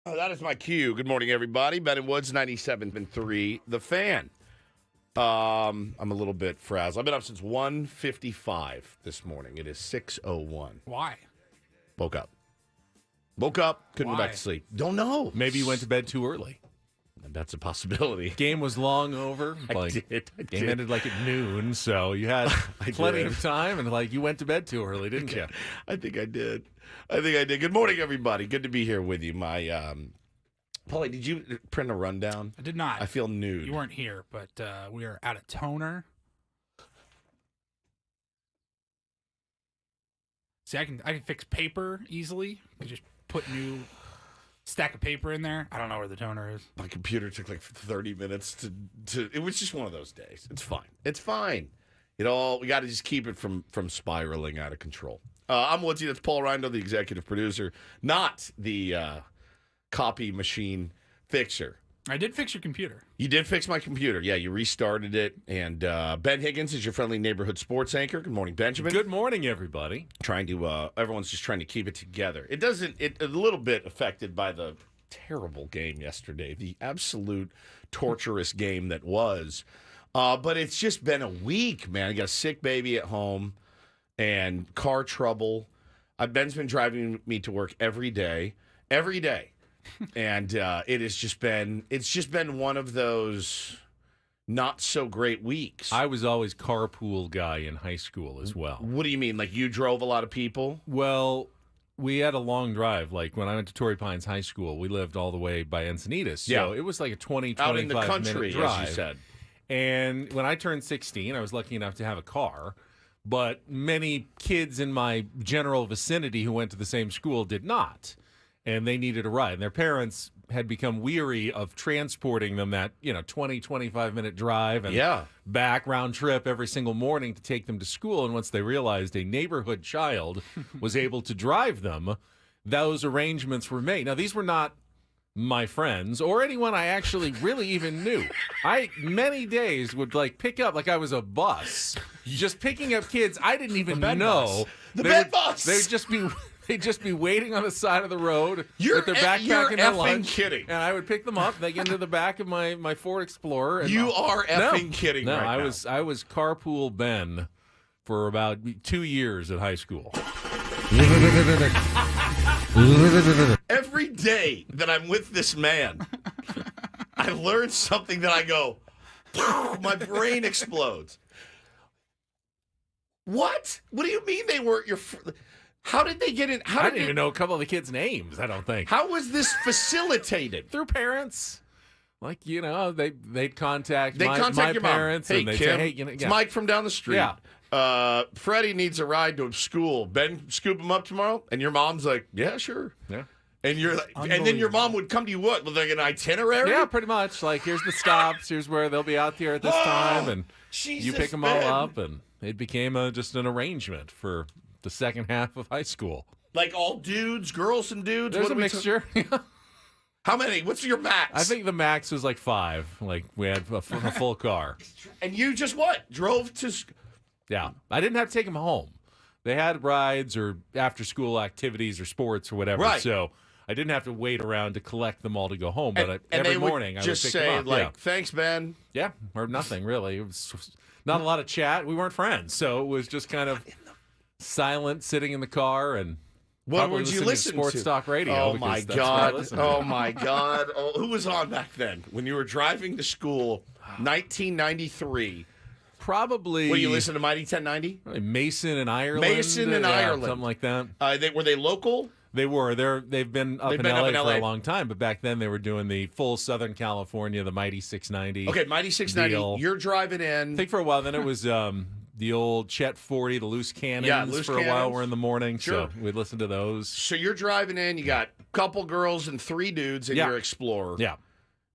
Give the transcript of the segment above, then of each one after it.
Oh, that is my cue. Good morning, everybody. Ben and Woods, 97.3, The Fan. I'm a little bit frazzled. I've been up since 1:55 this morning. It is 6:01. Why? Woke up. Couldn't go back to sleep. Don't know. Maybe you went to bed too early. That's a possibility. Game was long over. I did. Game ended like at noon, so you had plenty of time, and you went to bed too early, didn't you? I think I did. Good morning, everybody. Good to be here with you. My Paulie, did you print a rundown? I did not. I feel nude. You weren't here, but we are out of toner. See, I can fix paper easily. I just put new stack of paper in there. I don't know where the toner is. My computer took like 30 minutes to it was just one of those days. It's fine. We got to just keep it from spiraling out of control. I'm Woodsy. That's Paul Reindl, the executive producer, not the copy machine fixer. I did fix your computer. You did fix my computer. Yeah, you restarted it. And Ben Higgins is your friendly neighborhood sports anchor. Good morning, Benjamin. Good morning, everybody. Everyone's just trying to keep it together. It a little bit affected by the terrible game yesterday, the absolute torturous game that was. But it's just been a week, man. I got a sick baby at home and car trouble. Ben's been driving me to work every day. And it's just been one of those not so great weeks. I was always carpool guy in high school as well. What do you mean? Like you drove a lot of people? Well, we had a long drive. Like when I went to Torrey Pines High School, we lived all the way by Encinitas. So it was like a 20, 25 out in the country, minute drive. as you said. And when I turned 16, I was lucky enough to have a car. But many kids in my general vicinity who went to the same school did not. And they needed a ride. And their parents had become weary of transporting them that, 20, 25-minute drive and back round trip every single morning to take them to school. And once they realized a neighborhood child was able to drive them, those arrangements were made. Now, these were not my friends or anyone I actually really even knew. I many days would pick up like I was a bus, just picking up kids I didn't even know. The bed bus. They'd just be waiting on the side of the road with their backpack you're and their effing lunch. Kidding. And I would pick them up. They get into the back of my Ford Explorer. And you are effing kidding no, right I now. I was carpool Ben for about 2 years at high school. Every day that I'm with this man, I learn something that I go, my brain explodes. What? What do you mean they weren't your How did they get in? I didn't even know a couple of the kids' names, I don't think. How was this facilitated? Through parents. They'd contact my your Mom. parents. Hey, and they'd Kim, say, it's Mike from down the street. Yeah. Freddie needs a ride to school. Ben, scoop him up tomorrow? And your mom's like, yeah, sure. Yeah. And you're like, and then your mom would come to you what? With like an itinerary? Yeah, pretty much. Here's the stops. Here's where they'll be out there at this time. And Jesus, you pick them all up. And it became just an arrangement for the second half of high school. Like all dudes, girls and dudes? There's a mixture. How many? What's your max? I think the max was 5. We had a full car. And you just what? Drove to... Yeah. I didn't have to take them home. They had rides or after-school activities or sports or whatever. Right. So I didn't have to wait around to collect them all to go home. But every morning I would just pick say, them up. thanks, Ben. Yeah, or nothing, really. It was not a lot of chat. We weren't friends. So it was just kind of silent, sitting in the car and... What would you listen to? Sports talk radio. Oh, my God. Oh, my God. Oh, who was on back then? When you were driving to school, 1993. Probably. Were you listening to Mighty 1090? Mason and Ireland. Mason and Ireland. Something like that. Were they local? They were. They've been up in LA for a long time, but back then they were doing the full Southern California, the Mighty 690. Okay, Mighty 690. Deal. You're driving in. I think for a while, then it was the old Chet 40, the Loose Cannons a while we're in the morning. Sure. So we'd listen to those. So you're driving in, you got a couple girls and 3 dudes in your Explorer. Yeah.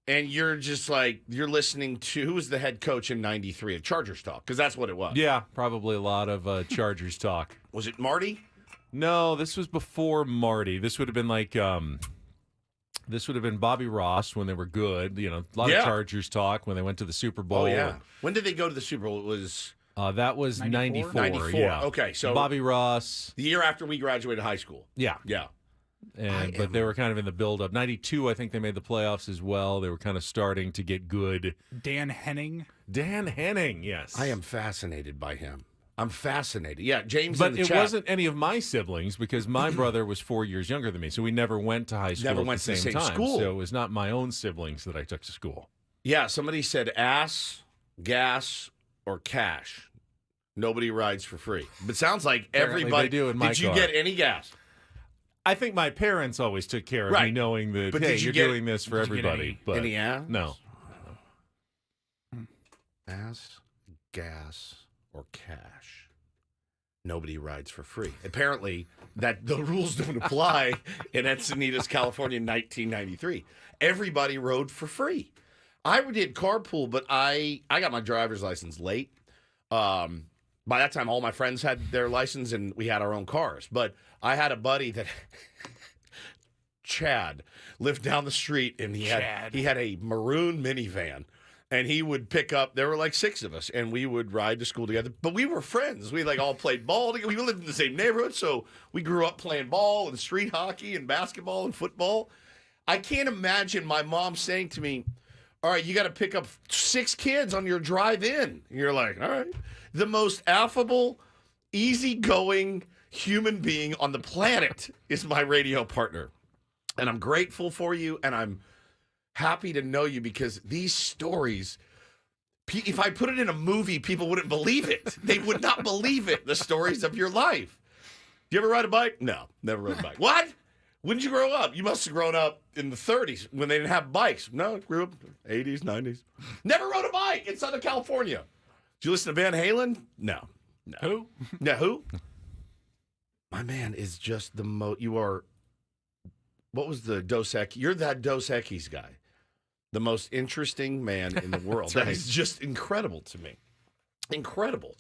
And you're just you're listening to, who was the head coach in 93 of Chargers Talk? Because that's what it was. Yeah, probably a lot of Chargers talk. Was it Marty? No, this was before Marty. This would have been this would have been Bobby Ross when they were good. A lot of Chargers talk when they went to the Super Bowl. Oh, yeah. When did they go to the Super Bowl? It was... That was 94. 94. Yeah. Okay, so Bobby Ross. The year after we graduated high school. Yeah. Yeah. But they were kind of in the build-up. 92, I think they made the playoffs as well. They were kind of starting to get good. Dan Henning, yes. I am fascinated by him. I'm fascinated. Yeah, James. But in the it chat. wasn't any of my siblings because my brother was 4 years younger than me, so we never went to high school Never at went the to the same same time. school. So it was not my own siblings that I took to school. Yeah, somebody said ass, gas, or cash. Nobody rides for free. But sounds like Apparently everybody. they do in my Did you car. get any gas? I think my parents always took care of me, Right. knowing that, But hey, did you you're get- doing this for did you get everybody. But Any ass? no. Ass, gas, or cash. Nobody rides for free. Apparently, that the rules don't apply in Encinitas, California in 1993. Everybody rode for free. I did carpool, but I got my driver's license late. By that time, all my friends had their license, and we had our own cars. But I had a buddy that, Chad, lived down the street, and he had a maroon minivan. And he would pick up, there were like 6 of us, and we would ride to school together. But we were friends. We like all played ball together. We lived in the same neighborhood, so we grew up playing ball and street hockey and basketball and football. I can't imagine my mom saying to me, all right, you got to pick up 6 kids on your drive in. And you're like, all right. The most affable, easygoing human being on the planet is my radio partner. And I'm grateful for you, and I'm happy to know you because these stories, if I put it in a movie, people wouldn't believe it. They would not believe it, the stories of your life. Do you ever ride a bike? No, never rode a bike. What? When did you grow up? You must have grown up in the 30s when they didn't have bikes. No, grew up 80s, 90s. Never rode a bike in Southern California. Did you listen to Van Halen? No. who? Yeah, who? My man is just the most. You are. What was the Dos Equis? You're that Dos Equis guy. The most interesting man in the world. That is just incredible to me. Incredible.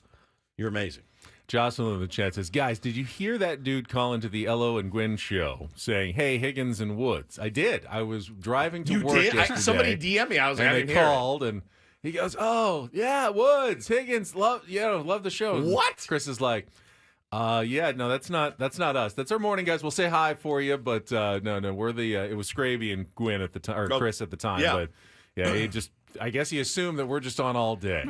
You're amazing. Jocelyn in the chat says, guys, did you hear that dude call into the Elo and Gwynn show saying, hey, Higgins and Woods? I did. I was driving to You work did? yesterday. Somebody DM me. I was like, I and didn't they hear it. called, and he goes, oh, yeah, Woods, Higgins, love the show. What? Chris is like, yeah, no, that's not us. That's our morning, guys. We'll say hi for you, but no, we're the, it was Scraby and Gwynn at the time, or Chris at the time. Yeah. But yeah, I guess he assumed that we're just on all day.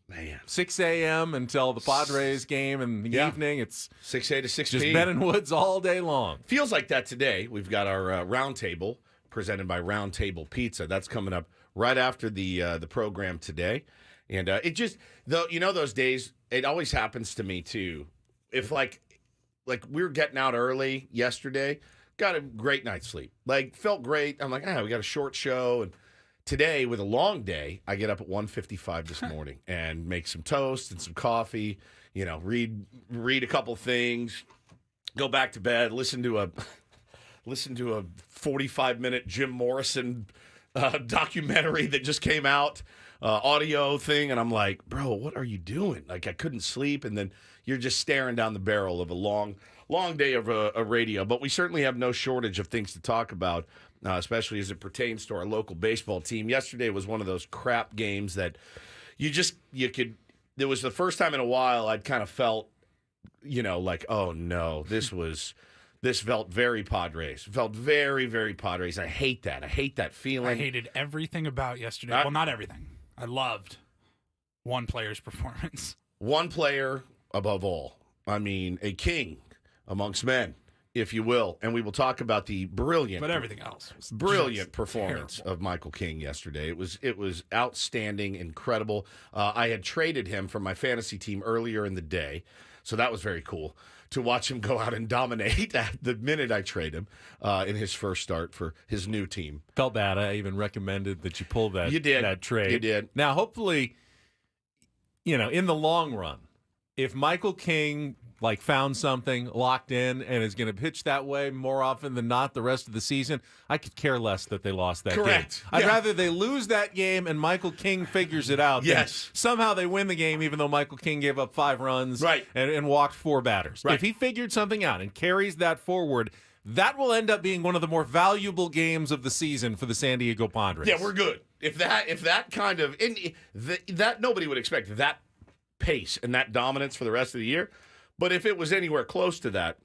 Man. 6 a.m. until the Padres game in the evening. It's 6A to 6P. just Ben and Woods all day long. Feels like that today. We've got our round table presented by Round Table Pizza. That's coming up right after the program today. And it just, though, you know, those days, it always happens to me too. If like we were getting out early yesterday, got a great night's sleep. Like felt great. I'm like, we got a short show. And today with a long day, I get up at 1:55 this morning and make some toast and some coffee, you know, read a couple things, go back to bed, listen to a 45-minute Jim Morrison documentary that just came out, audio thing, and I'm like, bro, what are you doing? Like I couldn't sleep, and then you're just staring down the barrel of a long day of a radio. But we certainly have no shortage of things to talk about, especially as it pertains to our local baseball team. Yesterday was one of those crap games that you could. It was the first time in a while I'd kind of felt, you know, like, oh no, this felt very Padres. It felt very, very Padres. I hate that. I hate that feeling. I hated everything about yesterday. Well, not everything. I loved one player's performance. One player above all. I mean, a king amongst men, if you will. And we will talk about the brilliant, But everything else was brilliant just performance terrible. of Michael King yesterday. It was outstanding, incredible. I had traded him from my fantasy team earlier in the day, so that was very cool to watch him go out and dominate at the minute I trade him in his first start for his new team. Felt bad. I even recommended that you pull that. You did. That trade. You did. Now, hopefully, you know, in the long run, if Michael King found something locked in and is going to pitch that way more often than not the rest of the season, I could care less that they lost that Correct. game. I'd Yeah. rather they lose that game and Michael King figures it out. Yes. Than somehow they win the game even though Michael King gave up 5 runs Right. and walked 4 batters. Right. If he figured something out and carries that forward, that will end up being one of the more valuable games of the season for the San Diego Padres. Yeah, we're good. If that kind of that nobody would expect that pace and that dominance for the rest of the year. But if it was anywhere close to that,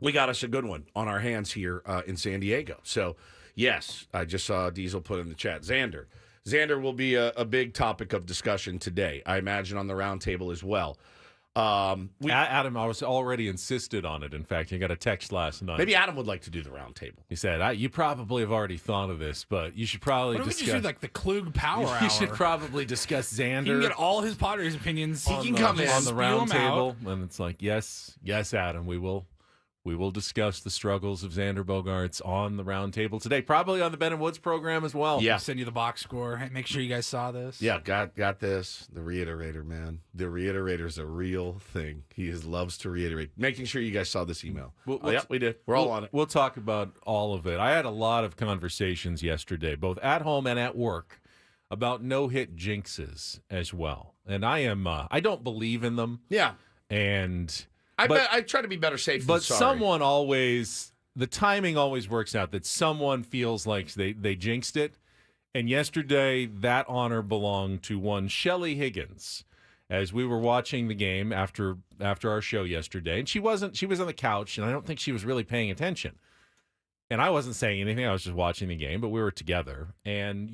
we got us a good one on our hands here in San Diego. So, yes, I just saw Diesel put in the chat. Xander will be a big topic of discussion today, I imagine, on the roundtable as well. Adam, I was already insisted on it. In fact, you got a text last night. Maybe Adam would like to do the roundtable. He said, you probably have already thought of this, but you should probably What if we discuss. just do like the Klug Power Hour? You should probably discuss Xander. He can get all his Padres opinions. He can come in. on the Spew round 'em out. table, and it's like, yes, Adam, we will discuss the struggles of Xander Bogaerts on the round table today, probably on the Ben and Woods program as well. Yeah. Send you the box score. Hey, make sure you guys saw this. Yeah, got this. The reiterator, man. The reiterator is a real thing. He loves to reiterate. Making sure you guys saw this email. Yeah, we did. We're all on it. We'll talk about all of it. I had a lot of conversations yesterday, both at home and at work, about no-hit jinxes as well. And I don't believe in them. Yeah. And I try to be better safe than sorry. Someone always, the timing always works out that someone feels like they jinxed it. And yesterday, that honor belonged to one Shelly Higgins. As we were watching the game after our show yesterday, and she was on the couch, and I don't think she was really paying attention. And I wasn't saying anything. I was just watching the game, but we were together. And,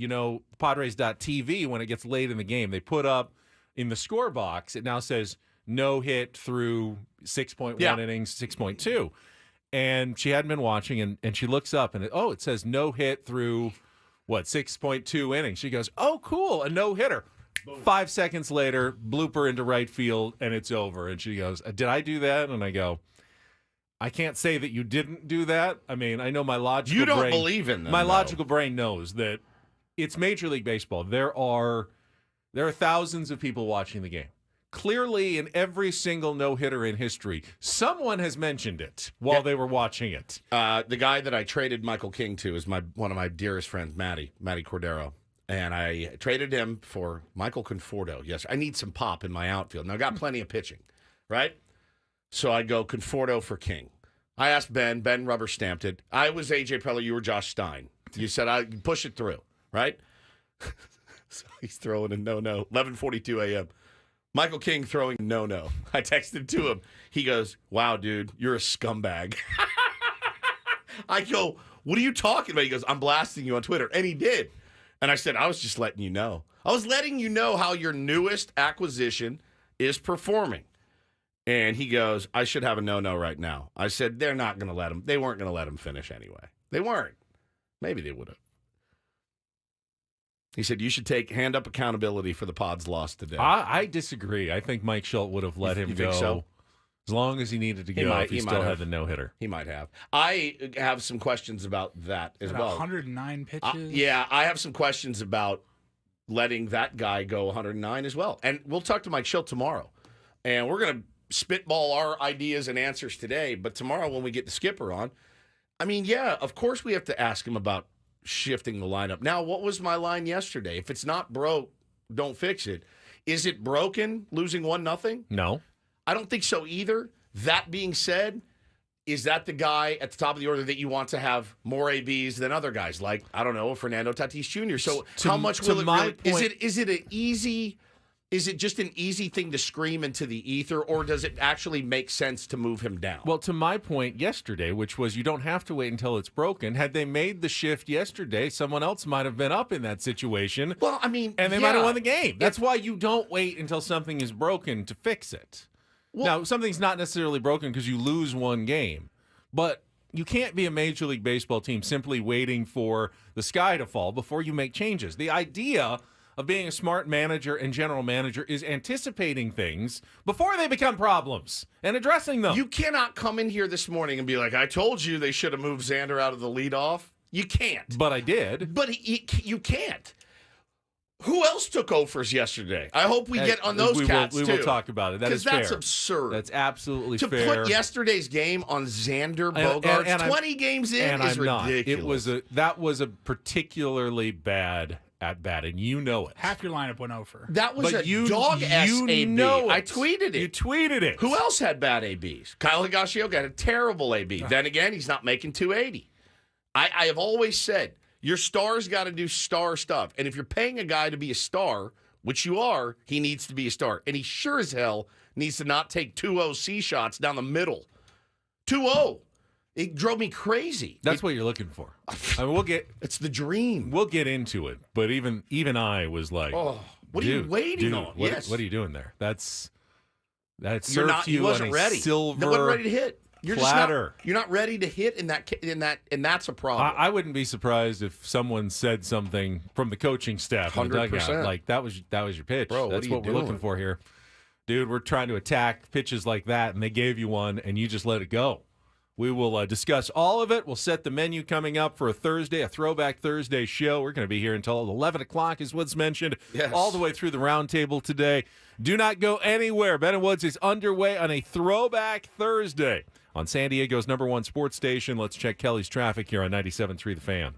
Padres.TV, when it gets late in the game, they put up in the score box, it now says no hit through 6.1 innings, 6.2. And she hadn't been watching, and she looks up, and it says no hit through, 6.2 innings. She goes, oh, cool, a no-hitter. 5 seconds later, blooper into right field, and it's over. And she goes, did I do that? And I go, I can't say that you didn't do that. I mean, I know my logical brain... You don't believe in them, My though. logical brain knows that it's Major League Baseball. There are thousands of people watching the game. Clearly, in every single no-hitter in history, someone has mentioned it while they were watching it. The guy that I traded Michael King to is one of my dearest friends, Matty Cordero. And I traded him for Michael Conforto. Yes, I need some pop in my outfield. Now, I got plenty of pitching, right? So I go Conforto for King. I asked Ben. Ben rubber stamped it. I was A.J. Preller. You were Josh Stein. You said, I push it through, right? So he's throwing a no-no. 11:42 a.m. Michael King throwing no-no. I texted to him. He goes, wow, dude, you're a scumbag. I go, what are you talking about? He goes, I'm blasting you on Twitter. And he did. And I said, I was just letting you know. I was letting you know how your newest acquisition is performing. And he goes, I should have a no-no right now. I said, they're not going to let him. They weren't going to let him finish anyway. They weren't. Maybe they would have. He said, you should take hand-up accountability for the Pods loss today. I disagree. I think Mike Schultz would have let him go so? as long as he needed to go if he still had the no-hitter. He might have. I have some questions about that as well. 109 pitches? Yeah, I have some questions about letting that guy go 109 as well. And we'll talk to Mike Schultz tomorrow. And we're going to spitball our ideas and answers today. But tomorrow when we get the skipper on, I mean, yeah, of course we have to ask him about shifting the lineup. Now, what was my line yesterday? If it's not broke, don't fix it. Is it broken, losing 1-0? No. I don't think so either. That being said, is that the guy at the top of the order that you want to have more ABs than other guys? Like, I don't know, Fernando Tatis Jr. So how much will it really... Is it just an easy thing to scream into the ether, or does it actually make sense to move him down? Well, to my point yesterday, which was you don't have to wait until it's broken. Had they made the shift yesterday, someone else might have been up in that situation. Well, I mean, and they might have won the game. That's why you don't wait until something is broken to fix it. Well, now, something's not necessarily broken because you lose one game, but you can't be a Major League Baseball team simply waiting for the sky to fall before you make changes. The idea of being a smart manager and general manager is anticipating things before they become problems and addressing them. You cannot come in here this morning and be like, I told you they should have moved Xander out of the leadoff. You can't. But I did. But you can't. Who else took offers yesterday? I hope we get on those cats, too. We will talk about it. That is fair. Because that's absurd. That's absolutely fair. To put yesterday's game on Xander Bogaerts, and 20 games in, is ridiculous. That was a particularly bad at bat, and you know it. Half your lineup went over. That was dog-ass AB. Know I tweeted it. You tweeted it. Who else had bad ABs? Kyle Higashioka had a terrible AB. Then again, he's not making 280. I have always said, your star's got to do star stuff. And if you're paying a guy to be a star, which you are, he needs to be a star. And he sure as hell needs to not take 2-0 C shots down the middle. 2-0. It drove me crazy. That's what you're looking for. I mean, It's the dream. we'll get into it, but even I was like, Oh, what are you waiting on? What are you doing there? That You're served not. to He you wasn't on a ready. silver He wasn't ready to hit. You're platter. Just not, you're not ready to hit in that, and that's a problem. I wouldn't be surprised if someone said something from the coaching staff in the dugout 100%. like that was your pitch. Bro, That's what are you we're looking doing? for here, dude. We're trying to attack pitches like that, and they gave you one, and you just let it go. We will discuss all of it. We'll set the menu coming up for a Throwback Thursday show. We're going to be here until 11 o'clock, is what's mentioned, Yes. all the way through the roundtable today. Do not go anywhere. Ben and Woods is underway on a Throwback Thursday on San Diego's #1 sports station. Let's check Kelly's traffic here on 97.3 The Fan.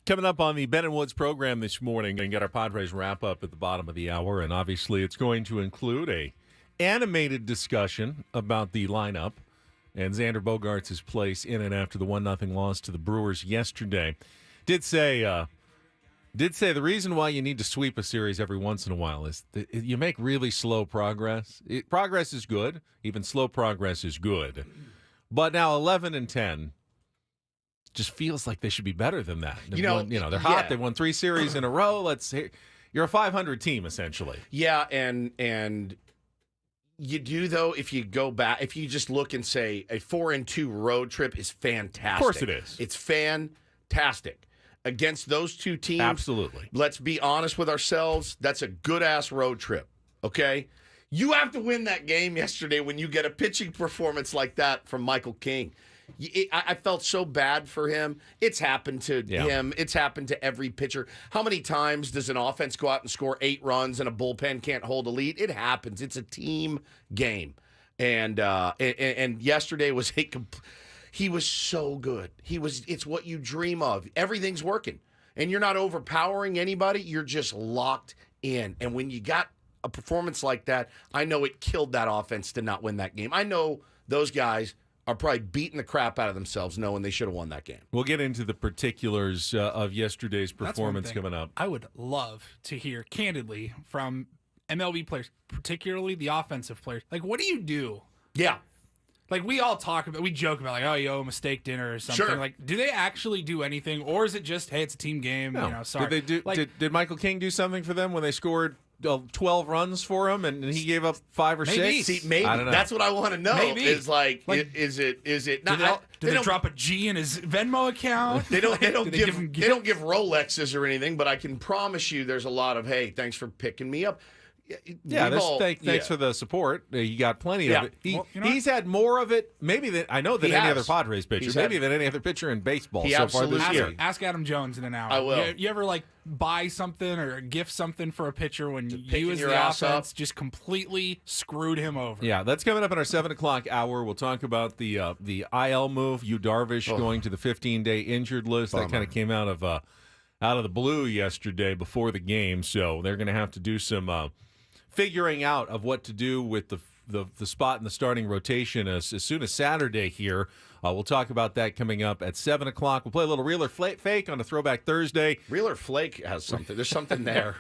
Coming up on the Ben and Woods program this morning, and get our Padres wrap-up at the bottom of the hour, and obviously it's going to include a animated discussion about the lineup and Xander Bogaerts' place in and after the 1-0 loss to the Brewers yesterday. Did say the reason why you need to sweep a series every once in a while is that you make really slow progress. Progress is good. Even slow progress is good. But now 11-10 just feels like they should be better than that. They're hot. They won 3 series in a row. You're a 500 team, essentially. Yeah, and you do, though, if you go back, if you just look and say a 4-2 road trip is fantastic. Of course it is. It's fantastic. Against those two teams, absolutely. Let's be honest with ourselves. That's a good-ass road trip, okay? You have to win that game yesterday when you get a pitching performance like that from Michael King. I felt so bad for him. It's happened to him. It's happened to every pitcher. How many times does an offense go out and score 8 runs and a bullpen can't hold a lead? It happens. It's a team game. And yesterday was he was so good. It's what you dream of. Everything's working. And you're not overpowering anybody. You're just locked in. And when you got a performance like that, I know it killed that offense to not win that game. I know those guys are probably beating the crap out of themselves knowing they should have won that game. We'll get into the particulars of yesterday's performance coming up. I would love to hear, candidly, from MLB players, particularly the offensive players. Like, what do you do? Yeah. Like, we joke about, like, oh, you owe a steak dinner or something. Sure. Like, do they actually do anything? Or is it just, hey, it's a team game, No. sorry. Did Michael King do something for them when they scored 12 runs for him and he gave up 5 or 6? See, maybe. I don't know. That's what I want to know. Maybe. Is is it not? Did they drop a G in his Venmo account? They don't give gifts? Rolexes or anything, but I can promise you there's a lot of, hey, thanks for picking me up. Yeah, thanks for the support. You got plenty of it. He's had more of it, maybe than any other Padres pitcher, than any other pitcher in baseball so far this year. Ask Adam Jones in an hour. I will. You ever buy something or gift something for a pitcher when you as your the ass offense up? just completely screwed him over? Yeah, that's coming up in our 7 o'clock hour. We'll talk about the IL move. Darvish going to the 15-day injured list. Bummer. That kind of came out of the blue yesterday before the game, so they're going to have to do some figuring out of what to do with the spot in the starting rotation as soon as Saturday here. We'll talk about that coming up at 7 o'clock. We'll play a little Real or Fake on a Throwback Thursday. Real or Flake has something. There's something there.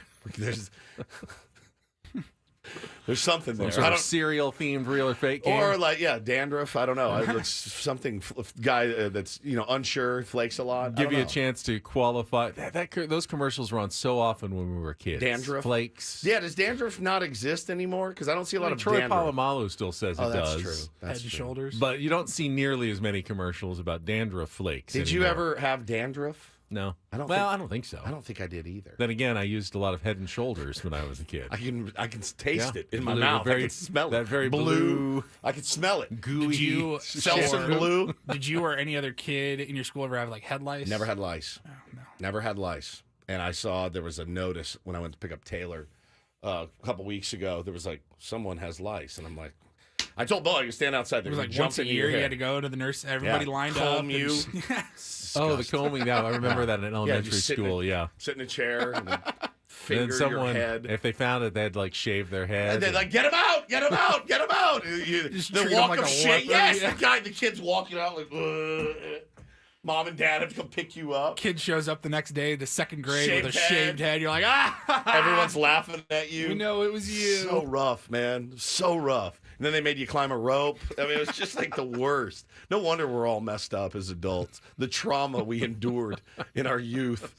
There's something there. Some sort of cereal-themed Real or Fake game. Or dandruff. I don't know. It's something guy that's unsure, flakes a lot. Give you a chance to qualify. Those commercials were on so often when we were kids. Dandruff, flakes. Yeah, does dandruff not exist anymore? Because I don't see a lot of Troy dandruff. Polamalu still says it that's does. True. That's Head and true. shoulders. But you don't see nearly as many commercials about dandruff flakes. Did you ever have dandruff? No. I don't think so. I don't think I did either. Then again, I used a lot of Head and Shoulders when I was a kid. I can taste it in my Blue, mouth. very- I can smell it. that very blue. I can smell it. Gooey. Did you Seltzer blue. Did you or any other kid in your school ever have head lice? Never had lice. Oh, no. Never had lice. And I saw there was a notice when I went to pick up Taylor a couple weeks ago. There was someone has lice, and I'm like, I told Bo I could stand outside. It was once a year you had to go to the nurse. Everybody lined comb up. you. The combing. Yeah, I remember that in elementary school. Sit in a chair and then And finger then someone, your head. if they found it, they'd shave their head. And they're get him out, get him out, get him out. Just The treat him walk like of a shame. leper, Yes, the kid's walking out mom and dad have to come pick you up. Kid shows up the next day to second grade Shaved with a head. shaved head. You're like, ah! Everyone's laughing at you. We know it was you. So rough, man. So rough. And then they made you climb a rope. I mean, it was just the worst. No wonder we're all messed up as adults. The trauma we endured in our youth.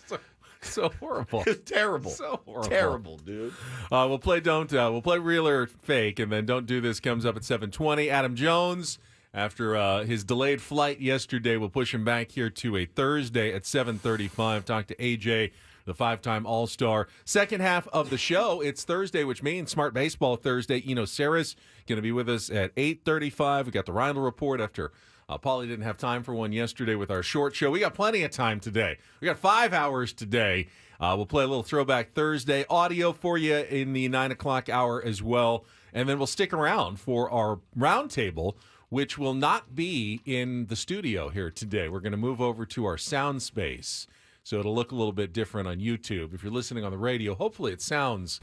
So horrible. It's terrible. So horrible. Terrible, dude. We'll play Real or Fake, and then Don't Do This comes up at 7:20. Adam Jones, after his delayed flight yesterday, will push him back here to a Thursday at 7:35. Talk to AJ, the 5-time All-Star. Second half of the show, it's Thursday, which means Smart Baseball Thursday. Eno Sarris going to be with us at 8:35. We got the Reindl Report after Paulie didn't have time for one yesterday with our short show. We got plenty of time today. We got 5 hours today. We'll play a little Throwback Thursday audio for you in the 9 o'clock hour as well. And then we'll stick around for our roundtable, which will not be in the studio here today. We're going to move over to our sound space. So it'll look a little bit different on YouTube. If you're listening on the radio, hopefully it sounds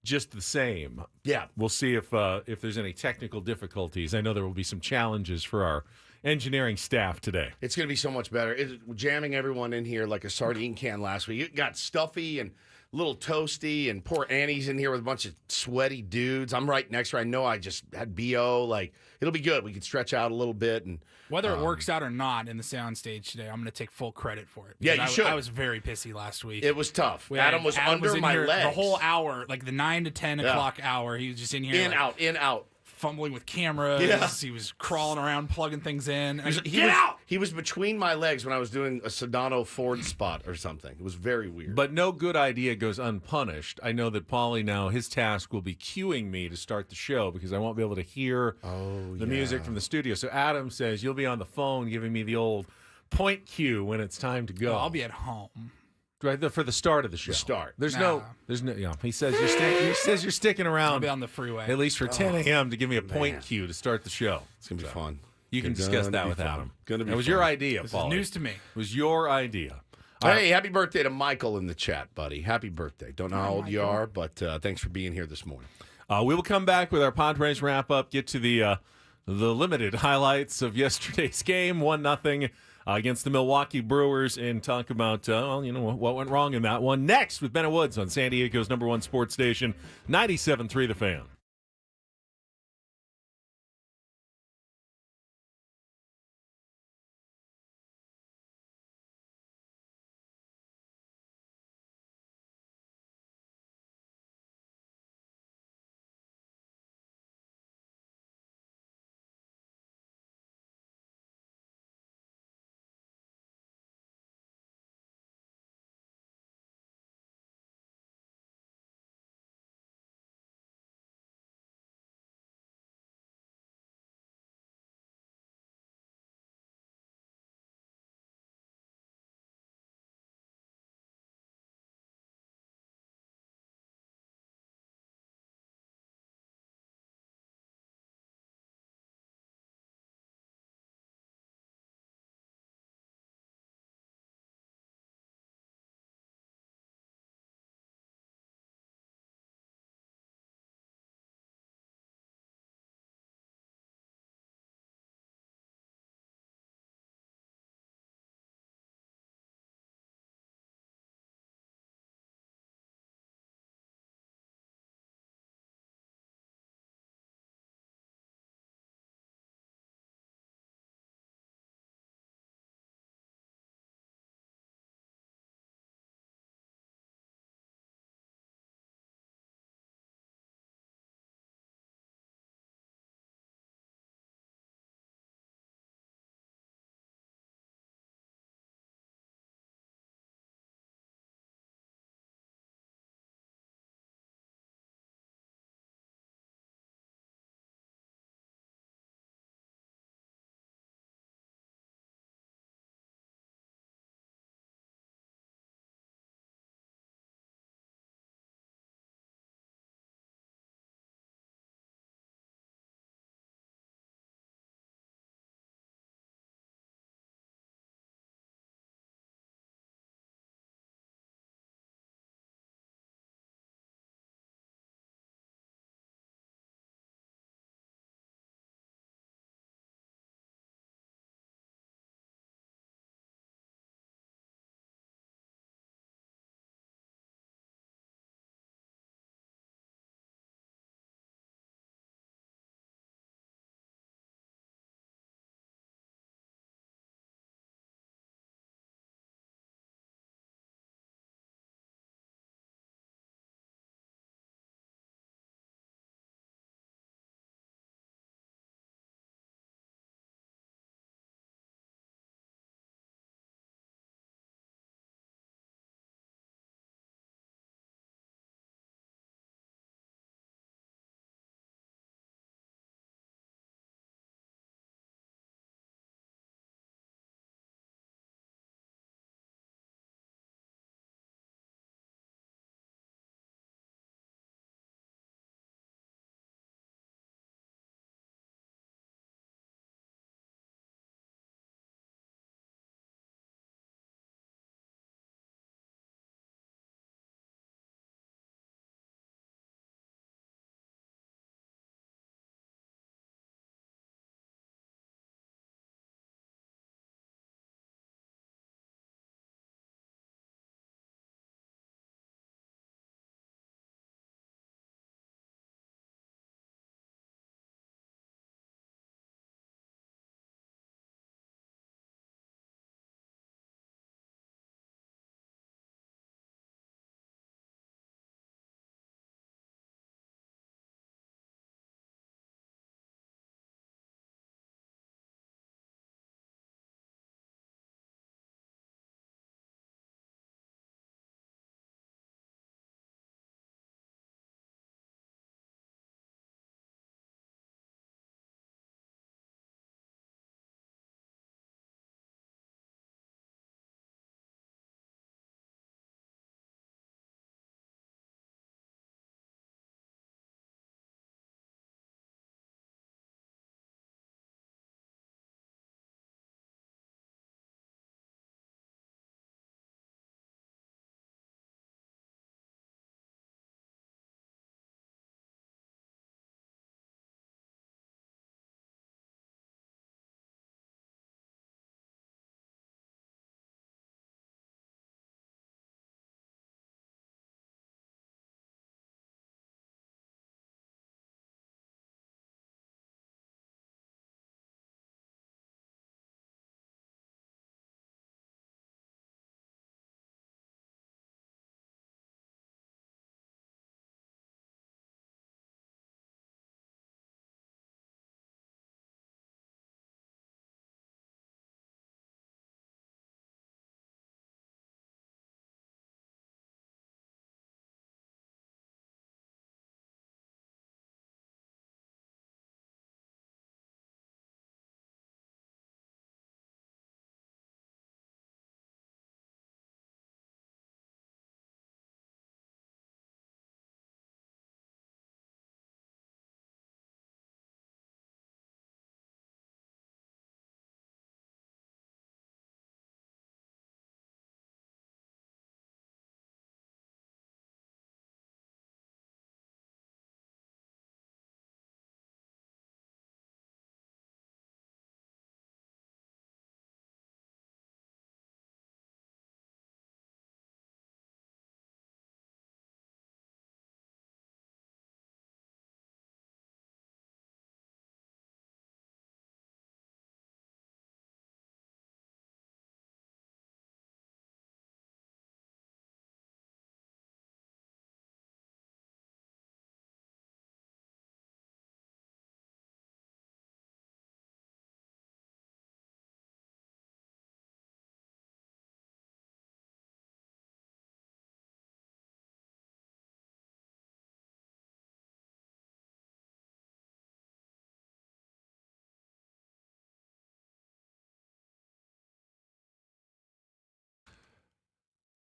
just the same. Yeah. We'll see if there's any technical difficulties. I know there will be some challenges for our engineering staff today. It's going to be so much better. Jamming everyone in here like a sardine can last week. It got stuffy and a little toasty, and poor Annie's in here with a bunch of sweaty dudes. I'm right next to her. I know I just had BO. Like, it'll be good. We can stretch out a little bit. And Whether it works out or not in the sound stage today, I'm going to take full credit for it. Yeah, Because you should. I was very pissy last week. It was tough. Adam was under in my here legs. the whole hour, like the 9 to 10 o'clock hour. He was just in here. In, out. Fumbling with cameras. Yeah. He was crawling around, plugging things in. Get out! He was between my legs when I was doing a Sedano Ford spot or something. It was very weird. But no good idea goes unpunished. I know that Paulie now, his task will be cueing me to start the show because I won't be able to hear the music from the studio. So Adam says you'll be on the phone giving me the old point cue when it's time to go. I'll be at home. Right, for the start of the show. There's no. He says you're sticking around. I'll be on the freeway. At least for 10 a.m. to give me a point cue to start the show. It's gonna be fun. You can discuss that with Adam. It was your idea, This Paulie. is news to me. It was your idea. Hey, happy birthday to Michael in the chat, buddy. Happy birthday. Don't know how old you are, but thanks for being here this morning. We will come back with our Padres wrap-up, get to the limited highlights of yesterday's game, 1-0 against the Milwaukee Brewers, and talk about, what went wrong in that one. Next with Bennett Woods on San Diego's #1 sports station, 97.3 The Fan.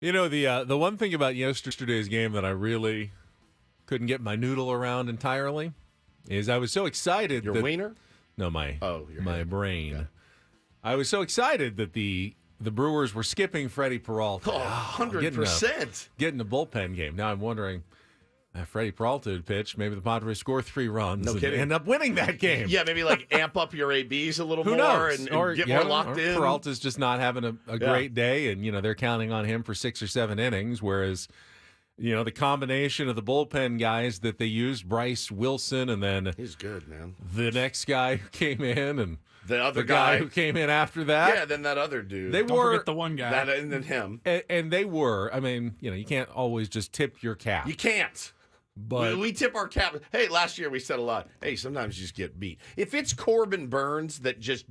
You know, the one thing about yesterday's game that I really couldn't get my noodle around entirely is I was so excited. Your wiener? No, my head. brain. Okay. I was so excited that the Brewers were skipping Freddie Peralta. 100%. Getting a bullpen game. Now I'm wondering, if Freddie Peralta had pitched, maybe the Padres score 3 runs and kidding. end up winning that game. Yeah, maybe like amp up your ABs a little Who more knows? and Or get more locked in. Peralta's just not having a great day, and they're counting on him for 6 or 7 innings, whereas the combination of the bullpen guys that they used, Bryce Wilson, and then he's good, man. The next guy who came in, and the other guy who came in after that. Yeah, then that other dude. Don't forget the one guy. And then him. And they were. I mean, you can't always just tip your cap. You can't. But we tip our cap. Hey, last year we said a lot. Hey, sometimes you just get beat. If it's Corbin Burns that just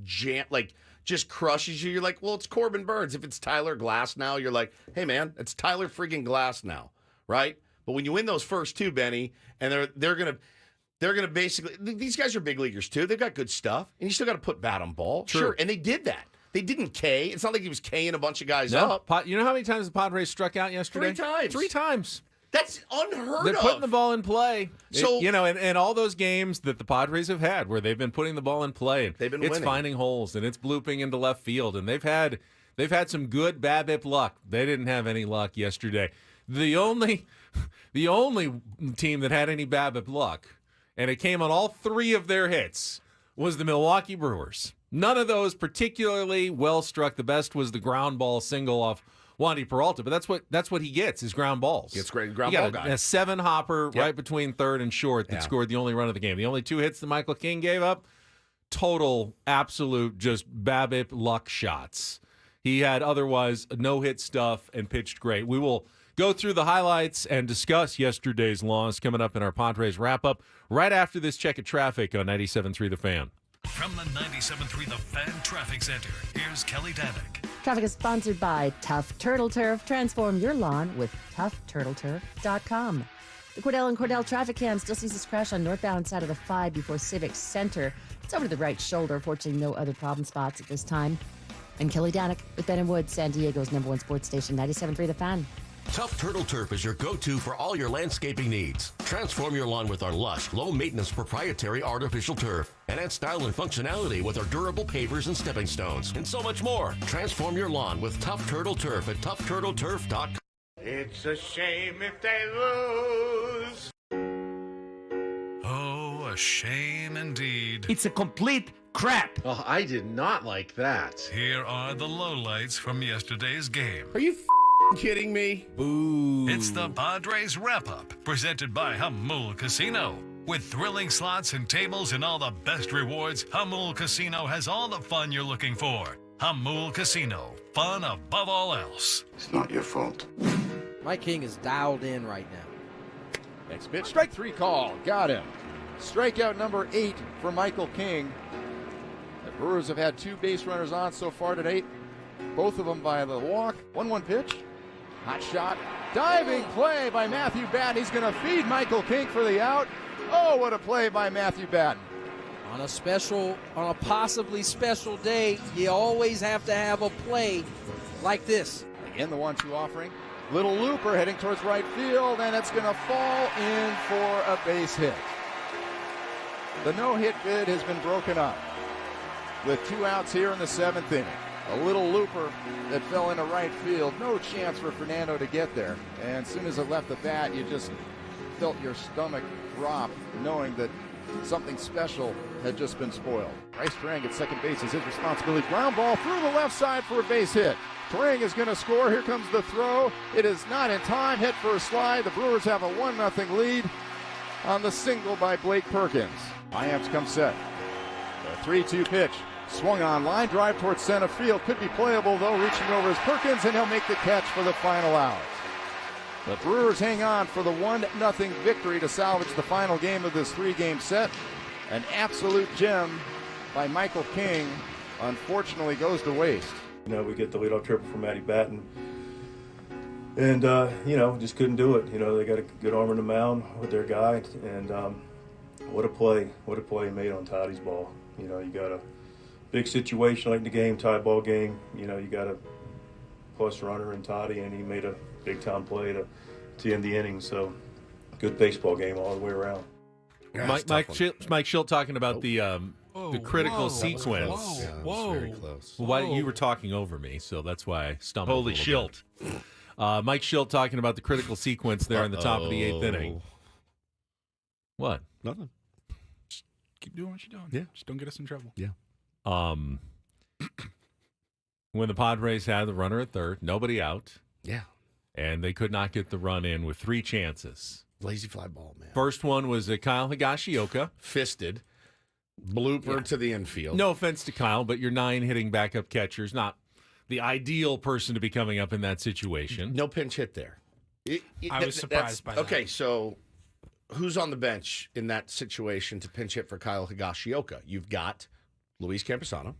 crushes you, you're like, well, it's Corbin Burns. If it's Tyler Glass now, you're like, hey, man, it's Tyler friggin' Glass now, right? But when you win those first 2, Benny, and they're gonna basically, these guys are big leaguers too. They've got good stuff, and you still got to put bat on ball. True. Sure, and they did that. They didn't K. It's not like he was K-ing a bunch of guys up. You know how many times the Padres struck out yesterday? 3 times. 3 times. That's unheard They're of. putting the ball in play. So and all those games that the Padres have had where they've been putting the ball in play, and they've been it's winning. finding holes and it's blooping into left field, and they've had some good BABIP luck. They didn't have any luck yesterday. The only team that had any BABIP luck, and it came on all 3 of their hits, was the Milwaukee Brewers. None of those particularly well struck. The best was the ground ball single off Wandy Peralta, but that's what he gets is ground balls. It's great ground he ball got guy. A 7-hopper right between third and short that scored the only run of the game. The only 2 hits that Michael King gave up, total, absolute, just BABIP luck shots. He had otherwise no-hit stuff and pitched great. We will go through the highlights and discuss yesterday's loss coming up in our Padres wrap-up right after this check of traffic on 97.3 The Fan. From the 97.3 The Fan Traffic Center, here's Kelly Danick. Traffic is sponsored by Tough Turtle Turf. Transform your lawn with ToughTurtleTurf.com. The Cordell and Cordell traffic cam still sees this crash on northbound side of the 5 before Civic Center. It's over to the right shoulder. Fortunately, no other problem spots at this time. I'm Kelly Danick with Ben & Wood, San Diego's #1 sports station, 97.3 The Fan. Tough Turtle Turf is your go-to for all your landscaping needs. Transform your lawn with our lush, low-maintenance proprietary artificial turf. And add style and functionality with our durable pavers and stepping stones. And so much more. Transform your lawn with Tough Turtle Turf at ToughTurtleTurf.com. It's a shame if they lose. Oh, a shame indeed. It's a complete crap. Oh, I did not like that. Here are the lowlights from yesterday's game. Are you kidding me? Boo. It's the Padres Wrap-Up, presented by Hamul Casino. With thrilling slots and tables and all the best rewards, Hamul Casino has all the fun you're looking for. Hamul Casino, fun above all else. It's not your fault. My King is dialed in right now. Next pitch, strike 3 call. Got him. Strikeout number 8 for Michael King. The Brewers have had 2 base runners on so far today, both of them by the walk. 1-1 pitch. Hot shot. Diving play by Matthew Batten. He's going to feed Michael King for the out. Oh, what a play by Matthew Batten. On a possibly special day, you always have to have a play like this. Again, the 1-2 offering. Little looper heading towards right field, and it's going to fall in for a base hit. The no-hit bid has been broken up with 2 outs here in the 7th inning. A little looper that fell into right field. No chance for Fernando to get there. And as soon as it left the bat, you just felt your stomach drop, knowing that something special had just been spoiled. Bryce Turang at second base is his responsibility. Ground ball through the left side for a base hit. Turang is going to score. Here comes the throw. It is not in time. Hit for a slide. The Brewers have a 1-0 lead on the single by Blake Perkins. Iamps comes set. The 3-2 pitch. Swung on, line drive towards center field. Could be playable, though. Reaching over is Perkins, and he'll make the catch for the final out. The Brewers hang on for the 1-0 victory to salvage the final game of this 3-game set. An absolute gem by Michael King, unfortunately, goes to waste. We get the leadoff triple from Matty Batten. And, just couldn't do it. They got a good arm on the mound with their guy. And what a play he made on Toddy's ball. You got a big situation like the game, tie ball game. You got to plus runner in Toddy, and he made a big-time play to end the inning. So good baseball game all the way around. Yeah, Mike Schilt talking about the critical sequence. Whoa. Very close. Well, why, you were talking over me, so that's why I stumbled. Holy a little Schilt. bit. Mike Schilt talking about the critical sequence there in the top of the 8th inning. What? Nothing. Keep doing what you're doing. Yeah. Just don't get us in trouble. Yeah. When the Padres had the runner at third, nobody out, Yeah. and they could not get the run in with 3 chances. Lazy fly ball, man. First one was Kyle Higashioka. Fisted. Blooper to the infield. No offense to Kyle, but your 9 hitting backup catcher's not the ideal person to be coming up in that situation. No pinch hit there. I was surprised by that. Okay, so who's on the bench in that situation to pinch hit for Kyle Higashioka? You've got Luis Camposano.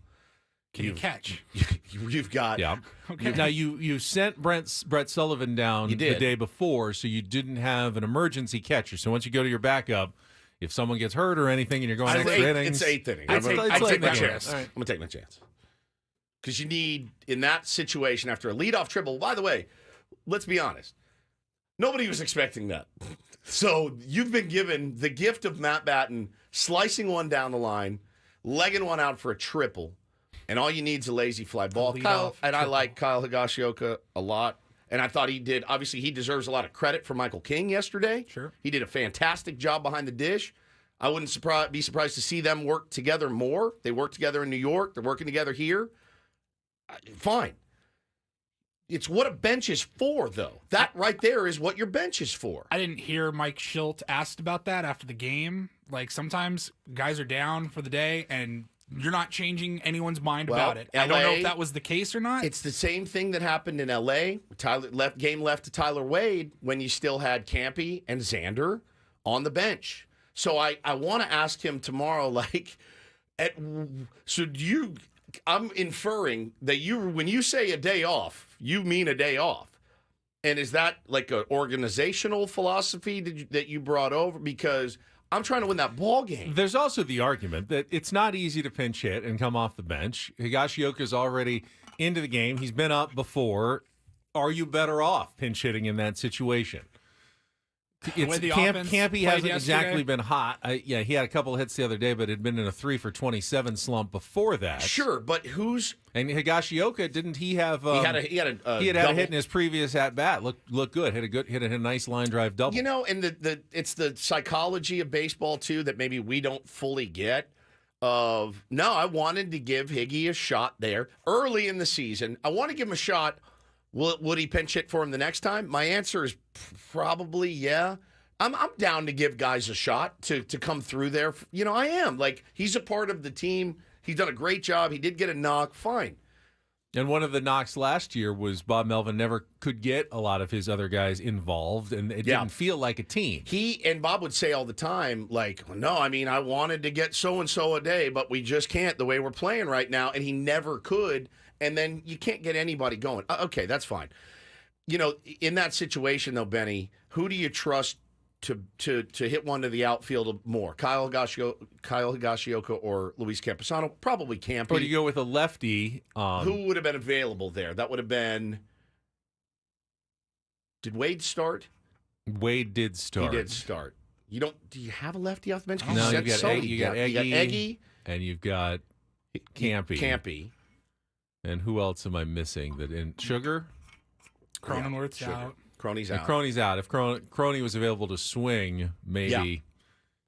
Can you catch? You've got Yeah. Okay. Now you sent Brett Sullivan down You the did. day before, so you didn't have an emergency catcher. So once you go to your backup, if someone gets hurt or anything and you're going extra innings, It's 8th inning. It's I'm late going to take in my the game. chance. All right. I'm going to take my chance. Because you need, in that situation, after a leadoff triple, by the way, let's be honest, nobody was expecting that. So you've been given the gift of Matt Batten slicing one down the line, legging one out for a triple, and all you need is a lazy fly ball. Kyle, and I like Kyle Higashioka a lot. And I thought he did, obviously, he deserves a lot of credit for Michael King yesterday. Sure. He did a fantastic job behind the dish. I wouldn't be surprised to see them work together more. They work together in New York. They're working together here. Fine. It's what a bench is for, though. That right there is what your bench is for. I didn't hear Mike Schilt asked about that after the game. Like, sometimes guys are down for the day, and you're not changing anyone's mind about it. I don't know if that was the case or not. It's the same thing that happened in L.A. Game left to Tyler Wade when you still had Campy and Xander on the bench. So I want to ask him tomorrow, like, I'm inferring that when you say a day off, you mean a day off. And is that like an organizational philosophy that you brought over? Because I'm trying to win that ball game. There's also the argument that it's not easy to pinch hit and come off the bench. Higashioka's already into the game. He's been up before. Are you better off pinch hitting in that situation? Campy hasn't exactly been hot. He had a couple of hits the other day, but had been in a 3 for 27 slump before that. Sure, but and Higashioka, didn't he have? He had a hit in his previous at bat. Looked good. Hit a nice line drive double. You know, and it's the psychology of baseball too that maybe we don't fully get. I wanted to give Higgy a shot there early in the season. I want to give him a shot. Would he pinch hit for him the next time? My answer is probably yeah. I'm down to give guys a shot to come through there. You know, I am. Like, he's a part of the team. He's done a great job. He did get a knock. Fine. And one of the knocks last year was Bob Melvin never could get a lot of his other guys involved, and it didn't feel like a team. He and Bob would say all the time, like, no, I mean, I wanted to get so-and-so a day, but we just can't the way we're playing right now, and he never could. And then you can't get anybody going. Okay, that's fine. You know, in that situation, though, Benny, who do you trust to hit one to the outfield more? Kyle Higashioka or Luis Camposano? Probably Campy. Or do you go with a lefty? Who would have been available there? That would have been... Did Wade start? Wade did start. He did start. Do you have a lefty off the bench? No, you got Eggy, and you've got Campy. And who else am I missing? Sugar? Cronenworth's out. Crony's out. Crony's out. If Crony was available to swing, maybe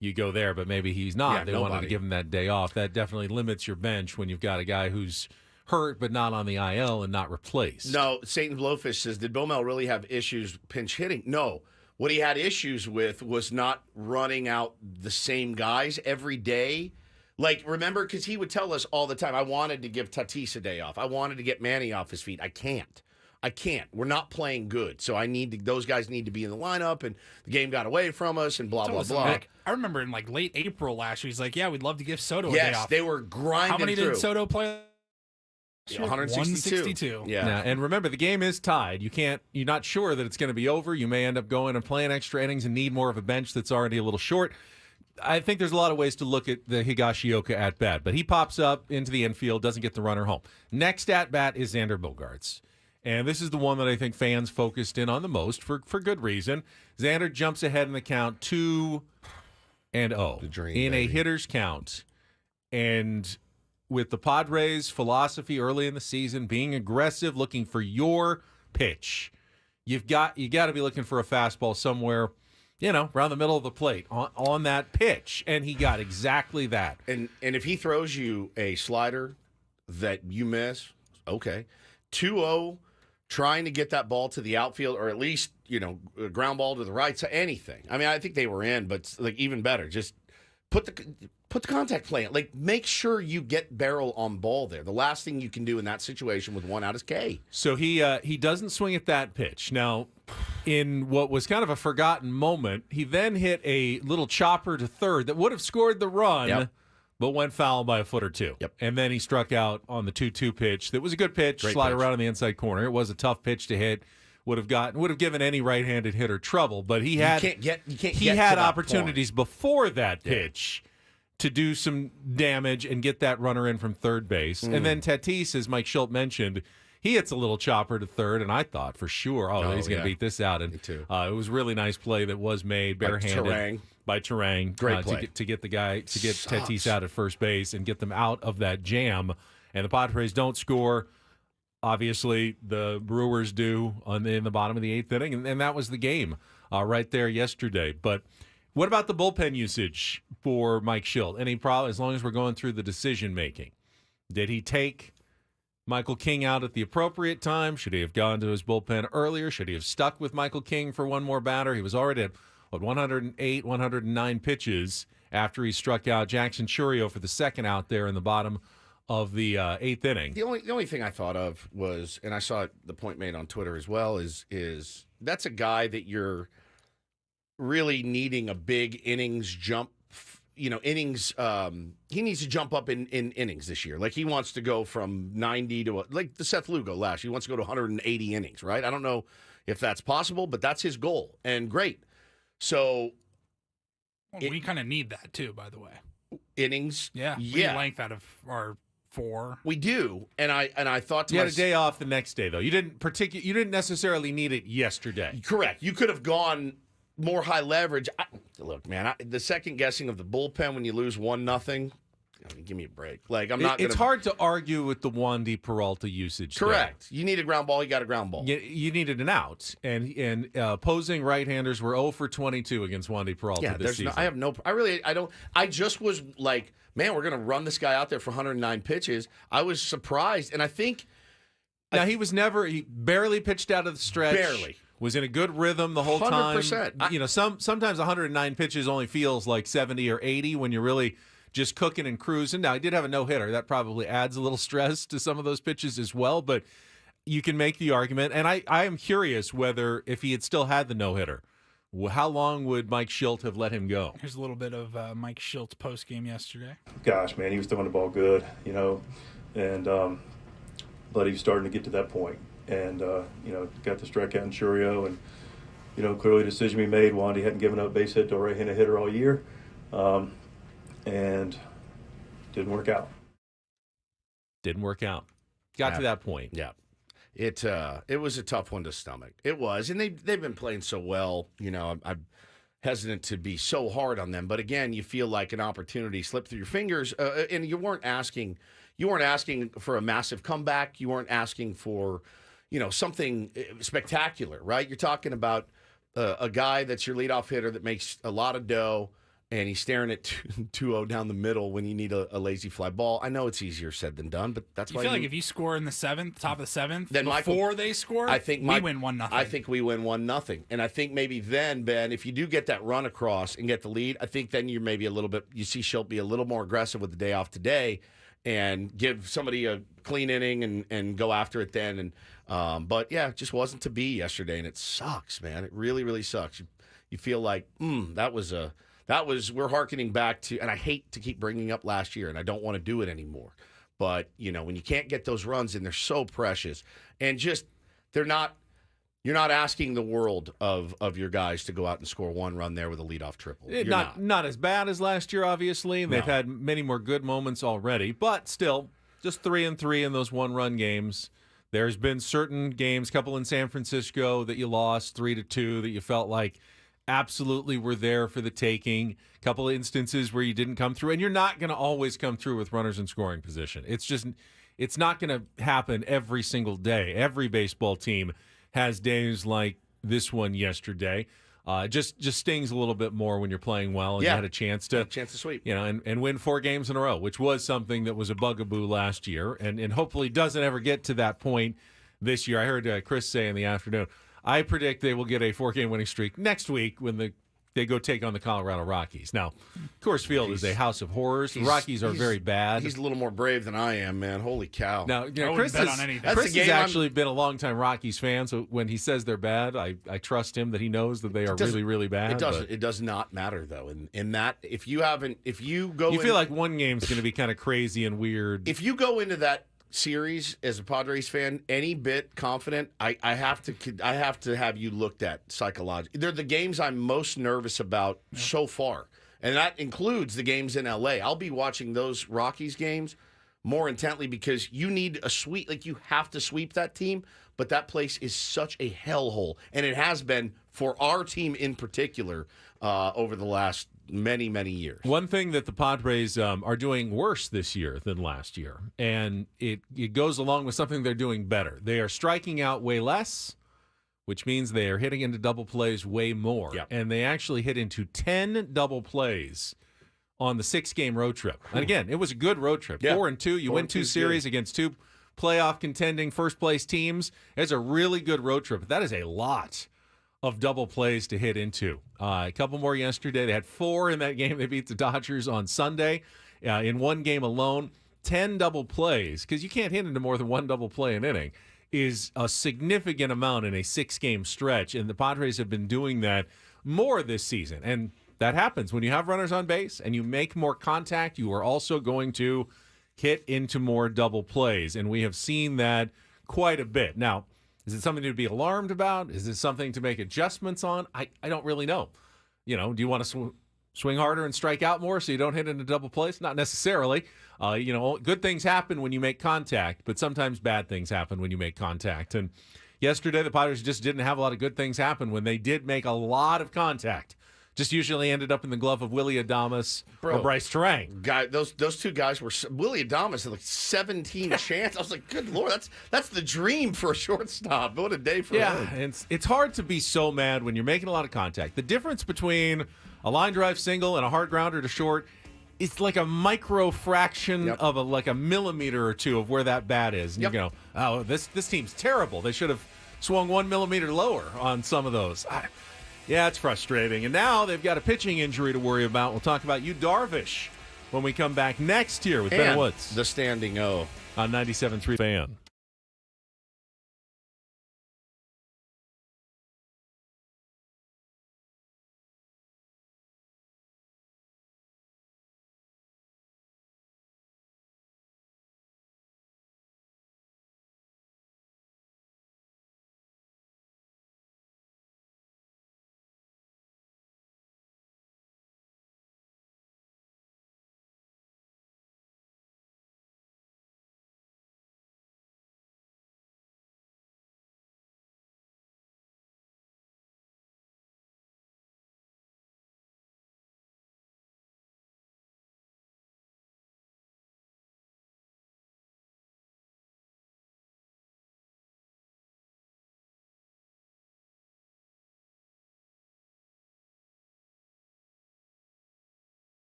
you go there, but maybe he's not. Yeah, they wanted to give him that day off. That definitely limits your bench when you've got a guy who's hurt but not on the IL and not replaced. No, Satan Blowfish says, did Bomel really have issues pinch hitting? No. What he had issues with was not running out the same guys every day. Like, remember, because he would tell us all the time, I wanted to give Tatis a day off. I wanted to get Manny off his feet. I can't. We're not playing good. So those guys need to be in the lineup, and the game got away from us, and blah, blah, blah. Like, I remember in like late April last year, he's like, yeah, we'd love to give Soto a day off. Yes, they were grinding How many through. did Soto play? 162. Yeah, and remember, the game is tied. You're not sure that it's going to be over. You may end up going and playing extra innings and need more of a bench that's already a little short. I think there's a lot of ways to look at the Higashioka at-bat, but he pops up into the infield, doesn't get the runner home. Next at-bat is Xander Bogaerts. And this is the one that I think fans focused in on the most for good reason. Xander jumps ahead in the count 2-0 in a hitter's count. And with the Padres' philosophy early in the season, being aggressive, looking for your pitch, you got to be looking for a fastball somewhere, around the middle of the plate on that pitch. And he got exactly that. And if he throws you a slider that you miss, okay. 2-0, trying to get that ball to the outfield, or at least, a ground ball to the right side, anything. I mean, I think they were in, but even better, just put the contact play in. Make sure you get barrel on ball there. The last thing you can do in that situation with one out is K. So he doesn't swing at that pitch. Now, in what was kind of a forgotten moment, he then hit a little chopper to third that would have scored the run, but went foul by a foot or two. Yep. And then he struck out on the 2-2 pitch. That was a good pitch, slide around in the inside corner. It was a tough pitch to hit. Would have given any right-handed hitter trouble, but he had opportunities before that pitch to do some damage and get that runner in from third base. And then Tatis, as Mike Schilt mentioned, he hits a little chopper to third, and I thought for sure, he's going to beat this out. And me too. It was a really nice play that was made barehanded by Turang. Great play. To get Tatis out at first base and get them out of that jam. And the Padres don't score. Obviously, the Brewers do in the bottom of the eighth inning, and that was the game right there yesterday. But what about the bullpen usage for Mike Schilt? Any problem as long as we're going through the decision-making? Did he take Michael King out at the appropriate time? Should he have gone to his bullpen earlier? Should he have stuck with Michael King for one more batter? He was already at 108, 109 pitches after he struck out Jackson Chourio for the second out there in the bottom of the eighth inning. The only thing I thought of was, and I saw the point made on Twitter as well, is that's a guy that you're really needing a big innings jump. Innings. He needs to jump up in innings this year. He wants to go from 90 to like the Seth Lugo last year. He wants to go to 180 innings, right? I don't know if that's possible, but that's his goal, and great. So we kind of need that too, by the way. Innings, we need length out of our 4. We do, and I thought to you had a day off the next day though. You didn't necessarily need it yesterday. Correct. You could have gone more high leverage. Look, man, the second guessing of the bullpen when you lose 1-0. Give me a break. It's hard to argue with the Wandy Peralta usage. Correct. There. You need a ground ball. You got a ground ball. You needed an out, and opposing right-handers were 0 for 22 against Wandy Peralta this season. I just was like, man, we're going to run this guy out there for 109 pitches. I was surprised, and I think now he barely pitched out of the stretch. Barely. Was in a good rhythm the whole time. 100%. Sometimes 109 pitches only feels like 70 or 80 when you're really just cooking and cruising. Now, he did have a no-hitter. That probably adds a little stress to some of those pitches as well, but you can make the argument. And I am curious whether if he had still had the no-hitter, how long would Mike Schilt have let him go? Here's a little bit of Mike Schilt's post-game yesterday. Gosh, man, he was throwing the ball good, and but he was starting to get to that point. And, got the strikeout in Chourio, and, clearly the decision we made, Wandy hadn't given up base hit to a right-handed hitter all year, and didn't work out. Got to that point. Yeah. It was a tough one to stomach. It was, and they've been playing so well. I'm hesitant to be so hard on them, but again, you feel like an opportunity slipped through your fingers, and you weren't asking for a massive comeback. You weren't asking for, something spectacular, right? You're talking about a guy that's your leadoff hitter that makes a lot of dough, and he's staring at 2-0 down the middle when you need a lazy fly ball. I know it's easier said than done, but that's why I feel like if you score in the top of the seventh, then before they score, I think we win 1-0. I think we win 1-0, and I think maybe then, Ben, if you do get that run across and get the lead, I think then you're maybe you see Schilt be a little more aggressive with the day off today, and give somebody a clean inning and go after it then. And but yeah, it just wasn't to be yesterday, and it sucks, man. It really, really sucks. You feel like we're hearkening back to, and I hate to keep bringing up last year, and I don't want to do it anymore. But when you can't get those runs in, they're so precious, and just you're not asking the world of your guys to go out and score one run there with a leadoff triple. Not as bad as last year, obviously. They've had many more good moments already, but still, just 3-3 in those one-run games. There's been certain games, couple in San Francisco that you lost 3-2 that you felt like absolutely were there for the taking. Couple of instances where you didn't come through, and you're not going to always come through with runners in scoring position. It's not going to happen every single day. Every baseball team has days like this one yesterday. Just stings a little bit more when you're playing well and you had a chance to sweep, and win 4 games in a row, which was something that was a bugaboo last year, and hopefully doesn't ever get to that point this year. I heard Chris say in the afternoon, I predict they will get a 4-game winning streak next week when they go take on the Colorado Rockies. Now, Coors Field is a house of horrors. The Rockies are very bad. He's a little more brave than I am, man. Holy cow. Now, Chris has actually been a longtime Rockies fan, so when he says they're bad, I trust him that he knows that they are really, really bad. It does not matter, though. In that, if you feel like one game's going to be kind of crazy and weird. If you go into that series as a Padres fan any bit confident, I have to have you looked at psychologically. They're the games I'm most nervous about so far, and that includes the games in LA. I'll be watching those Rockies games more intently because you need a sweep. Like, you have to sweep that team, but that place is such a hellhole, and it has been for our team in particular over the last many, many years. One thing that the Padres are doing worse this year than last year, and it goes along with something they're doing better. They are striking out way less, which means they are hitting into double plays way more. Yep. And they actually hit into 10 double plays on the 6-game road trip. And again, it was a good road trip. 4-2. You win 2 series against 2 playoff contending first-place teams. It's a really good road trip. That is a lot of double plays to hit into. A couple more yesterday. They had 4 in that game. They beat the Dodgers on Sunday. In one game alone, 10 double plays, because you can't hit into more than 1 double play an inning, is a significant amount in a 6-game stretch, and the Padres have been doing that more this season. And that happens when you have runners on base and you make more contact. You are also going to hit into more double plays, and we have seen that quite a bit. Now, is it something to be alarmed about? Is it something to make adjustments on? I don't really know. Do you want to swing harder and strike out more so you don't hit into double plays? Not necessarily. Good things happen when you make contact, but sometimes bad things happen when you make contact. And yesterday, the Padres just didn't have a lot of good things happen when they did make a lot of contact. Just usually ended up in the glove of Willy Adames or Bryce Terang. Those 2 guys were Willy Adames had like 17 chances. I was like, good Lord, that's the dream for a shortstop. What a day for him. Yeah, and it's hard to be so mad when you're making a lot of contact. The difference between a line drive single and a hard grounder to short is like a micro fraction of a millimeter or 2 of where that bat is. And you go, oh, this team's terrible. They should have swung 1 millimeter lower on some of those. Yeah, it's frustrating. And now they've got a pitching injury to worry about. We'll talk about Darvish when we come back next year with Ben Woods. The standing O on 97.3 Fan.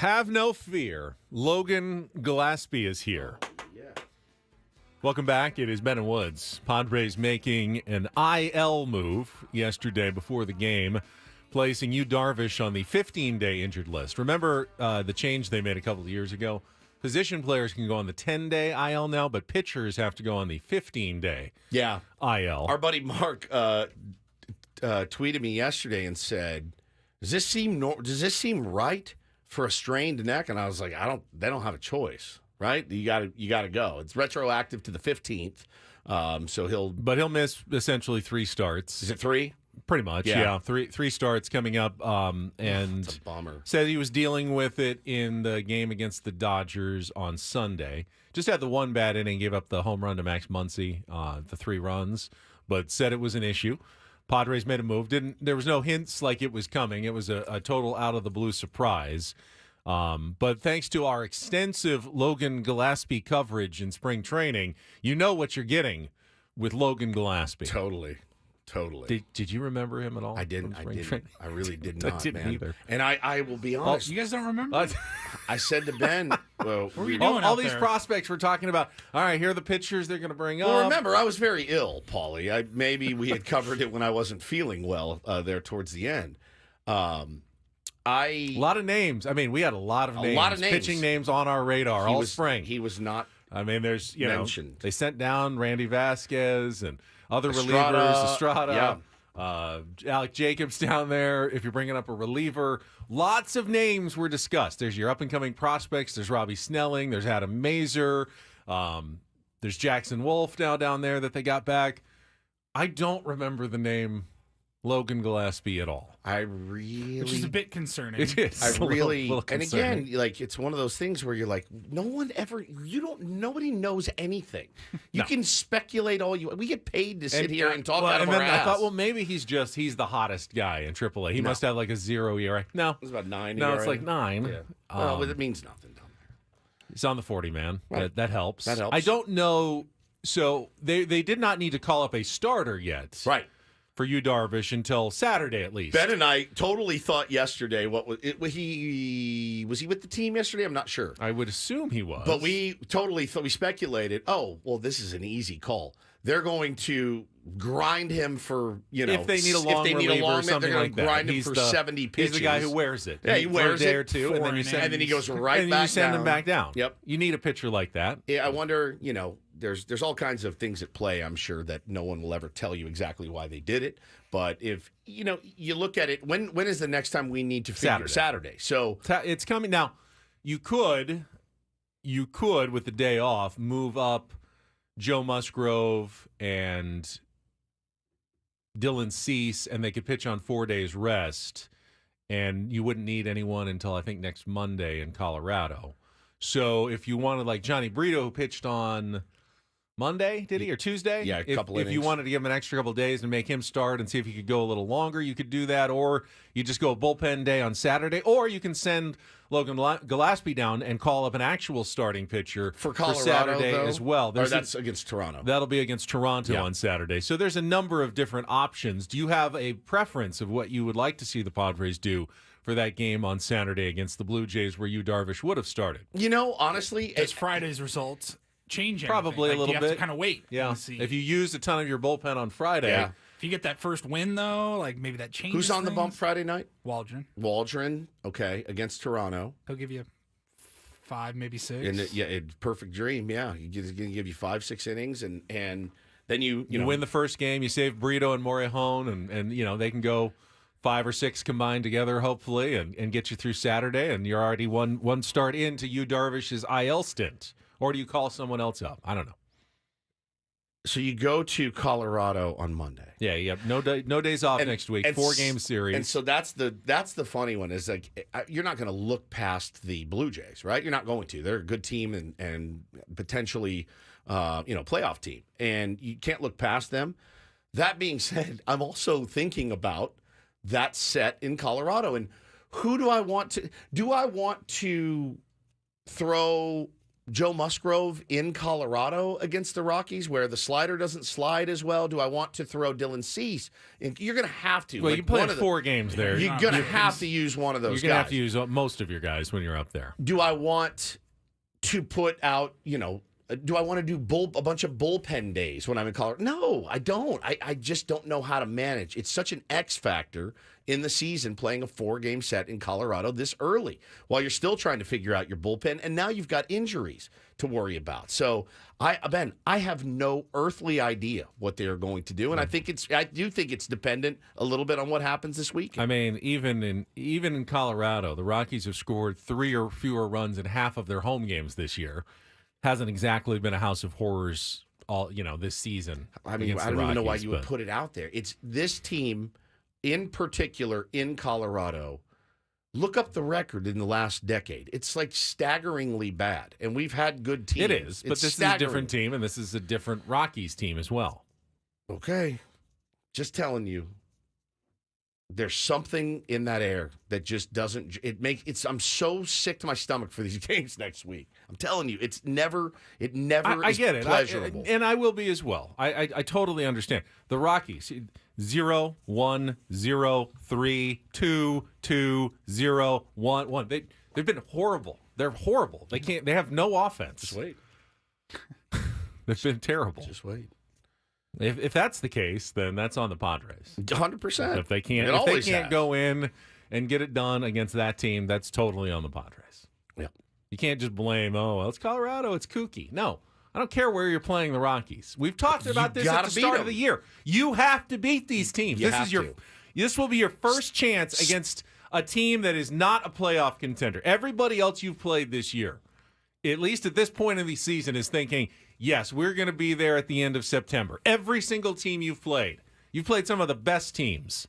Have no fear. Logan Gillespie is here. Welcome back. It is Ben and Woods. Padres making an IL move yesterday before the game, placing Yu Darvish on the 15-day injured list. Remember the change they made a couple of years ago? Position players can go on the 10-day IL now, but pitchers have to go on the 15-day IL. Our buddy Mark tweeted me yesterday and said, does this seem right for a strained neck? And I was like, they don't have a choice. Right, you got to go. It's retroactive to the 15th, so he'll miss essentially 3 starts. Is it 3? Pretty much, yeah. Three starts coming up, and it's a bummer. Said he was dealing with it in the game against the Dodgers on Sunday. Just had the one bad inning, gave up the home run to Max Muncy, the 3 runs, but said it was an issue. Padres made a move. There was no hints like it was coming. It was a total out of the blue surprise. But thanks to our extensive Logan Gillespie coverage in spring training, you know what you're getting with Logan Gillespie. Totally. Did you remember him at all? I didn't. I really did not. I didn't either. And I will be honest. You guys don't remember? I said to Ben, well, what were you doing all these prospects we're talking about. All right, here are the pitchers they're going to bring up. Well, remember, I was very ill, Paulie. Maybe we had covered it when I wasn't feeling well there towards the end. A lot of names. I mean, we had a lot of names. Pitching names on our radar all spring. He was not. I mean, there's mentioned. They sent down Randy Vasquez and other Estrada, relievers. Estrada, Alec Jacobs down there. If you're bringing up a reliever, lots of names were discussed. There's your up and coming prospects. There's Robbie Snelling. There's Adam Mazer. There's Jackson Wolf now down there that they got back. I don't remember the name Logan Gillespie at all. Which is a bit concerning. It is. Little and again, like it's one of those things where you're like, nobody knows anything. You can speculate all we get paid to sit here and talk out of our ass. I thought, well, maybe he's the hottest guy in AAA. He must have like a 0 ERA. No. It's about 9 No, ERA. it's like 9. Yeah. Well, it means nothing down there. He's on the 40-man. Right. That helps. That helps. I don't know. So they did not need to call up a starter yet. Right. For Yu Darvish until Saturday at least. Ben and I totally thought yesterday was he with the team yesterday? I'm not sure. I would assume he was. But we totally thought, we speculated, this is an easy call. They're going to grind him for, if they need a long reliever or something they're like going to grind that. him for 70 pitches. He's the guy who wears it. Yeah, he wears for a day it or two, and then he goes right and back you send down. him back down. Yep. You need a pitcher like that. Yeah, I wonder, there's all kinds of things at play, I'm sure, that no one will ever tell you exactly why they did it. But if, you look at it, when is the next time we need to figure Saturday? So it's coming. Now, you could, with the day off, move up Joe Musgrove and Dylan Cease, and they could pitch on 4 days rest, and you wouldn't need anyone until, I think, next Monday in Colorado. So if you wanted, like Johnny Brito, who pitched on Monday, did he, or Tuesday? Yeah, a couple innings. If you wanted to give him an extra couple of days and make him start and see if he could go a little longer, you could do that. Or you just go a bullpen day on Saturday. Or you can send Logan Gillespie down and call up an actual starting pitcher for Colorado, Saturday though? as well. Or that's against Toronto. That'll be against Toronto on Saturday. So there's a number of different options. Do you have a preference of what you would like to see the Padres do for that game on Saturday against the Blue Jays where Yu Darvish would have started? Honestly, does Friday's results change anything? Probably a little bit. You have to kind of wait. Yeah. See. If you used a ton of your bullpen on Friday. Yeah. If you get that first win, though, like maybe that changes. Who's on the bump Friday night? Waldron. Okay, against Toronto. He'll give you 5, maybe 6. And perfect dream. Yeah, he's going to give you 5-6 innings, and then you win the first game. You save Brito and Morihone, and they can go 5 or 6 combined together, hopefully, and get you through Saturday, and you're already one start into Yu Darvish's IL stint. Or do you call someone else up? I don't know. So you go to Colorado on Monday. Yeah. No days off next week. 4-game series. And so that's the funny one is like you're not going to look past the Blue Jays, right? You're not going to. They're a good team and potentially playoff team, and you can't look past them. That being said, I'm also thinking about that set in Colorado and who do I want to? Do I want to throw Joe Musgrove in Colorado against the Rockies where the slider doesn't slide as well? Do I want to throw Dylan Cease? You're going to have to. Well, you played 4 games there. You're going to have to use one of those guys. You're going to have to use most of your guys when you're up there. Do I want to put out, do I want to do a bunch of bullpen days when I'm in Colorado? No, I don't. I just don't know how to manage. It's such an X factor in the season playing a 4-game set in Colorado this early while you're still trying to figure out your bullpen, and now you've got injuries to worry about. So, Ben, I have no earthly idea what they're going to do, and I do think it's dependent a little bit on what happens this week. I mean, even in Colorado, the Rockies have scored 3 or fewer runs in half of their home games this year. Hasn't exactly been a house of horrors all this season. I mean, I don't even know why you would put it out there. It's this team in particular in Colorado. Look up the record in the last decade. It's like staggeringly bad, and we've had good teams. It is, but this is a different team, and this is a different Rockies team as well. Okay, just telling you. There's something in that air that just doesn't. I'm so sick to my stomach for these games next week. I'm telling you, it never I is get it. pleasurable. And I will be as well. I totally understand. The Rockies, 0, 1, 0, 3, 2, 2, 0, 1, 1. They've been horrible. They're horrible. They have no offense. Just wait. They've been terrible. Just wait. If that's the case, then that's on the Padres. 100%. If they can't go in and get it done against that team, that's totally on the Padres. Yeah. You can't just blame, it's Colorado, it's kooky. No, I don't care where you're playing the Rockies. We've talked about this at the start of the year. You have to beat these teams. This will be your first chance against a team that is not a playoff contender. Everybody else you've played this year, at least at this point in the season, is thinking, yes, we're going to be there at the end of September. Every single team you've played some of the best teams.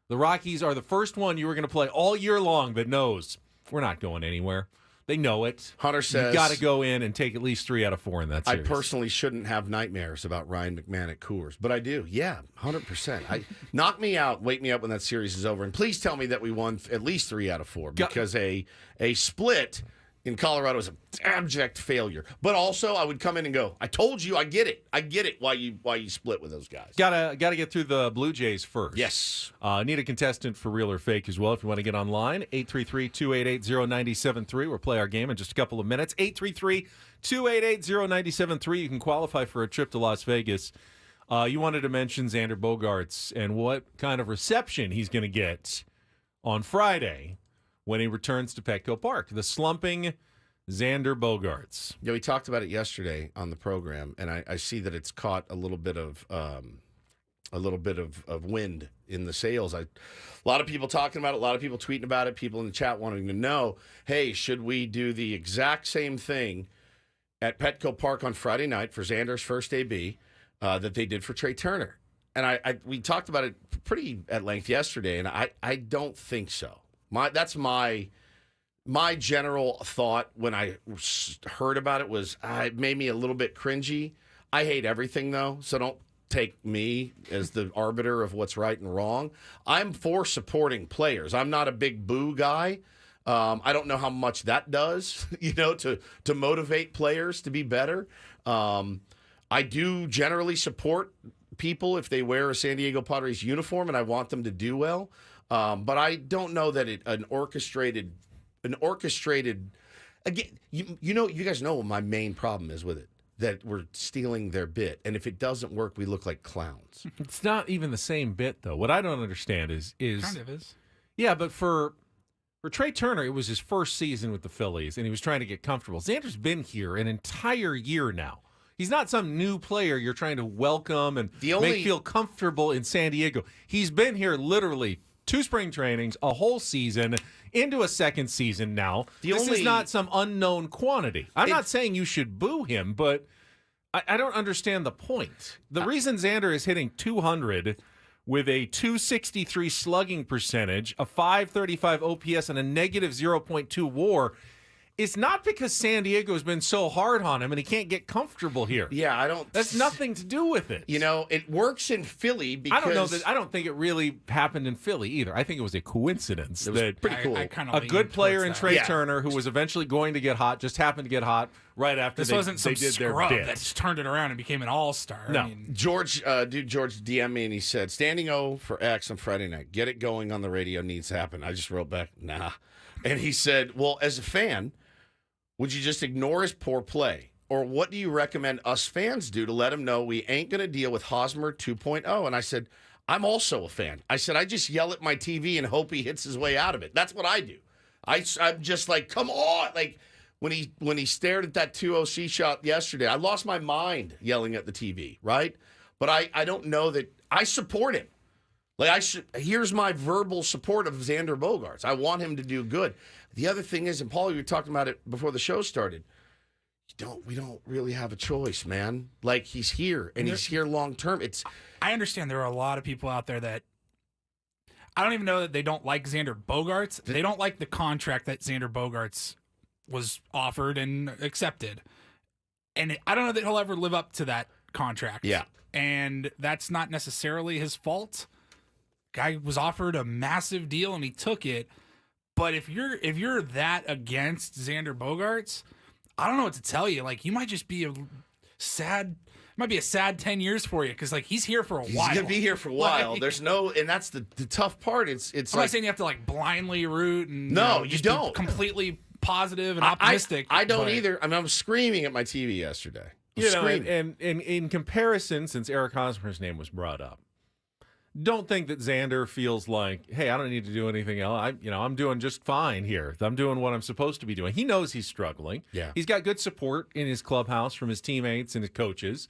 The Rockies are the first one you were going to play all year long that knows we're not going anywhere. They know it. Hunter says you got to go in and take at least 3 out of 4 in that series. I personally shouldn't have nightmares about Ryan McMahon at Coors, but I do. Yeah, 100%. Knock me out, wake me up when that series is over, and please tell me that we won at least 3 out of 4 because a split in Colorado is an abject failure. But also, I would come in and go, I told you, I get it. I get it why you split with those guys. Gotta get through the Blue Jays first. Yes. Need a contestant for real or fake as well. If you want to get online, 833-288-0973. We'll play our game in just a couple of minutes. 833-288-0973. You can qualify for a trip to Las Vegas. You wanted to mention Xander Bogaerts and what kind of reception he's going to get on Friday when he returns to Petco Park. The slumping Xander Bogaerts. Yeah, we talked about it yesterday on the program, and I see that it's caught a little bit of wind in the sails. A lot of people talking about it, a lot of people tweeting about it, people in the chat wanting to know, hey, should we do the exact same thing at Petco Park on Friday night for Xander's first AB that they did for Trey Turner? And we talked about it pretty at length yesterday, and I don't think so. That's my general thought when I heard about it was it made me a little bit cringy. I hate everything, though, so don't take me as the arbiter of what's right and wrong. I'm for supporting players. I'm not a big boo guy. I don't know how much that does, to motivate players to be better. I do generally support people if they wear a San Diego Padres uniform, and I want them to do well. But I don't know that an orchestrated again. You guys know what my main problem is with it. That we're stealing their bit, and if it doesn't work, we look like clowns. It's not even the same bit, though. What I don't understand is kind of is. Yeah, but for Trey Turner, it was his first season with the Phillies, and he was trying to get comfortable. Xander's been here an entire year now. He's not some new player you're trying to welcome and make feel comfortable in San Diego. He's been here literally 2 spring trainings, a whole season, into a second season now. This is not some unknown quantity. I'm not saying you should boo him, but I don't understand the point. The reason Xander is hitting 200 with a 263 slugging percentage, a 535 OPS, and a negative 0.2 WAR It's not because San Diego has been so hard on him and he can't get comfortable here. Yeah, I don't. That's nothing to do with it. It works in Philly because I don't think it really happened in Philly either. I think it was a coincidence. It was that pretty cool. I kind a good player in Trey Turner, who was eventually going to get hot, just happened to get hot right after this wasn't some they did their scrub bit. that just turned it around and became an all-star. No. I mean, George DM'd me and he said, standing O for X on Friday night. Get it going on the radio needs to happen. I just wrote back, nah. And he said, well, as a fan, would you just ignore his poor play? Or what do you recommend us fans do to let him know we ain't going to deal with Hosmer 2.0? And I said, I'm also a fan. I said, I just yell at my TV and hope he hits his way out of it. That's what I do. I'm just like, come on. Like when he stared at that 2-0 shot yesterday, I lost my mind yelling at the TV, right? But I don't know that I support him. Like here's my verbal support of Xander Bogaerts. I want him to do good. The other thing is, and Paul, you were talking about it before the show started. We don't really have a choice, man. Like he's here and he's here long term. I understand there are a lot of people out there that I don't even know that they don't like Xander Bogaerts. They don't like the contract that Xander Bogaerts was offered and accepted. And I don't know that he'll ever live up to that contract. Yeah. And that's not necessarily his fault. Guy was offered a massive deal and he took it. But if you're that against Xander Bogaerts, I don't know what to tell you. Like you might just be a sad 10 years for you because like he's here for a while. He's gonna be here for a while. Like, There's no, and that's the tough part. It's I'm like not saying you have to like blindly root and no, just you be don't. completely positive and optimistic. I don't but either. I mean, I'm screaming at my TV yesterday. And in comparison, since Eric Hosmer's name was brought up, don't think that Xander feels like, hey, I don't need to do anything else. I'm doing just fine here. I'm doing what I'm supposed to be doing. He knows he's struggling. Yeah. He's got good support in his clubhouse from his teammates and his coaches.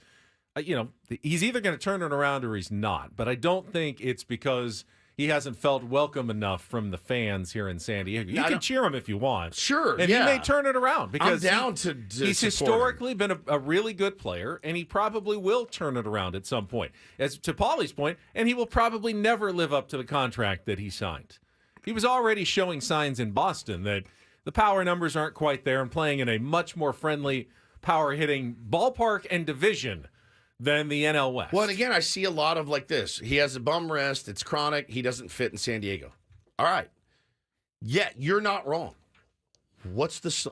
He's either going to turn it around or he's not. But I don't think it's because he hasn't felt welcome enough from the fans here in San Diego. You can cheer him if you want. Sure, and yeah. he may turn it around because I'm down to he's historically been a really good player, and he probably will turn it around at some point. As to Paulie's point, and he will probably never live up to the contract that he signed. He was already showing signs in Boston that the power numbers aren't quite there and playing in a much more friendly power-hitting ballpark and division than the NL West. Well, and again, I see a lot of like this. He has a bum rest. It's chronic. He doesn't fit in San Diego. All right. Yeah, you're not wrong.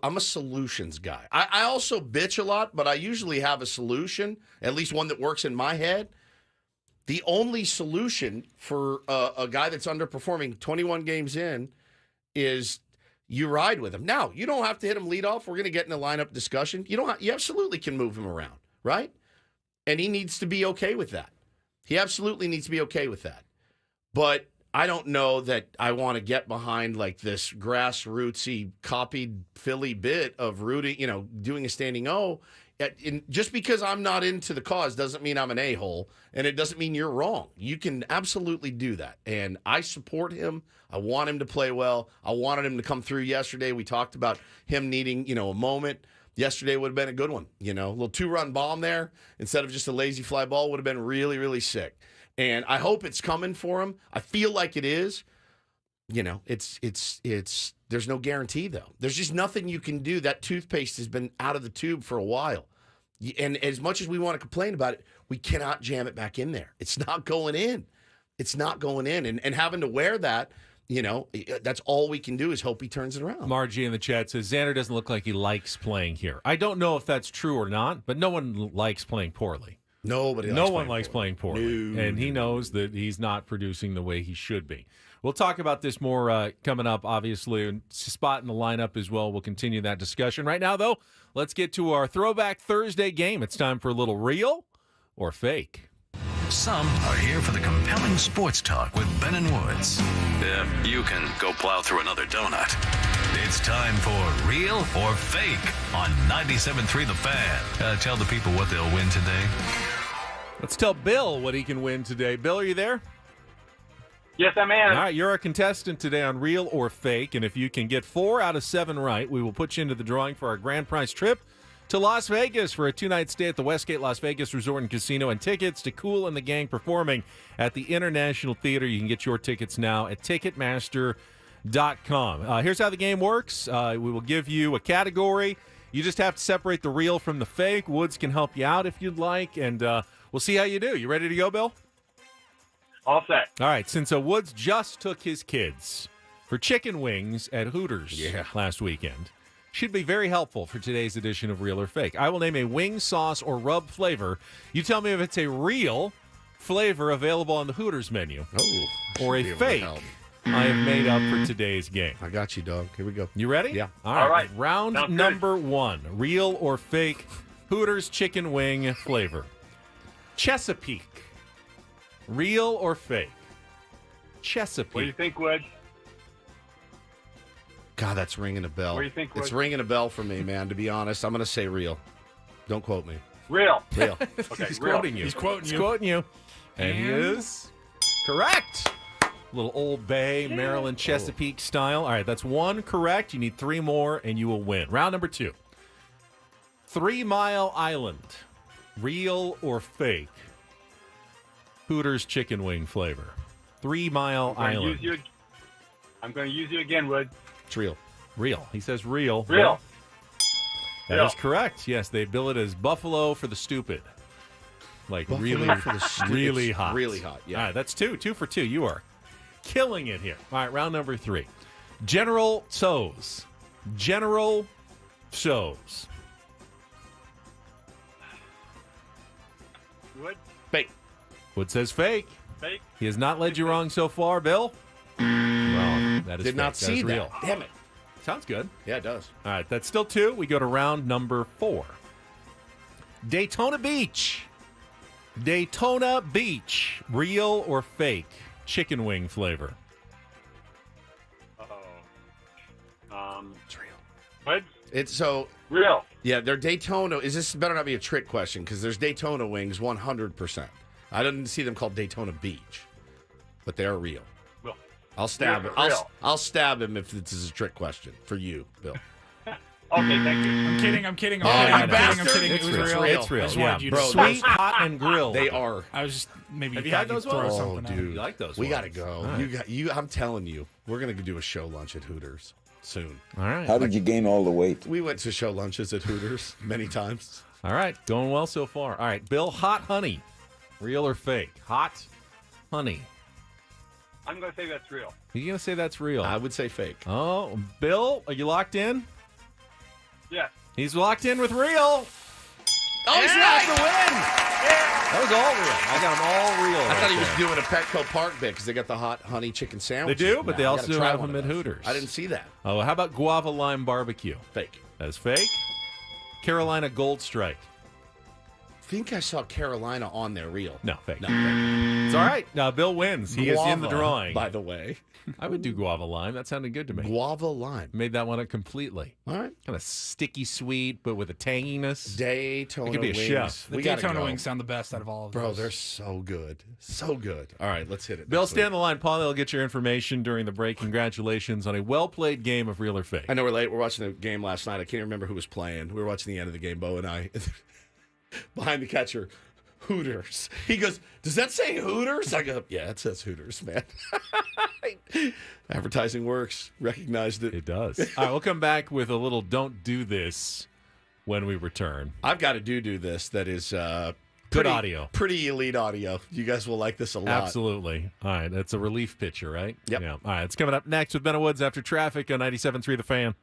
I'm a solutions guy. I also bitch a lot, but I usually have a solution, at least one that works in my head. The only solution for a guy that's underperforming 21 games in is you ride with him. Now, you don't have to hit him lead off. We're going to get in a lineup discussion. You absolutely can move him around, right? And he needs to be okay with that. He absolutely needs to be okay with that. But I don't know that I want to get behind like this grassrootsy copied Philly bit of rooting, doing a standing O. Just because I'm not into the cause doesn't mean I'm an a-hole, and it doesn't mean you're wrong. You can absolutely do that. And I support him. I want him to play well. I wanted him to come through yesterday. We talked about him needing, a moment. Yesterday would have been a good one, a little 2-run bomb there instead of just a lazy fly ball would have been really, really sick. And I hope it's coming for him. I feel like it is. It's there's no guarantee though. There's just nothing you can do. That toothpaste has been out of the tube for a while. And as much as we want to complain about it, we cannot jam it back in there. It's not going in. It's not going in. And having to wear that, that's all we can do is hope he turns it around. Margie in the chat says, Xander doesn't look like he likes playing here. I don't know if that's true or not, but no one likes playing poorly. No one likes playing poorly. No. And he knows that he's not producing the way he should be. We'll talk about this more coming up, obviously, and spot in the lineup as well. We'll continue that discussion. Right now, though, let's get to our Throwback Thursday game. It's time for a little real or fake. Some are here for the compelling sports talk with Ben and Woods. Yeah, you can go plow through another donut. It's time for Real or Fake on 97.3 The Fan. Tell the people what they'll win today. Let's tell Bill what he can win today. Bill, are you there? Yes, I'm in. All right, you're a contestant today on Real or Fake, and if you can get 4 out of 7 right, we will put you into the drawing for our grand prize trip to Las Vegas for a 2-night stay at the Westgate Las Vegas Resort and Casino and tickets to Kool and the Gang performing at the International Theater. You can get your tickets now at Ticketmaster. Here's how the game works. We will give you a category. You just have to separate the real from the fake. Woods can help you out if you'd like, and we'll see how you do. You ready to go, Bill? All set. All right. Since Woods just took his kids for chicken wings at Hooters last weekend, should be very helpful for today's edition of Real or Fake. I will name a wing, sauce, or rub flavor. You tell me if it's a real flavor available on the Hooters menu or a fake I have made up for today's game. I got you, dog. Here we go. You ready? Yeah. All right. Sounds Round good. number 1. Real or fake Hooters chicken wing flavor. Chesapeake. Real or fake? Chesapeake. What do you think, Wood? God, that's ringing a bell. What do you think, It's Wood? ringing a bell for me, man, to be honest. I'm going to say real. Don't quote me. Real. Real. Okay, He's real. quoting you. He's quoting He's you. quoting you. And he And- is correct. Little Old Bay, Maryland, Chesapeake style. All right, that's 1 correct. You need 3 more, and you will win. Round number 2. 3 Mile Island. Real or fake? Hooters chicken wing flavor. 3 Mile Island. I'm going to use you again, Wood. It's real. Real. He says real. Real. That Real. is correct. Yes, they bill it as Buffalo for the stupid. Like really, for the stupid. really It's hot. really hot, yeah. All right, that's 2. 2 for 2. You are killing it here. All right, round number 3. General Tso's. General Tso's. Wood. Fake. Wood says fake. Fake. He has not led you wrong so far, Bill. Wrong. That is Did fake. not That see is that. real. Damn it. Sounds good. Yeah, it does. All right, that's still 2. We go to round number 4. Daytona Beach. Daytona Beach. Real or fake? Chicken wing flavor. It's real. Wood. It's so, Real. yeah, they're Daytona. This better not be a trick question because there's Daytona wings 100%. I didn't see them called Daytona Beach, but they are real. Real. I'll stab him. Real. I'll stab him if this is a trick question for you, Bill. Okay, thank you. I'm kidding. I'm kidding. Oh, I'm you kidding. I'm bastard. kidding. It was It's real. real. It's real. I just Yeah, wanted you to bro, Sweet, hot, and grilled. They are. I was just maybe Have you thought had you'd those throw ones? something at dude. me. You like those We ones. got to go. All right. You. I'm telling you, we're gonna do a show lunch at Hooters soon. All right. How did you gain all the weight? We went to show lunches at Hooters many times. All right. Going well so far. All right. Bill, hot honey. Real or fake? Hot honey. I'm going to say that's real. You going to say that's real? I would say fake. Oh, Bill, are you locked in? Yeah. He's locked in with real. Oh, he's right. The win. That was all real. I got them all real. I thought he right was there. doing a Petco Park bit because they got the hot honey chicken They sandwich. do, but they also have them at Hooters. I didn't see that. Oh, how about guava lime barbecue? Fake. That is fake. Carolina Gold Strike. I think I saw Carolina on there real. No, fake. No, fake. It's all right. Bill wins. He is in the Guava, drawing. by the way. I would do guava lime. That sounded good to me. Guava lime. Made that one up completely. All right. Kind of sticky sweet, but with a tanginess. Daytona It could be a wings. chef. The We gotta Daytona go. wings sound the best out of all of Bro, those. they're so good. So good. All right, let's hit it. Bill, next stay week. on the line. Paulie will get your information during the break. Congratulations on a well-played game of Real or Fake. I know we're late. We're watching the game last night. I can't remember who was playing. We were watching the end of the game, Bo and I. Behind the catcher, Hooters. He goes, does that say Hooters? I go, yeah, it says Hooters, man. Advertising works. Recognized it. It does. All right, we'll come back with a little don't do this when we return. I've got to do this that is Good pretty, audio. Pretty elite audio. You guys will like this a lot. Absolutely. All right, that's a relief pitcher, right? Yep. Yeah. All right, it's coming up next with Ben Woods after traffic on 97.3 The Fan.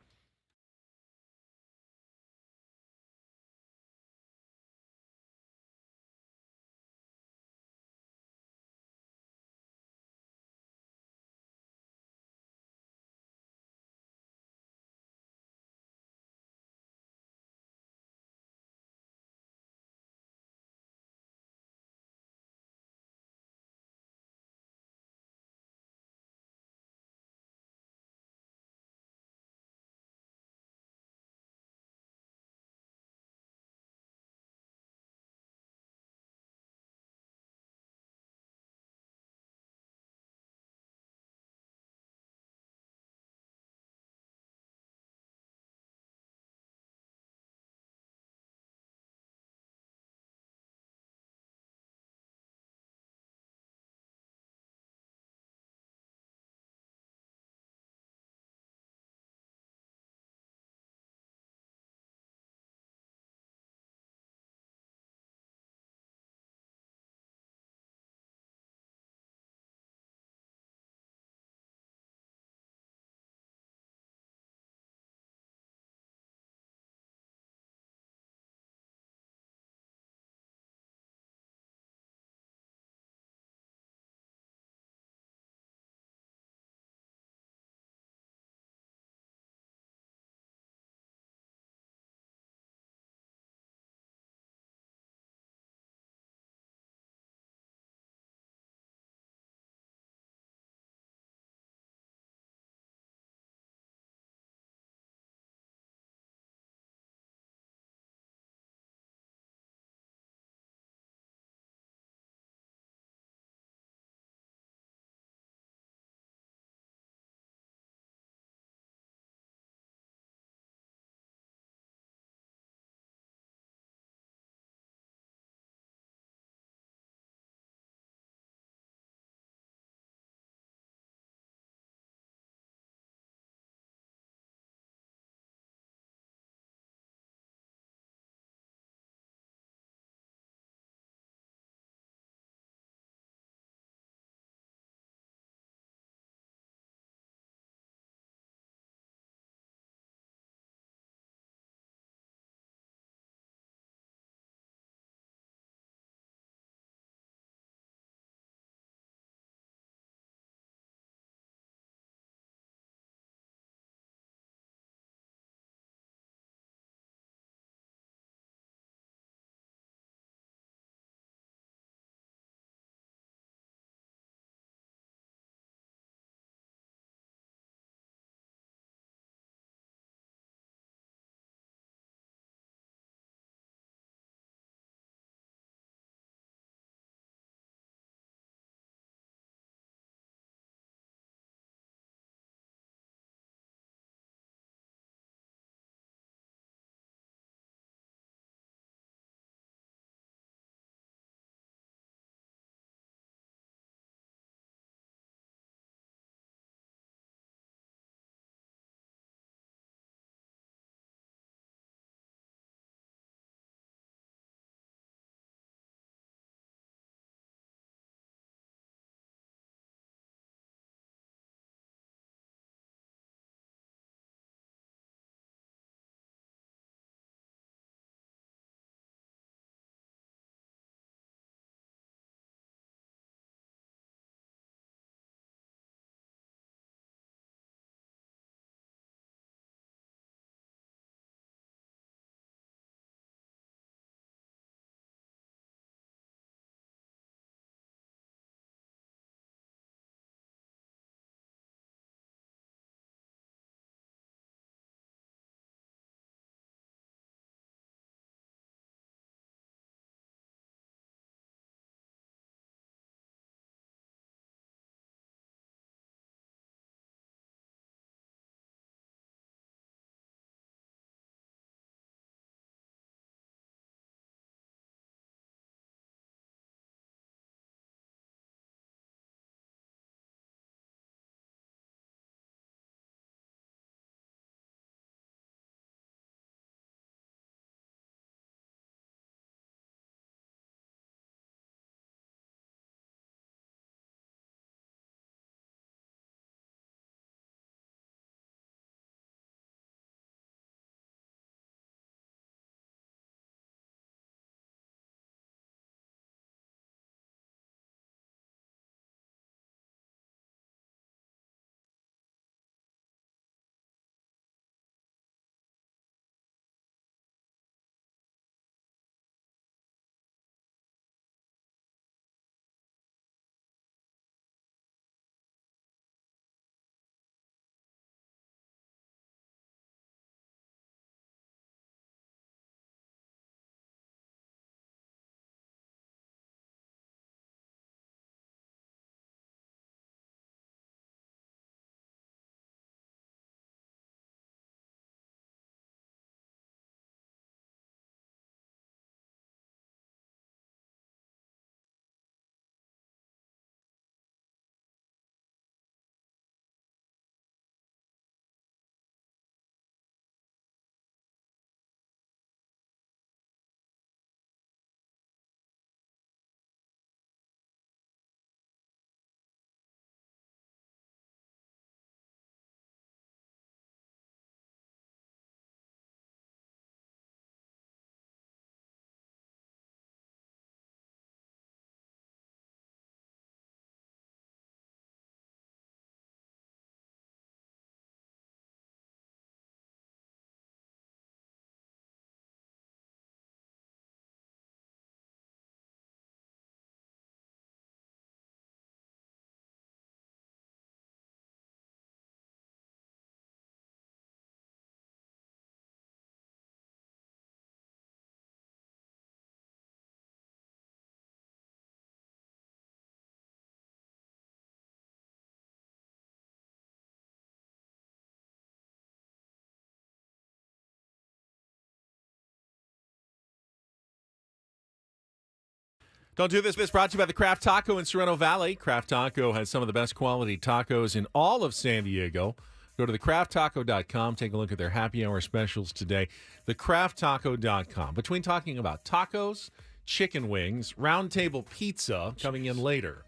Don't do this. This brought to you by the Craft Taco in Sorrento Valley. Craft Taco has some of the best quality tacos in all of San Diego. Go to thecrafttaco.com. Take a look at their happy hour specials today. Thecrafttaco.com. Between talking about tacos, chicken wings, round table pizza coming in later,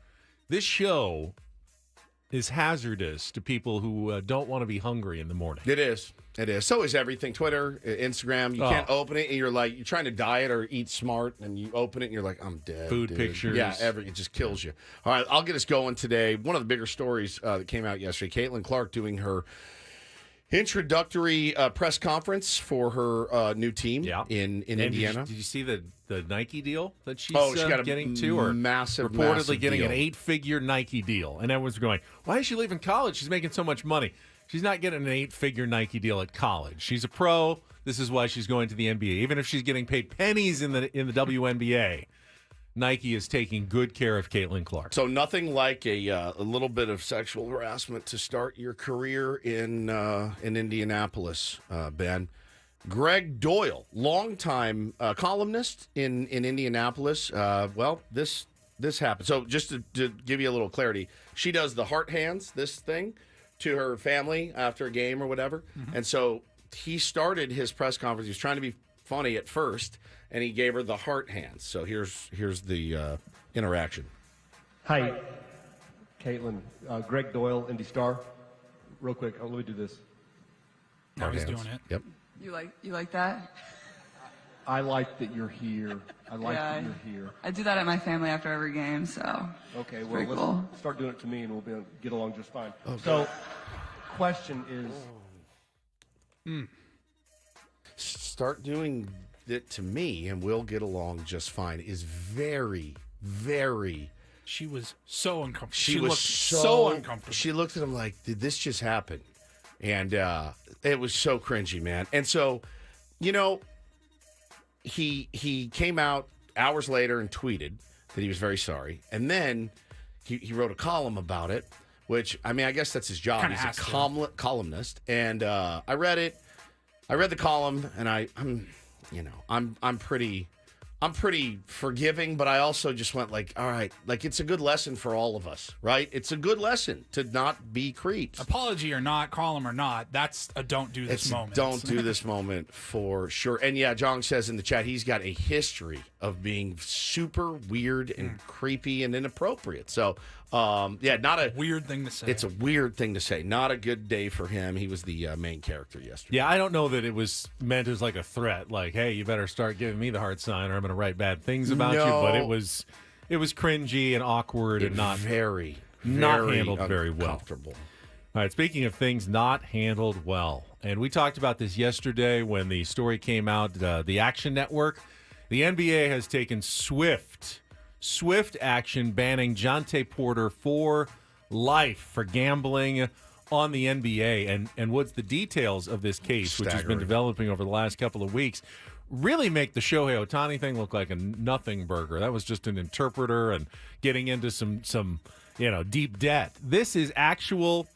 this show is hazardous to people who don't want to be hungry in the morning. It is. It is. So is everything. Twitter, Instagram. You can't open it, and you're trying to diet or eat smart, and you open it, and you're like, I'm dead. Food dude. pictures. Yeah, it just kills you. All right, I'll get us going today. One of the bigger stories that came out yesterday, Caitlin Clark doing her introductory press conference for her new team in Indiana. Did you see the Nike deal that she's got getting to? Or massive getting deal. an 8-figure Nike deal. And everyone's going, why is she leaving college? She's making so much money. She's not getting an 8-figure Nike deal at college. She's a pro. This is why she's going to the NBA. Even if she's getting paid pennies in the WNBA, Nike is taking good care of Caitlin Clark. So nothing like a little bit of sexual harassment to start your career in Indianapolis, Ben. Greg Doyle, longtime columnist in Indianapolis. This happened. So just to give you a little clarity, she does the heart hands, this thing, to her family after a game or whatever. Mm-hmm. And so he started his press conference. He was trying to be funny at first, and he gave her the heart hands. So here's the interaction. Hi, Caitlin. Greg Doyle, Indy Star. Real quick, let me do this. No, he's doing it. Yep. You like that? I like that you're here. I like that you're here. I do that at my family after every game, so. Okay, well, let's cool. start doing it to me, and we'll get along just fine. Okay. So, question is... Start doing it to me, and we'll get along just fine, is very, very... She was so uncomfortable. She looked so uncomfortable. She looked at him like, did this just happen? And it was so cringy, man. And so, he came out hours later and tweeted that he was very sorry. And then he wrote a column about it, which, I guess that's his job. Kinda He's a columnist. And I read it. I read the column, and I'm pretty forgiving, but I also just went like, all right, like it's a good lesson for all of us, right? It's a good lesson to not be creeps. Apology or not, column or not, that's a don't do this moment. Don't do this moment for sure. And yeah, Jong says in the chat, he's got a history of being super weird and creepy and inappropriate. So, not a weird thing to say. It's a weird thing to say. Not a good day for him. He was the main character yesterday. Yeah, I don't know that it was meant as like a threat, like, hey, you better start giving me the heart sign or I'm going to write bad things about you. But it was cringy and awkward and not handled very well. All right, speaking of things not handled well, and we talked about this yesterday when the story came out, the Action Network, the NBA has taken swift action banning Jontay Porter for life for gambling on the NBA. And what's the details of this case, which has been developing over the last couple of weeks, really make the Shohei Ohtani thing look like a nothing burger. That was just an interpreter and getting into some deep debt. This is actual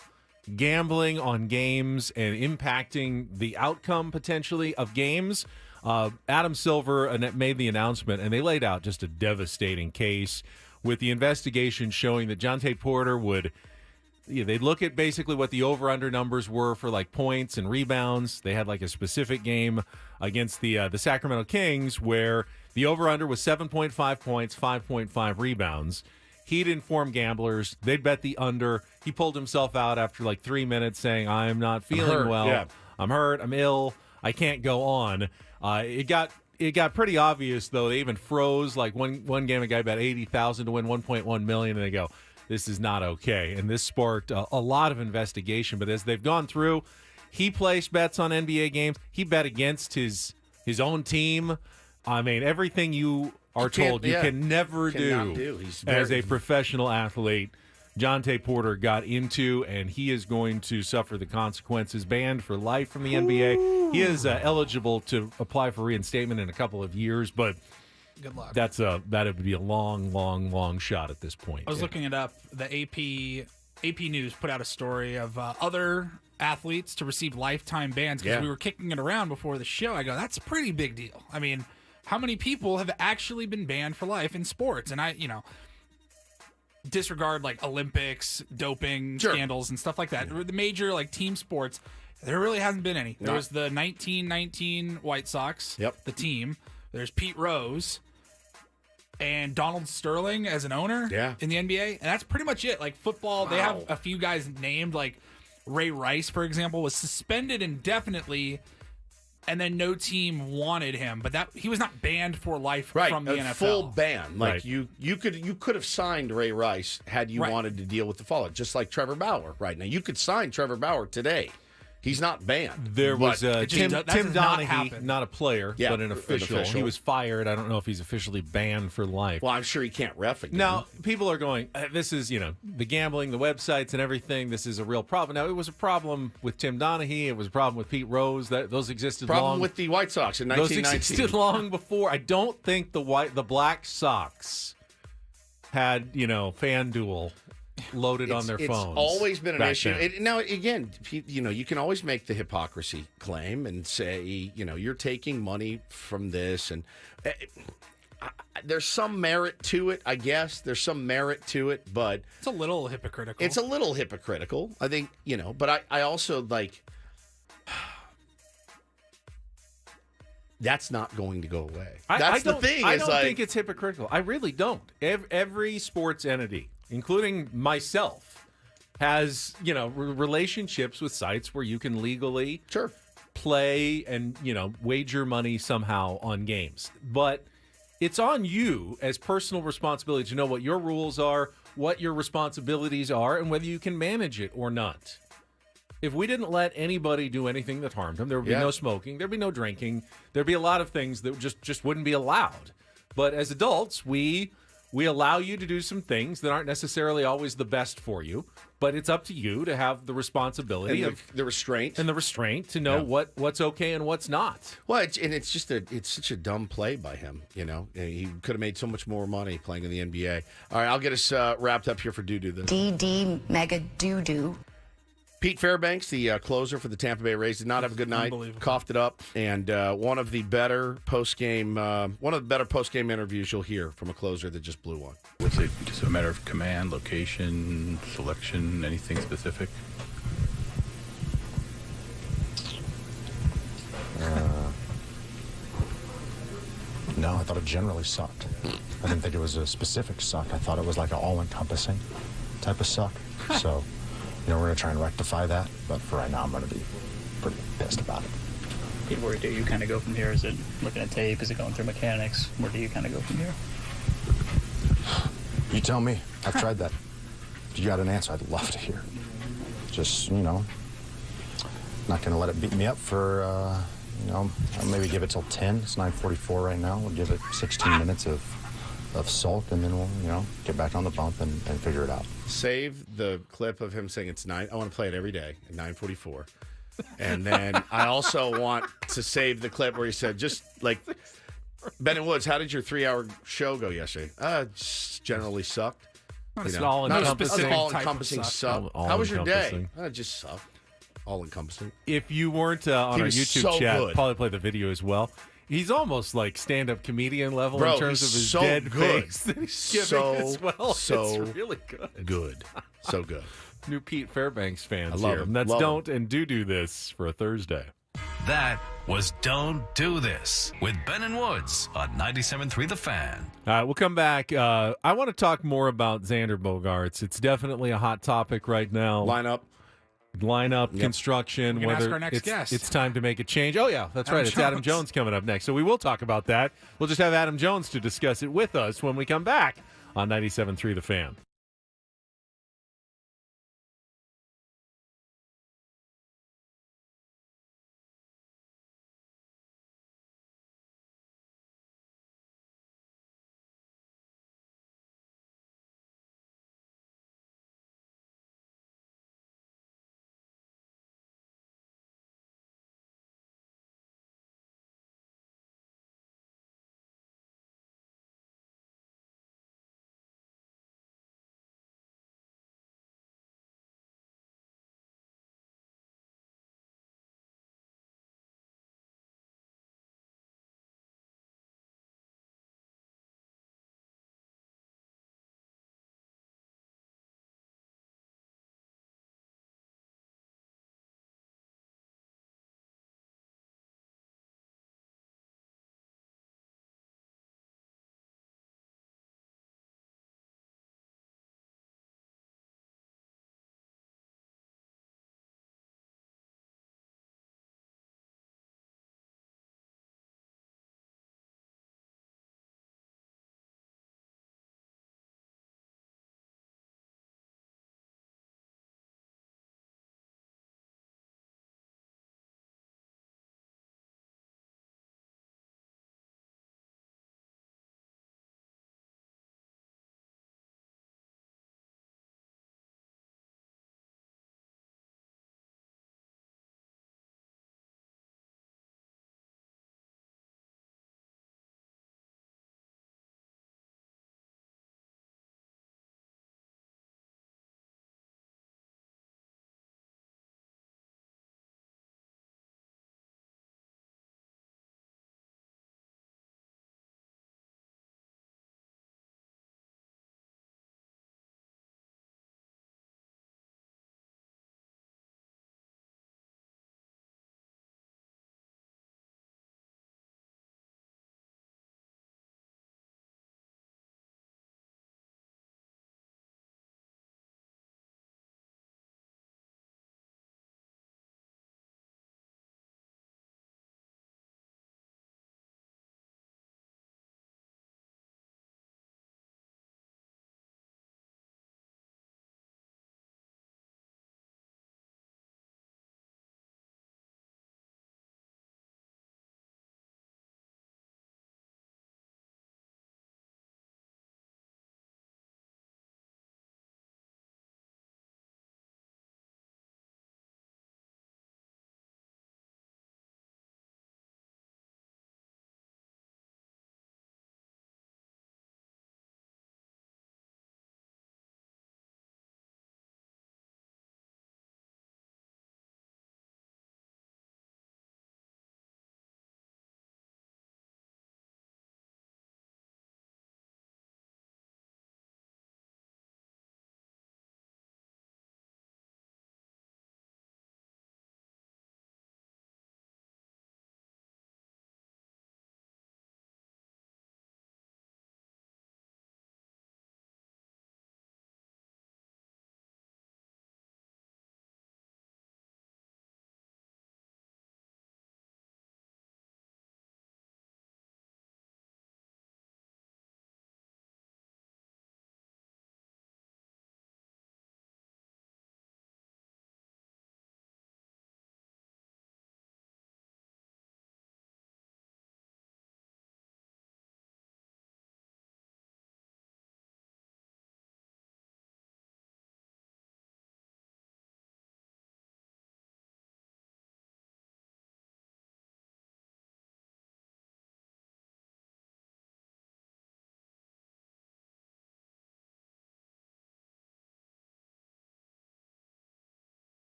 gambling on games and impacting the outcome potentially of games. Adam Silver made the announcement, and they laid out just a devastating case with the investigation showing that Jontay Porter they'd look at basically what the over-under numbers were for like points and rebounds. They had like a specific game against the Sacramento Kings where the over-under was 7.5 points, 5.5 rebounds. He'd inform gamblers. They'd bet the under. He pulled himself out after like 3 minutes saying, I'm not feeling well. Yeah. I'm hurt. I'm ill. I can't go on. It got pretty obvious, though. They even froze. Like one game, a guy bet $80,000 to win $1.1 million, and they go, this is not okay. And this sparked a lot of investigation. But as they've gone through, he placed bets on NBA games. He bet against his own team. Everything you are told you can never do as a professional athlete. Jontay Porter got into, and he is going to suffer the consequences, banned for life from the NBA. He is eligible to apply for reinstatement in a couple of years, but good luck. That would be a long shot at this point. I was looking it up. The AP News put out a story of other athletes to receive lifetime bans because we were kicking it around before the show. I go, that's a pretty big deal. how many people have actually been banned for life in sports? And I, disregard like Olympics, doping scandals and stuff like that. The major like team sports, there really hasn't been any. There was the 1919 White Sox, the team. There's Pete Rose and Donald Sterling as an owner in the NBA. And that's pretty much it. Like football, they have a few guys named, like Ray Rice, for example, was suspended indefinitely, and then no team wanted him. But that he was not banned for life from the NFL. Full ban. Like you could have signed Ray Rice had you wanted to deal with the fallout, just like Trevor Bauer right now. You could sign Trevor Bauer today. He's not banned. There was Tim Donaghy, not a player, Yeah, but an official. He was fired. I don't know if he's officially banned for life. Well, I'm sure he can't ref again. Now, people are going, this is, the gambling, the websites and everything. This is a real problem. Now, it was a problem with Tim Donaghy. It was a problem with Pete Rose. Those existed Problem with the White Sox in 1919. Those existed long before. I don't think the Black Sox had, FanDuel loaded on their phones. It's always been an issue. then. Now, again, you can always make the hypocrisy claim and say, you're taking money from this, and there's some merit to it, I guess. There's some merit to it, but it's a little hypocritical. It's a little hypocritical, I think, but I also like that's not going to go away. That's the thing. I don't think it's hypocritical. I really don't. Every sports entity, including myself, has relationships with sites where you can legally play and wager money somehow on games. But it's on you as personal responsibility to know what your rules are, what your responsibilities are, and whether you can manage it or not. If we didn't let anybody do anything that harmed them, there would be no smoking, there'd be no drinking, there'd be a lot of things that just wouldn't be allowed. But as adults, we allow you to do some things that aren't necessarily always the best for you, but it's up to you to have the responsibility and the restraint to know what's okay and what's not. Well, it's such a dumb play by him. He could have made so much more money playing in the NBA. All right, I'll get us wrapped up here for doo-doo this. DD Mega Doo-Doo. Pete Fairbanks, the closer for the Tampa Bay Rays, did not have a good night. Coughed it up, and one of the better post-game interviews you'll hear from a closer that just blew one. Was it just a matter of command, location, selection, anything specific? No, I thought it generally sucked. I didn't think it was a specific suck. I thought it was like an all-encompassing type of suck. So, we're going to try and rectify that. But for right now, I'm going to be pretty pissed about it. Pete, where do you kind of go from here? Is it looking at tape? Is it going through mechanics? Where do you kind of go from here? You tell me. I've tried that. If you got an answer, I'd love to hear. Just, not going to let it beat me up for, I'll maybe give it till 10. It's 9:44 right now. We'll give it 16 minutes of sulk, and then we'll, get back on the bump and figure it out. Save the clip of him saying it's 9. I want to play it every day at 9:44. And then I also want to save the clip where he said, just like, Ben and Woods, how did your 3-hour show go yesterday? Just generally sucked. Not all-encompassing suck. How was your day? Just sucked. All-encompassing. If you weren't on our YouTube chat, probably play the video as well. He's almost like stand-up comedian level in terms of his dead face that he's giving as well. It's really good. Good. So good. New Pete Fairbanks fans I love here. him. And that's Love Don't and Do This for a Thursday. That was Don't Do This with Ben and Woods on 97.3 The Fan. All right, we'll come back. I want to talk more about Xander Bogaerts. It's definitely a hot topic right now. Lineup construction. We're gonna ask our next guest. It's time to make a change. Oh, yeah, that's right. It's Adam Jones coming up next. So we will talk about that. We'll just have Adam Jones to discuss it with us when we come back on 97.3 The Fan.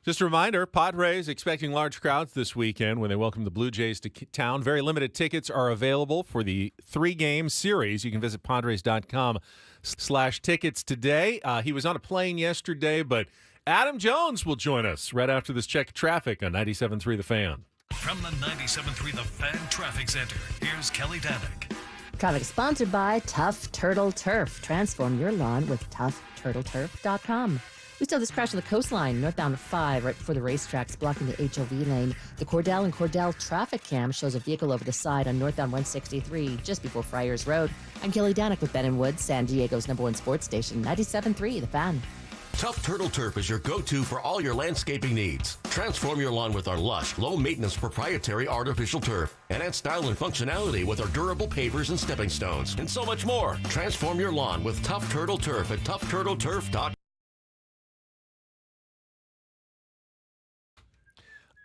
Just a reminder, Padres expecting large crowds this weekend when they welcome the Blue Jays to town. Very limited tickets are available for the 3-game series. You can visit Padres.com/tickets today. He was on a plane yesterday, but Adam Jones will join us right after this check of traffic on 97.3 The Fan. From the 97.3 The Fan Traffic Center, here's Kelly Danick. Traffic sponsored by Tough Turtle Turf. Transform your lawn with toughturtleturf.com. We saw this crash on the coastline, northbound 5, right before the racetracks, blocking the HOV lane. The Cordell and Cordell traffic cam shows a vehicle over the side on northbound 163, just before Friars Road. I'm Kelly Danick with Ben and Woods, San Diego's #1 sports station, 97.3 The Fan. Tough Turtle Turf is your go-to for all your landscaping needs. Transform your lawn with our lush, low-maintenance proprietary artificial turf. And add style and functionality with our durable pavers and stepping stones. And so much more. Transform your lawn with Tough Turtle Turf at toughturtleturf.com.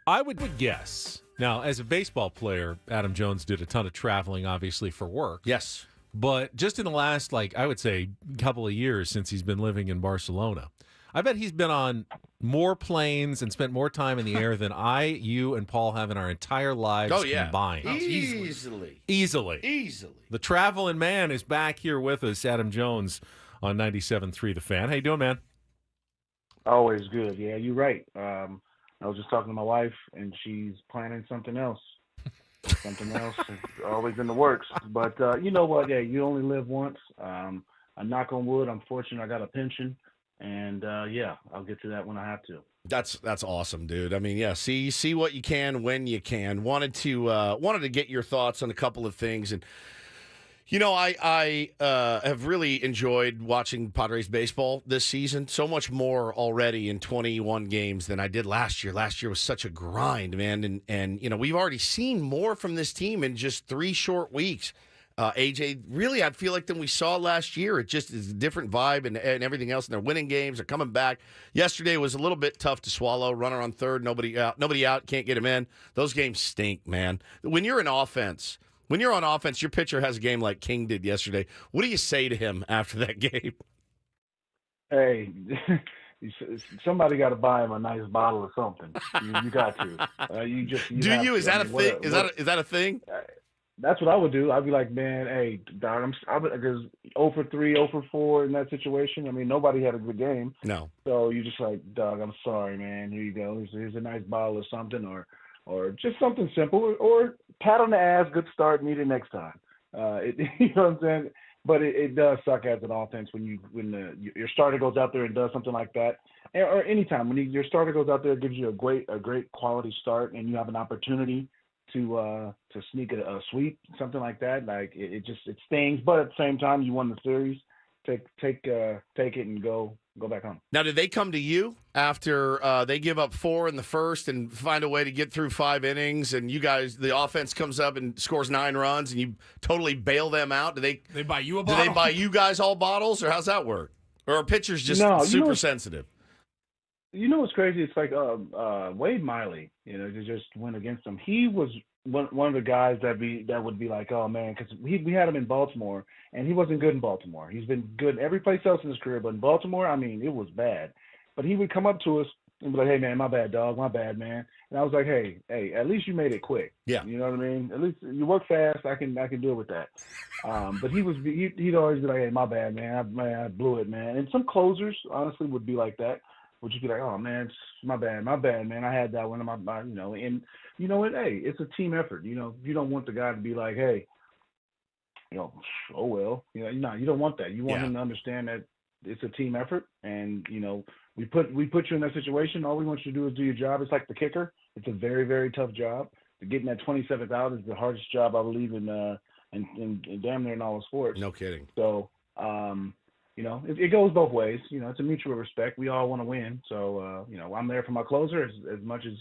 I would guess. Now, as a baseball player, Adam Jones did a ton of traveling, obviously, for work. Yes. But just in the last, I would say, couple of years since he's been living in Barcelona, I bet he's been on more planes and spent more time in the air than you, and Paul have in our entire lives combined. Easily. The traveling man is back here with us, Adam Jones, on 97.3 The Fan. How you doing, man? Always good. Yeah, you're right. I was just talking to my wife, and she's planning something else. Something else is always in the works. But you know what? Yeah, you only live once. I knock on wood. I'm fortunate I got a pension. And, I'll get to that when I have to. That's awesome, dude. I mean, yeah, see what you can when you can. Wanted to get your thoughts on a couple of things. And, I have really enjoyed watching Padres baseball this season. So much more already in 21 games than I did last year. Last year was such a grind, man. And we've already seen more from this team in just 3 short weeks. AJ, really, I feel like than we saw last year. It just is a different vibe and everything else. And they're winning games. They're coming back. Yesterday was a little bit tough to swallow. Runner on third, nobody out, can't get him in. Those games stink, man. When you're on offense, your pitcher has a game like King did yesterday. What do you say to him after that game? Hey, somebody got to buy him a nice bottle of something. You got to. Is that a thing? Is that a thing? That's what I would do. I'd be like, man, hey, dog, because 0 for 3, 0 for 4 in that situation. I mean, nobody had a good game. No. So you just like, dog, I'm sorry, man. Here you go. Here's a nice bottle of something, or just something simple, or pat on the ass, good start, need it next time. You know what I'm saying? But it does suck as an offense when your starter goes out there and does something like that, or anytime when your starter goes out there and gives you a great quality start, and you have an opportunity to sneak a sweep, something like that. Like it stings, but at the same time, you won the series. Take it and go back home. Now, did they come to you after they give up 4 in the first and find a way to get through 5 innings, and you guys, the offense comes up and scores 9 runs, and you totally bail them out? Do they buy you a bottle? Do they buy you guys all bottles, or how's that work? Or are pitchers just super sensitive? You know what's crazy? It's like Wade Miley. They just went against him. He was one of the guys that would be like, oh man, because we had him in Baltimore, and he wasn't good in Baltimore. He's been good every place else in his career, but in Baltimore, I mean, it was bad. But he would come up to us and be like, hey man, my bad, dog, my bad, man. And I was like, hey, at least you made it quick. Yeah, you know what I mean. At least you work fast. I can deal with that. But he'd always be like, hey, my bad, man. I blew it, man. And some closers honestly would be like that. Would you be like, oh man, it's my bad, man. I had that one in my, and you know what? Hey, it's a team effort. You don't want the guy to be like, hey, oh well, you don't want that. You want him to understand that it's a team effort, and we put you in that situation. All we want you to do is do your job. It's like the kicker. It's a very, very tough job. Getting that 27th out is the hardest job I believe in damn near in all of sports. No kidding. So. It goes both ways. It's a mutual respect. We all want to win. So, I'm there for my closer as much as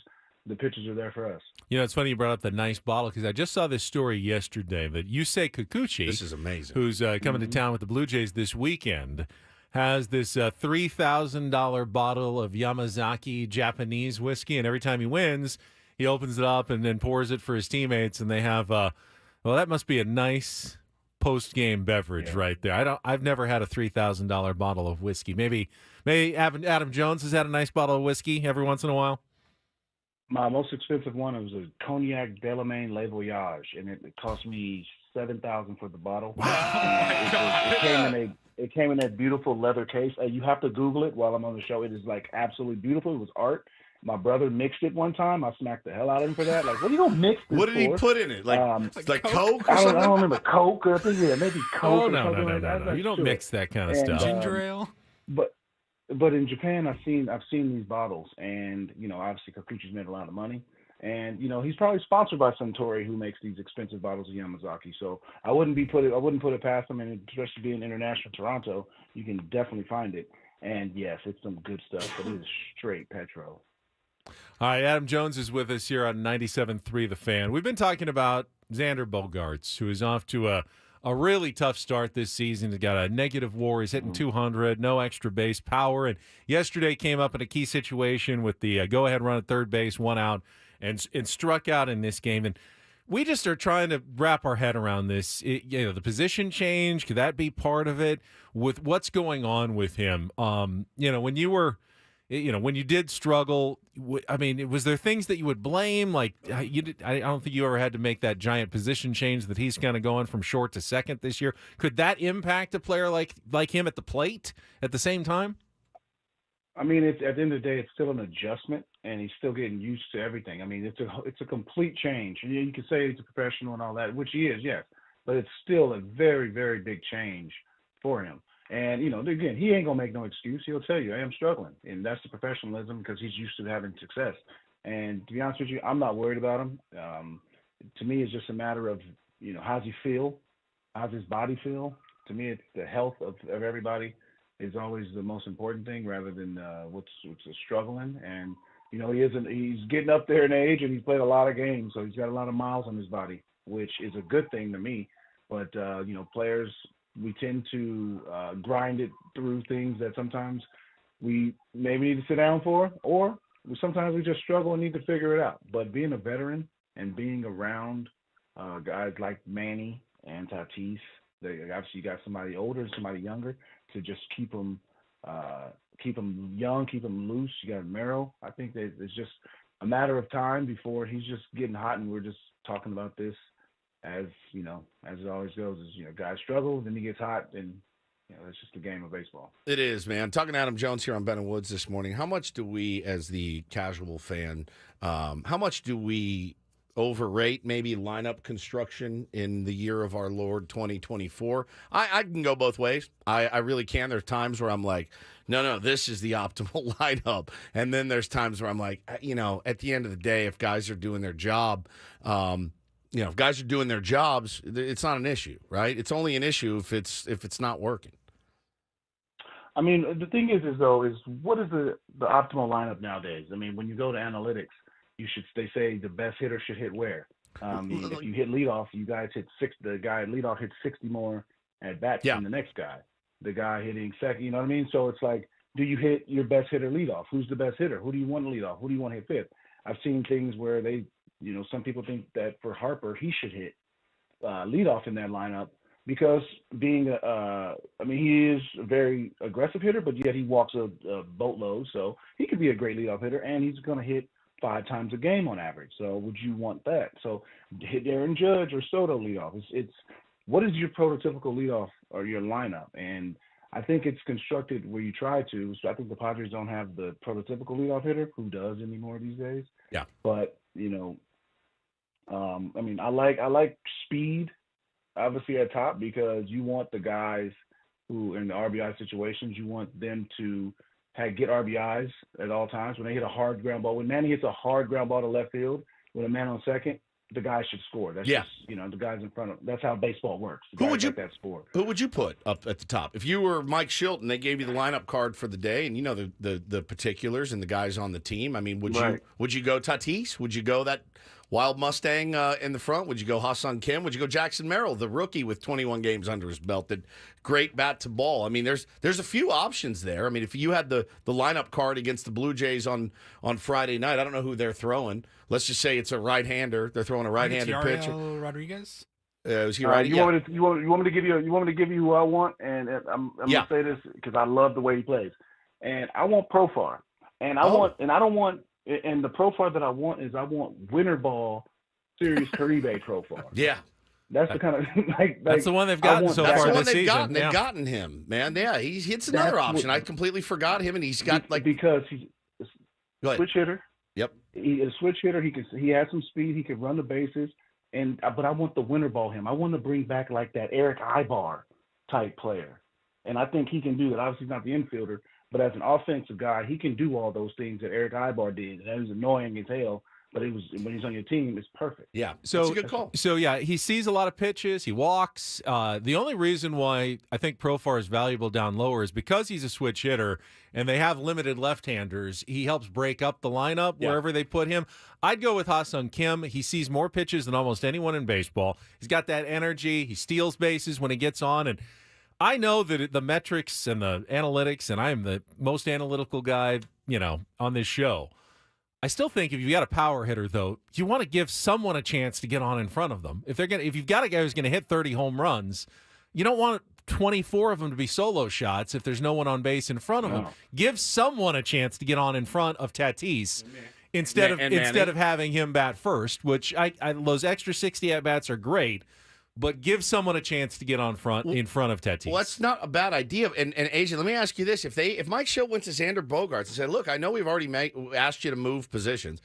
the pitchers are there for us. It's funny you brought up the nice bottle, because I just saw this story yesterday that Yusei Kikuchi, this is amazing, who's coming to town with the Blue Jays this weekend, has this $3,000 bottle of Yamazaki Japanese whiskey, and every time he wins, he opens it up and then pours it for his teammates, and they have, that must be a nice post-game beverage right there. I've never had a $3,000 bottle of whiskey. Maybe Maybe Adam Jones has had a nice bottle of whiskey every once in a while. My most expensive one was a Cognac Delamain Le Voyage, and it cost me $7,000 for the bottle. It came in that beautiful leather case. You have to Google it while I'm on the show. It is like absolutely beautiful. It was art. My brother mixed it one time. I smacked the hell out of him for that. Like, what are you gonna mix this What did he for? put in it? Like Coke or I something? don't remember Coke. I think maybe Coke. Oh, no. Like that. You don't Sure. mix that kind of And, stuff. Ginger ale. But in Japan, I've seen these bottles, and obviously Kikuchi's made a lot of money, and he's probably sponsored by Suntory, who makes these expensive bottles of Yamazaki. So I wouldn't put it past them, and especially being international Toronto, you can definitely find it. And yes, it's some good stuff, but it is straight petrol. All right, Adam Jones is with us here on 97.3 The Fan. We've been talking about Xander Bogaerts, who is off to a really tough start this season. He's got a negative WAR. He's hitting 200, no extra base power. And yesterday came up in a key situation with the go-ahead run at third base, one out, and struck out in this game. And we just are trying to wrap our head around this. The position change, could that be part of it? With what's going on with him? When you were... when you did struggle, was there things that you would blame? Like, I don't think you ever had to make that giant position change that he's kind of going from short to second this year. Could that impact a player like him at the plate at the same time? It's at the end of the day, it's still an adjustment, and he's still getting used to everything. It's a complete change. You can say he's a professional and all that, which he is, yes, but it's still a very, very big change for him. And, again, he ain't going to make no excuse. He'll tell you, I am struggling. And that's the professionalism because he's used to having success. And to be honest with you, I'm not worried about him. To me, it's just a matter of, how's he feel? How's his body feel? To me, it's the health of everybody is always the most important thing rather than what's struggling. And, he's getting up there in age and he's played a lot of games. So he's got a lot of miles on his body, which is a good thing to me. But, players – we tend to grind it through things that sometimes we maybe need to sit down for, or sometimes we just struggle and need to figure it out. But being a veteran and being around guys like Manny and Tatis, obviously you got somebody older, somebody younger to just keep them young, keep them loose. You got Merrill. I think that it's just a matter of time before he's just getting hot, and we're just talking about this. As it always goes, guys struggle, then he gets hot, and it's just the game of baseball. It is, man. Talking to Adam Jones here on Ben and Woods this morning. How much do we, as the casual fan, how much do we overrate maybe lineup construction in the year of our Lord 2024? I can go both ways. I really can. There's times where I'm like, no, this is the optimal lineup, and then there's times where I'm like, at the end of the day, if guys are doing their job. If guys are doing their jobs, it's not an issue, right? It's only an issue if it's not working. The thing is what is the optimal lineup nowadays? When you go to analytics, they say the best hitter should hit where? If you hit leadoff, you guys hit the guy at leadoff hits 60 more at bats than the next guy. The guy hitting second, you know what I mean? So it's like, do you hit your best hitter leadoff? Who's the best hitter? Who do you want to lead off? Who do you want to hit fifth? I've seen things where some people think that for Harper, he should hit leadoff in that lineup because he is a very aggressive hitter, but yet he walks a boatload. So he could be a great leadoff hitter, and he's going to hit 5 times a game on average. So would you want that? So hit Aaron Judge or Soto leadoff. It's what is your prototypical leadoff or your lineup? And I think it's constructed where you try to. So I think the Padres don't have the prototypical leadoff hitter. Who does anymore these days? Yeah. But, I like speed, obviously at top, because you want the guys who in the RBI situations, you want them to get RBIs at all times. When they hit a hard ground ball, when Manny hits a hard ground ball to left field with a man on second, the guy should score. That's just, the guys in front of him. That's how baseball works. Who would you put up at the top? If you were Mike Shilton, they gave you the lineup card for the day, and the particulars and the guys on the team. Would you go Tatis? Would you go that Wild Mustang in the front? Would you go Ha-Seong Kim? Would you go Jackson Merrill, the rookie with 21 games under his belt, that great bat to ball? There's a few options there. If you had the lineup card against the Blue Jays on Friday night, I don't know who they're throwing. Let's just say it's a right-hander. They're throwing a right-handed pitcher. Rodriguez. Was he right? You want me to give you who I want, and I'm gonna say this because I love the way he plays. And I want Profar. And I don't want, and the Profar that I want winter ball Series Caribe Profar. Yeah. That's the kind of that's the one they've gotten so That's far the one this they've season. gotten. They've gotten him, man. Yeah, it's another option. I completely forgot him, and he's got because he's a switch hitter. Yep. He is a switch hitter. He has some speed. He can run the bases. But I want the winter ball him. I want to bring back like that Eric Ibar type player. And I think he can do that. Obviously, he's not the infielder, but as an offensive guy, he can do all those things that Eric Ibar did. And that was annoying as hell, but when he's on your team, it's perfect. Yeah, so that's a good call. So, yeah, he sees a lot of pitches. He walks. The only reason why I think Profar is valuable down lower is because he's a switch hitter and they have limited left-handers. He helps break up the lineup wherever they put him. I'd go with Ha-Sung Kim. He sees more pitches than almost anyone in baseball. He's got that energy. He steals bases when he gets on, and I know that the metrics and the analytics, and I am the most analytical guy, on this show. I still think if you've got a power hitter, though, you want to give someone a chance to get on in front of them. If you've got a guy who's going to hit 30 home runs, you don't want 24 of them to be solo shots if there's no one on base in front of him. Give someone a chance to get on in front of Tatis instead of having him bat first, which those extra 60 at-bats are great. But give someone a chance to get in front of Tatis. Well, that's not a bad idea. And AJ, let me ask you this: if Mike Schill went to Xander Bogaerts and said, "Look, I know we've already asked you to move positions.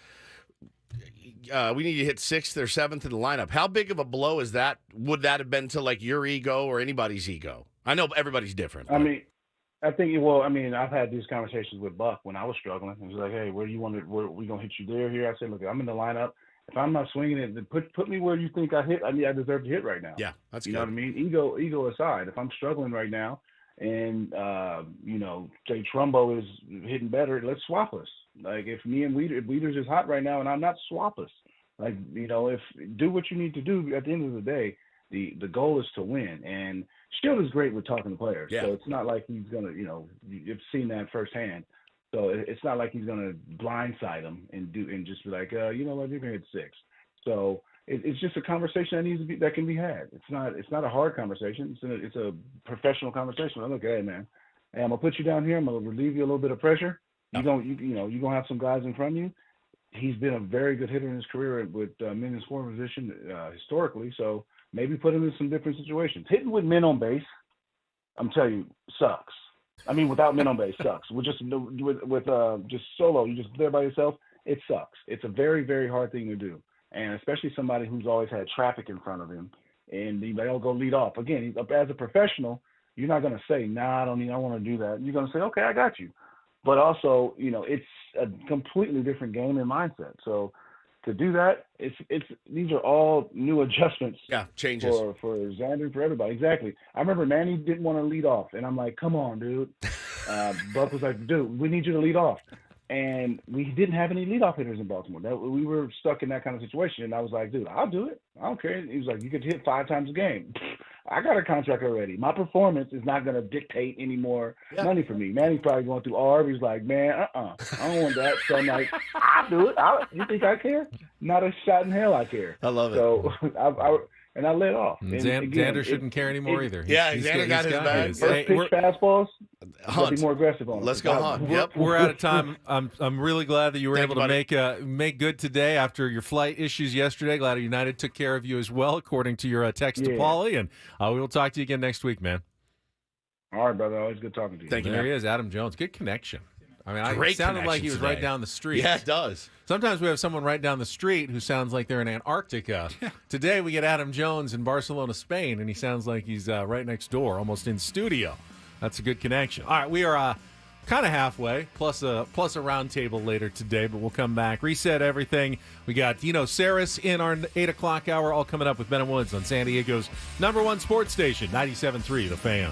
We need to hit 6th or 7th in the lineup." How big of a blow is that? Would that have been to like your ego or anybody's ego? I know everybody's different. I mean, I've had these conversations with Buck when I was struggling. He was like, "Hey, where do you want to? Where we gonna hit you there? Here?" I said, "Look, I'm in the lineup. If I'm not swinging it, then put me where you think I hit. I deserve to hit right now." Yeah, that's good. You know what I mean? Ego aside, if I'm struggling right now, and say Trumbo is hitting better, let's swap us. Like if Weeders is hot right now, and I'm not, swap us. Like if do what you need to do. At the end of the day, the goal is to win. And Shield is great with talking to players, so it's not like he's gonna you've seen that firsthand. So it's not like he's going to blindside him and just be like, you know what, you're going to hit 6. So it's just a conversation that can be had. It's not a hard conversation. It's a professional conversation. Look, hey man, I'm gonna put you down here. I'm gonna relieve you a little bit of pressure. You're gonna have some guys in front of you. He's been a very good hitter in his career with men in scoring position historically. So maybe put him in some different situations. Hitting with men on base, I'm telling you, sucks. I mean, without men on base sucks. With just solo, you're just there by yourself. It sucks. It's a very, very hard thing to do, and especially somebody who's always had traffic in front of him, and they'll go lead off. Again, as a professional, you're not going to say, "Nah, I don't want to do that." You're going to say, "Okay, I got you." But also, it's a completely different game and mindset. So to do that, these are all new adjustments. Yeah, changes for Xander, for everybody. Exactly. I remember Manny didn't want to lead off, and I'm like, "Come on, dude." Buck was like, "Dude, we need you to lead off," and we didn't have any leadoff hitters in Baltimore. We were stuck in that kind of situation, and I was like, "Dude, I'll do it. I don't care." And he was like, "You could hit 5 times a game." I got a contract already. My performance is not going to dictate any more money for me. Manny's probably going through ARB. He's like, "Man, I don't want that." So I'm like, "I'll do it. You think I care? Not a shot in hell I care." I love it. So I let off. And Xander shouldn't care anymore either. Xander got his bag. First pitch fastballs, be more aggressive on it. Let's go Hunt. Yep. We're out of time. I'm really glad that you were able to make good today after your flight issues yesterday. Glad United took care of you as well, according to your text to Paulie. And we will talk to you again next week, man. All right, brother. Always good talking to you. Thank you. There he is, Adam Jones. Good connection. I mean, Great it sounded like he was today. right down the street. Yeah, it does. Sometimes we have someone right down the street who sounds like they're in Antarctica. Today we get Adam Jones in Barcelona, Spain, and he sounds like he's right next door, almost in studio. That's a good connection. All right, we are kind of halfway, plus a round table later today, but we'll come back, reset everything. We got Eno Sarris in our 8 o'clock hour, all coming up with Ben and Woods on San Diego's #1 sports station, 97.3 The Fan.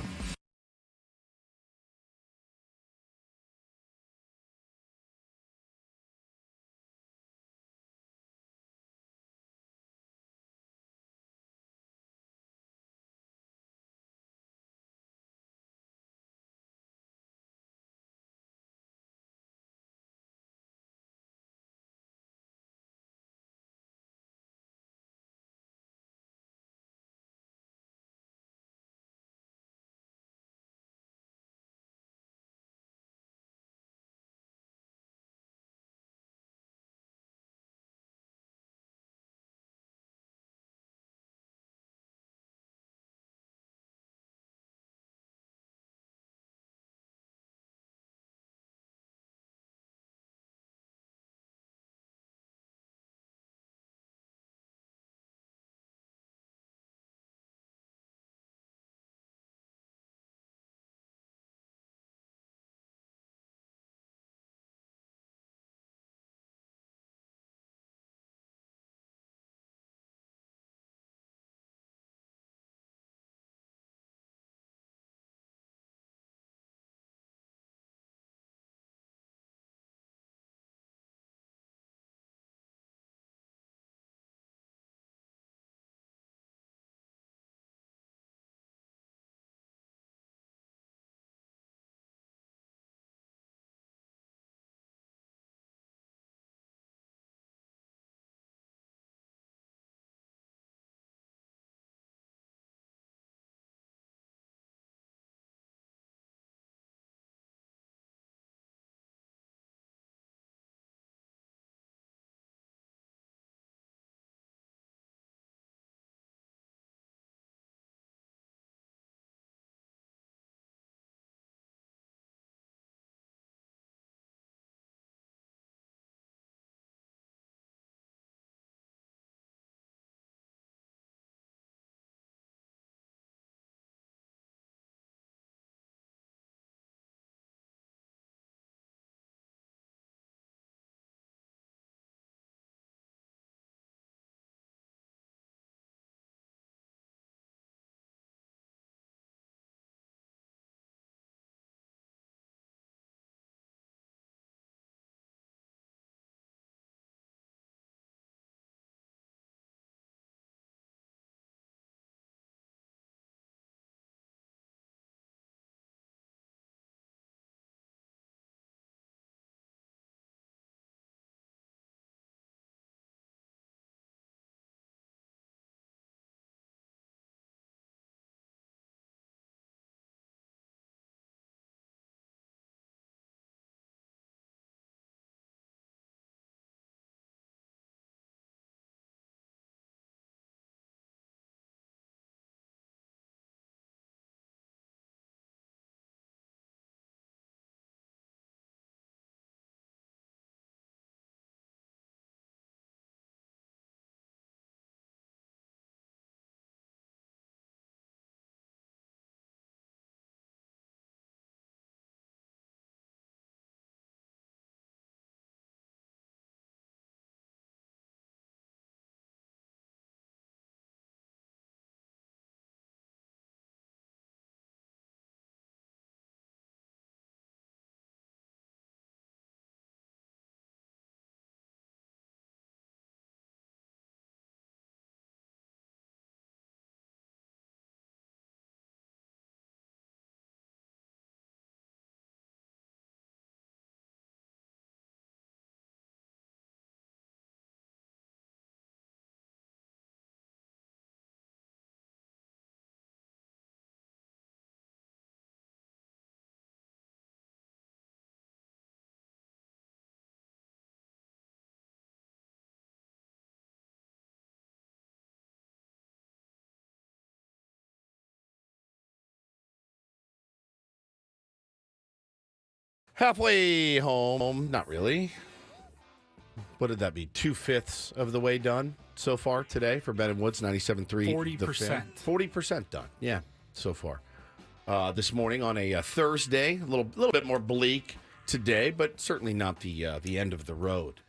Halfway home. Not really. What did that be? 2/5 of the way done so far today for Ben and Woods, 97.3. 40%. 40% done. Yeah, so far. This morning on a Thursday, a little bit more bleak today, but certainly not the end of the road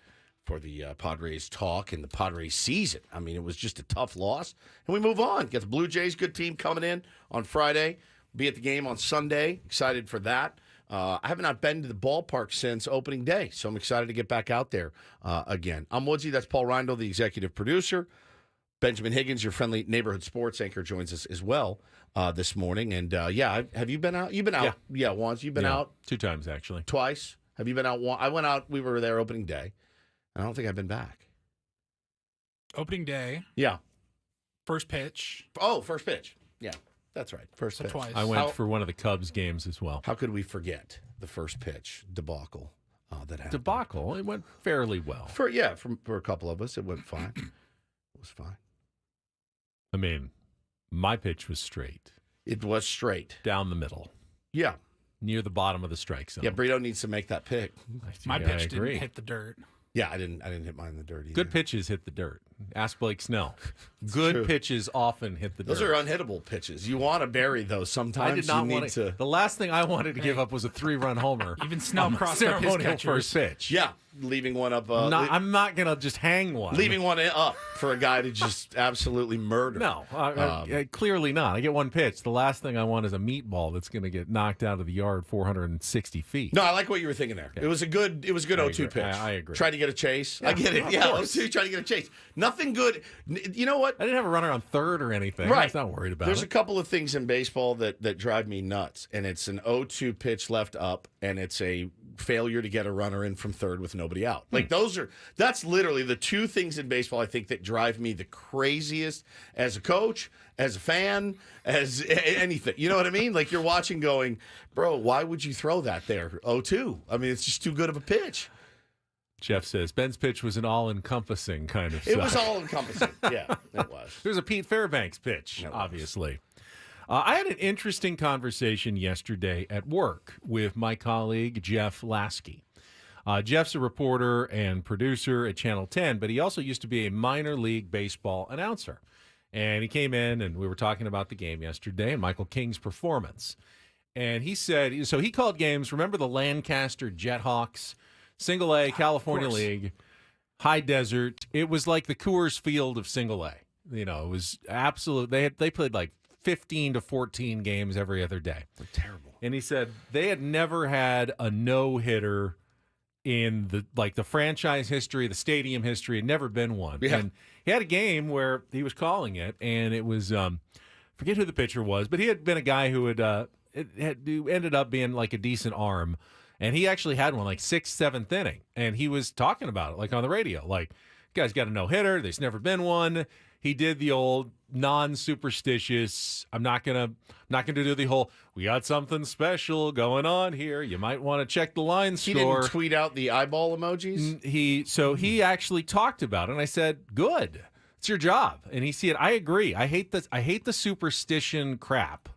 for the Padres talk and the Padres season. I mean, it was just a tough loss, and we move on. Got the Blue Jays, good team coming in on Friday. Be at the game on Sunday. Excited for that. I have not been to the ballpark since opening day, so I'm excited to get back out there again. I'm Woodsy. That's Paul Reindl, the executive producer. Benjamin Higgins, your friendly neighborhood sports anchor, joins us as well this morning. And, have you been out? You've been out. Yeah, once. You've been out? 2 times, actually. Twice? Have you been out? I went out. We were there opening day. I don't think I've been back. Opening day. Yeah. First pitch. Oh, first pitch. Yeah, that's right. First pitch. Twice. I went for one of the Cubs games as well. How could we forget the first pitch debacle that happened? Debacle? It went fairly well. For a couple of us, it went fine. It was fine. I mean, my pitch was straight. It was straight. Down the middle. Yeah. Near the bottom of the strike zone. Yeah, Brito needs to make that pick. My pitch didn't hit the dirt. Yeah, I didn't hit mine in the dirt either. Good pitches hit the dirt. Ask Blake Snell. Good true. Pitches often hit the dirt. Those are unhittable pitches. You want to bury those. Sometimes I did not you want need to. The last thing I wanted to give up was a 3-run homer. Even Snell crossed up his ceremonial catchers. first pitch. Yeah, leaving one up. I'm not going to just hang one. Leaving one up for a guy to just absolutely murder. No, clearly not. I get one pitch. The last thing I want is a meatball that's going to get knocked out of the yard 460 feet. No, I like what you were thinking there. Yeah. It was a good 0-2 pitch. I agree. Tried to get a chase. Yeah, I get it. of Yeah, course. 0-2 trying to get a chase. Nothing good. You know what? I didn't have a runner on third or anything. Right. I was not worried about There's it. a couple of things in baseball that drive me nuts, and it's an 0-2 pitch left up, and it's a failure to get a runner in from third with nobody out. Like that's literally the two things in baseball I think that drive me the craziest as a coach, as a fan, as anything. You know what I mean? Like you're watching going, bro, why would you throw that there? 0-2. I mean, it's just too good of a pitch. Jeff says Ben's pitch was an all-encompassing kind of It was suck. all-encompassing. Yeah, it was. There's a Pete Fairbanks pitch, obviously. I had an interesting conversation yesterday at work with my colleague, Jeff Lasky. Jeff's a reporter and producer at Channel 10, but he also used to be a minor league baseball announcer. And he came in, and we were talking about the game yesterday and Michael King's performance. And he said, so he called games, remember the Lancaster Jethawks, Single A, California League, high desert. It was like the Coors Field of Single A. You know, it was absolute. They played like 15 to 14 games every other day. They're terrible. And he said they had never had a no-hitter in the franchise history, the stadium history. Had never been one. Yeah. And he had a game where he was calling it, and it was forget who the pitcher was, but he had been a guy who who ended up being like a decent arm. And he actually had one like 6th, 7th inning. And he was talking about it like on the radio. Like, guy's got a no-hitter. There's never been one. He did the old non-superstitious, I'm not gonna do the whole, we got something special going on here. You might want to check the line score. He didn't tweet out the eyeball emojis? He actually talked about it, and I said, good. It's your job. And he said, I agree. I hate the superstition crap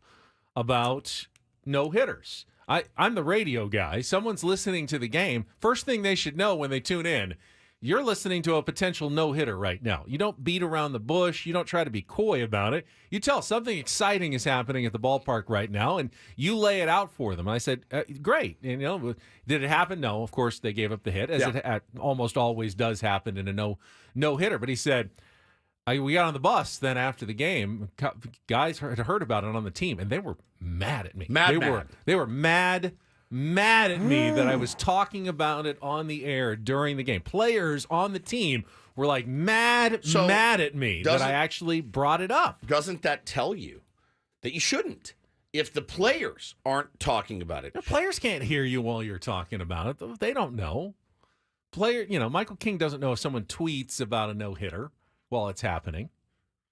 about no-hitters. I'm the radio guy. Someone's listening to the game. First thing they should know when they tune in, you're listening to a potential no-hitter right now. You don't beat around the bush. You don't try to be coy about it. You tell something exciting is happening at the ballpark right now, and you lay it out for them. And I said, great. And, did it happen? No. Of course, they gave up the hit, as it almost always does happen in a no-hitter. But he said, we got on the bus then after the game. Guys had heard about it on the team, and they were mad at me. They were mad at me that I was talking about it on the air during the game. Players on the team were like mad at me that I actually brought it up. Doesn't that tell you that you shouldn't? If the players aren't talking about it. The players can't hear you while you're talking about it. They don't know. Michael King doesn't know if someone tweets about a no-hitter while it's happening.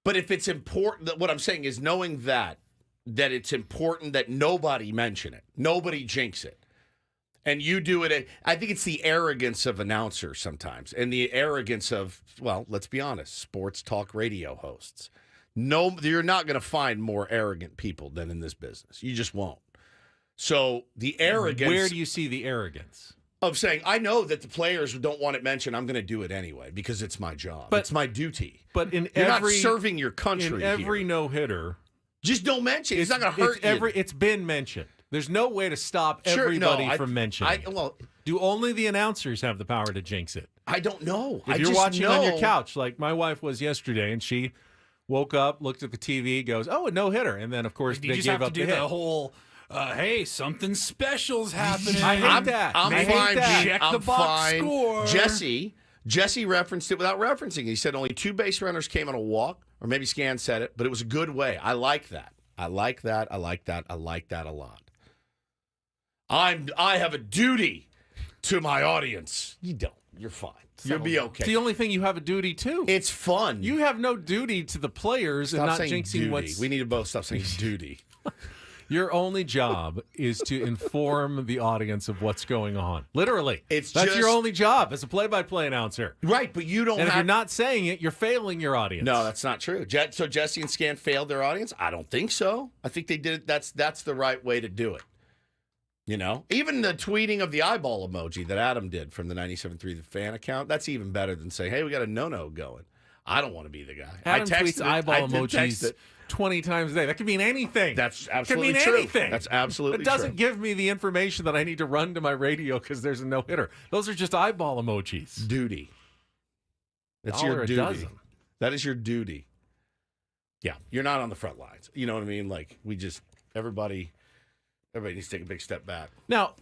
But if it's important, what I'm saying is knowing that it's important that nobody mention it, nobody jinx it, and you do it. I think it's the arrogance of announcers sometimes, and the arrogance of, well, let's be honest, sports talk radio hosts. No, you're not going to find more arrogant people than in this business. You just won't. So the arrogance. Where do you see the arrogance? Of saying, I know that the players don't want it mentioned. I'm going to do it anyway because it's my job. It's my duty. But You're not serving your country in every here. no-hitter, just don't mention it. It's not going to hurt you. It's been mentioned. There's no way to stop everybody from mentioning it. Do only the announcers have the power to jinx it? I don't know. If you're watching on your couch, like my wife was yesterday, and she woke up, looked at the TV, goes, "Oh, a no-hitter," and then of course they gave up the hit. The whole. Hey, something special's happening. I hate that. I'm fine. Check the box score. Jesse referenced it without referencing. He said only 2 base runners came on a walk, or maybe Scan said it, but it was a good way. I like that. I like that a lot. I have a duty to my audience. You don't. You're fine. You'll be okay. It's the only thing you have a duty to. It's fun. You have no duty to the players and not jinxing duty. what's. We need to both stop saying duty. Your only job is to inform the audience of what's going on. Literally. That's your only job as a play-by-play announcer. Right, but you don't if you're not saying it, you're failing your audience. No, that's not true. So Jesse and Scan failed their audience? I don't think so. I think they did it. That's the right way to do it. You know? Even the tweeting of the eyeball emoji that Adam did from the 97.3 The Fan account, that's even better than saying, hey, we got a no-no going. I don't want to be the guy. Adam tweets eyeball emojis 20 times a day. That could mean anything. That's absolutely true. Could mean anything. That's absolutely true. It doesn't give me the information that I need to run to my radio because there's a no-hitter. Those are just eyeball emojis. Duty. That's your duty. That is your duty. Yeah, you're not on the front lines. You know what I mean? Like, everybody needs to take a big step back. Now,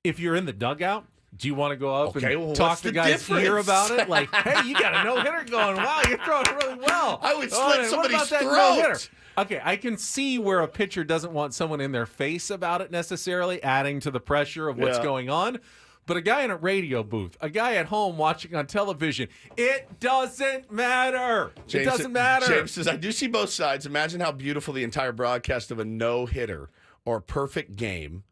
if you're in the dugout, do you want to go up and talk to guys here about it? Like, hey, you got a no-hitter going. Wow, you're throwing really well. I would slit somebody's throat. No-hitter? Okay, I can see where a pitcher doesn't want someone in their face about it necessarily, adding to the pressure of what's going on. But a guy in a radio booth, a guy at home watching on television, it doesn't matter. It doesn't matter. James says, I do see both sides. Imagine how beautiful the entire broadcast of a no-hitter or perfect game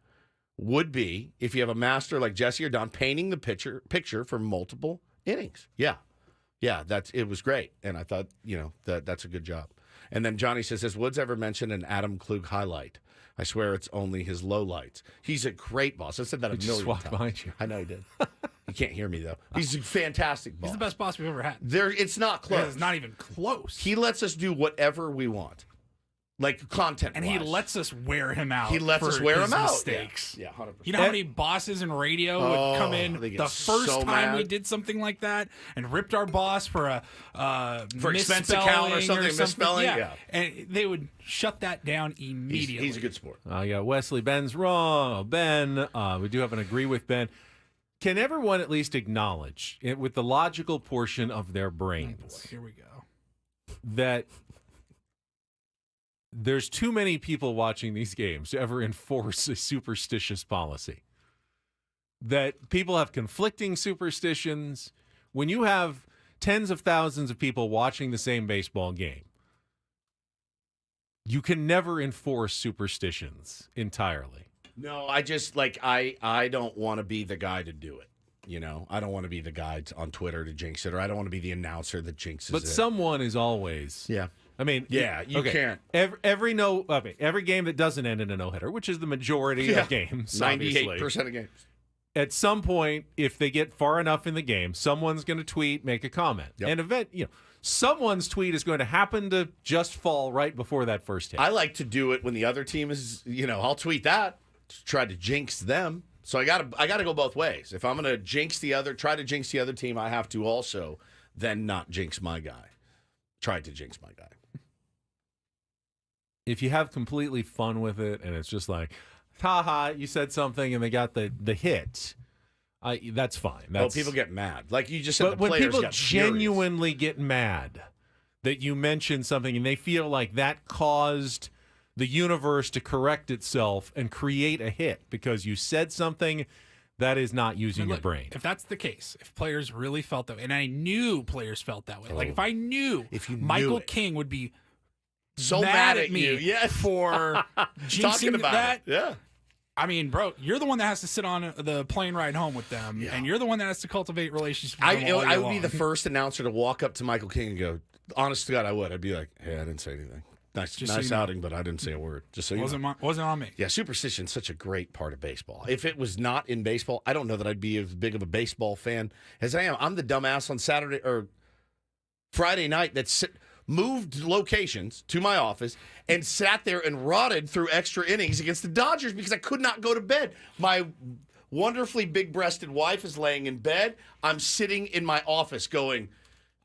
would be if you have a master like Jesse or Don painting the picture for multiple innings. Yeah, it was great, and I thought that's a good job. And then Johnny says, has Woods ever mentioned an Adam Klug highlight? I swear it's only his lowlights. He's a great boss. I said that a million times. Behind you. I know he did. He can't hear me though. He's a fantastic boss. He's the best boss we've ever had. It's not close. It's not even close. He lets us do whatever we want. Like content, and he lets us wear him out. He lets us wear him out. Mistakes. Yeah, 100%. You know how many bosses in radio would come in the first time we did something like that and ripped our boss for a expense account or something, misspelling? Yeah, and they would shut that down immediately. He's a good sport. Yeah, Wesley, Ben's wrong. Ben, we do have an agree with Ben. Can everyone at least acknowledge, with the logical portion of their brains, here we go, that there's too many people watching these games to ever enforce a superstitious policy? That people have conflicting superstitions. When you have tens of thousands of people watching the same baseball game, you can never enforce superstitions entirely. No, I just I don't want to be the guy to do it. You know, I don't want to be the guy on Twitter to jinx it, or I don't want to be the announcer that jinxes it. But someone is always. Yeah. I mean, you can't. Every game that doesn't end in a no-hitter, which is the majority of games, 98% of games. At some point, if they get far enough in the game, someone's going to tweet, make a comment. And someone's tweet is going to happen to just fall right before that first hit. I like to do it when the other team is, I'll tweet that to try to jinx them. So I gotta go both ways. If I'm going to try to jinx the other team, I have to also then not jinx my guy. Try to jinx my guy. If you have completely fun with it and it's just like, haha, you said something and they got the hit, that's fine. People get mad. Like you just said, but when people genuinely get mad that you mentioned something and they feel like that caused the universe to correct itself and create a hit because you said something, that is not using your brain. If that's the case, if players really felt that way, and I knew players felt that way, like if I knew Michael King would be so mad at me for jinxing that. Yeah. I mean, bro, you're the one that has to sit on the plane ride home with them, and you're the one that has to cultivate relationships with them I would be the first announcer to walk up to Michael King and go, honest to God, I would. I'd be like, hey, I didn't say anything. Nice, Just so nice you know. outing, but I didn't say a word. Just so you know. Wasn't on me. Yeah, superstition's such a great part of baseball. If it was not in baseball, I don't know that I'd be as big of a baseball fan as I am. I'm the dumbass on Saturday or Friday night that moved locations to my office and sat there and rotted through extra innings against the Dodgers because I could not go to bed. My wonderfully big-breasted wife is laying in bed. I'm sitting in my office going,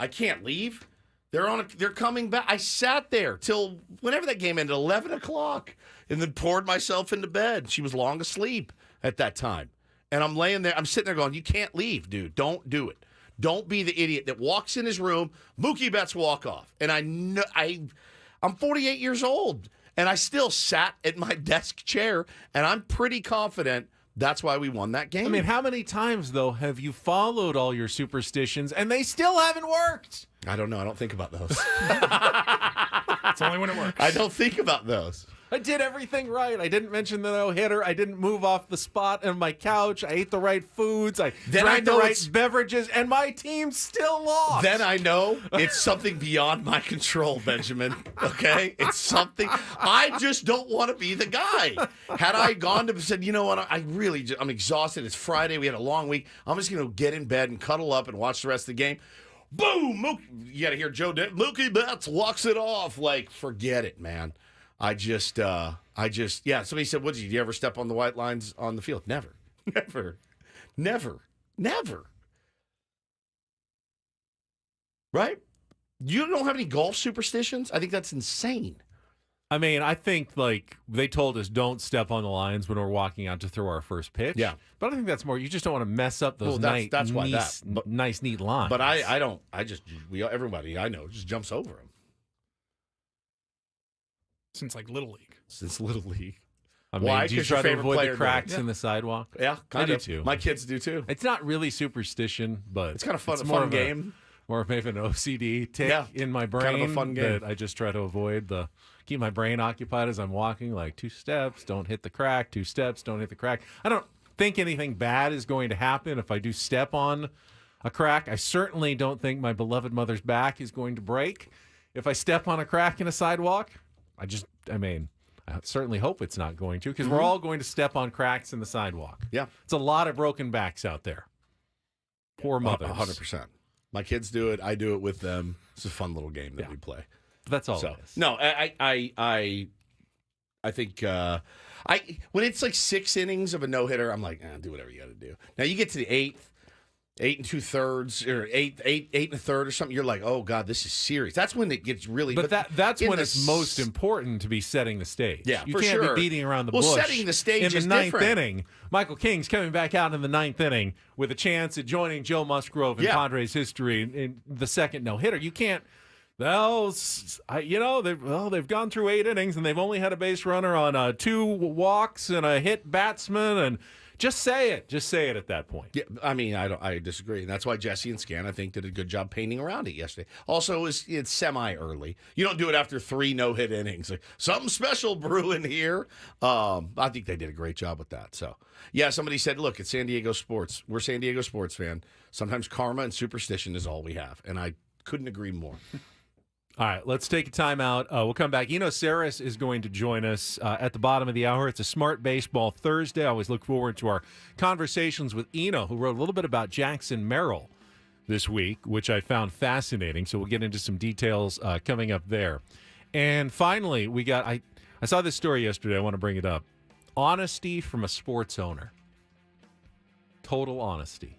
I can't leave. They're coming back. I sat there till whenever that game ended, 11 o'clock, and then poured myself into bed. She was long asleep at that time. And I'm laying there. I'm sitting there going, you can't leave, dude. Don't do it. Don't be the idiot that walks in his room, Mookie Betts walk off. And I know I'm 48 years old, and I still sat at my desk chair, and I'm pretty confident that's why we won that game. I mean, how many times, though, have you followed all your superstitions and they still haven't worked? I don't know. I don't think about those. It's only when it works. I don't think about those. I did everything right. I didn't mention the no-hitter. I didn't move off the spot on my couch. I ate the right foods. I drank the right beverages, and my team still lost. Then I know it's something beyond my control, Benjamin. Okay? It's something. I just don't want to be the guy. Had I gone to and said, you know what, I'm exhausted. It's Friday. We had a long week. I'm just going to get in bed and cuddle up and watch the rest of the game. Boom! You got to hear Joe Dent. Mookie Betts walks it off. Like, forget it, man. Yeah, somebody said, did you ever step on the white lines on the field? Never. Right? You don't have any golf superstitions? I think that's insane. I mean, I think, like, they told us don't step on the lines when we're walking out to throw our first pitch. Yeah. But I think that's more, you just don't want to mess up those nice, neat lines. But everybody I know just jumps over them. Since like Little League. I mean, Why? do you 'Cause your try to favorite avoid player the cracks did it. in the sidewalk? Yeah, I do of. too. My kids do too. It's not really superstition, but It's kind of fun. it's A more fun of game. More of maybe an OCD tick in my brain. Kind of a fun game. That I just try to avoid keep my brain occupied as I'm walking. Like 2 steps, don't hit the crack. 2 steps, don't hit the crack. I don't think anything bad is going to happen if I do step on a crack. I certainly don't think my beloved mother's back is going to break if I step on a crack in a sidewalk. I certainly hope it's not going to, because we're all going to step on cracks in the sidewalk. Yeah. It's a lot of broken backs out there. Poor mothers. 100%. My kids do it. I do it with them. It's a fun little game that we play. That's all it is. No, I think when it's like 6 innings of a no-hitter, I'm like, do whatever you got to do. Now you get to the 8th, 8 2/3 or 8 1/3 or something. You're like, oh God, this is serious. That's when it gets really. But that's when it's most important to be setting the stage. Yeah, you for can't sure. be beating around the Well, bush. setting the stage in the is ninth different. inning. Michael King's coming back out in the 9th inning with a chance at joining Joe Musgrove in Padres history in the second no hitter. You can't. Well, they've gone through 8 innings and they've only had a base runner on 2 walks and a hit batsman, and just say it. Just say it at that point. Yeah, I mean, I disagree. And that's why Jesse and Scan, I think, did a good job painting around it yesterday. Also, it's semi-early. You don't do it after 3 no-hit innings. Like, something special brewing here. I think they did a great job with that. So, yeah, somebody said, look, it's San Diego sports. We're San Diego sports fan. Sometimes karma and superstition is all we have. And I couldn't agree more. All right, let's take a timeout. We'll come back. Eno Sarris is going to join us at the bottom of the hour. It's a Smart Baseball Thursday. I always look forward to our conversations with Eno, who wrote a little bit about Jackson Merrill this week, which I found fascinating. So we'll get into some details coming up there. And finally, we got I saw this story yesterday. I want to bring it up. Honesty from a sports owner. Total honesty,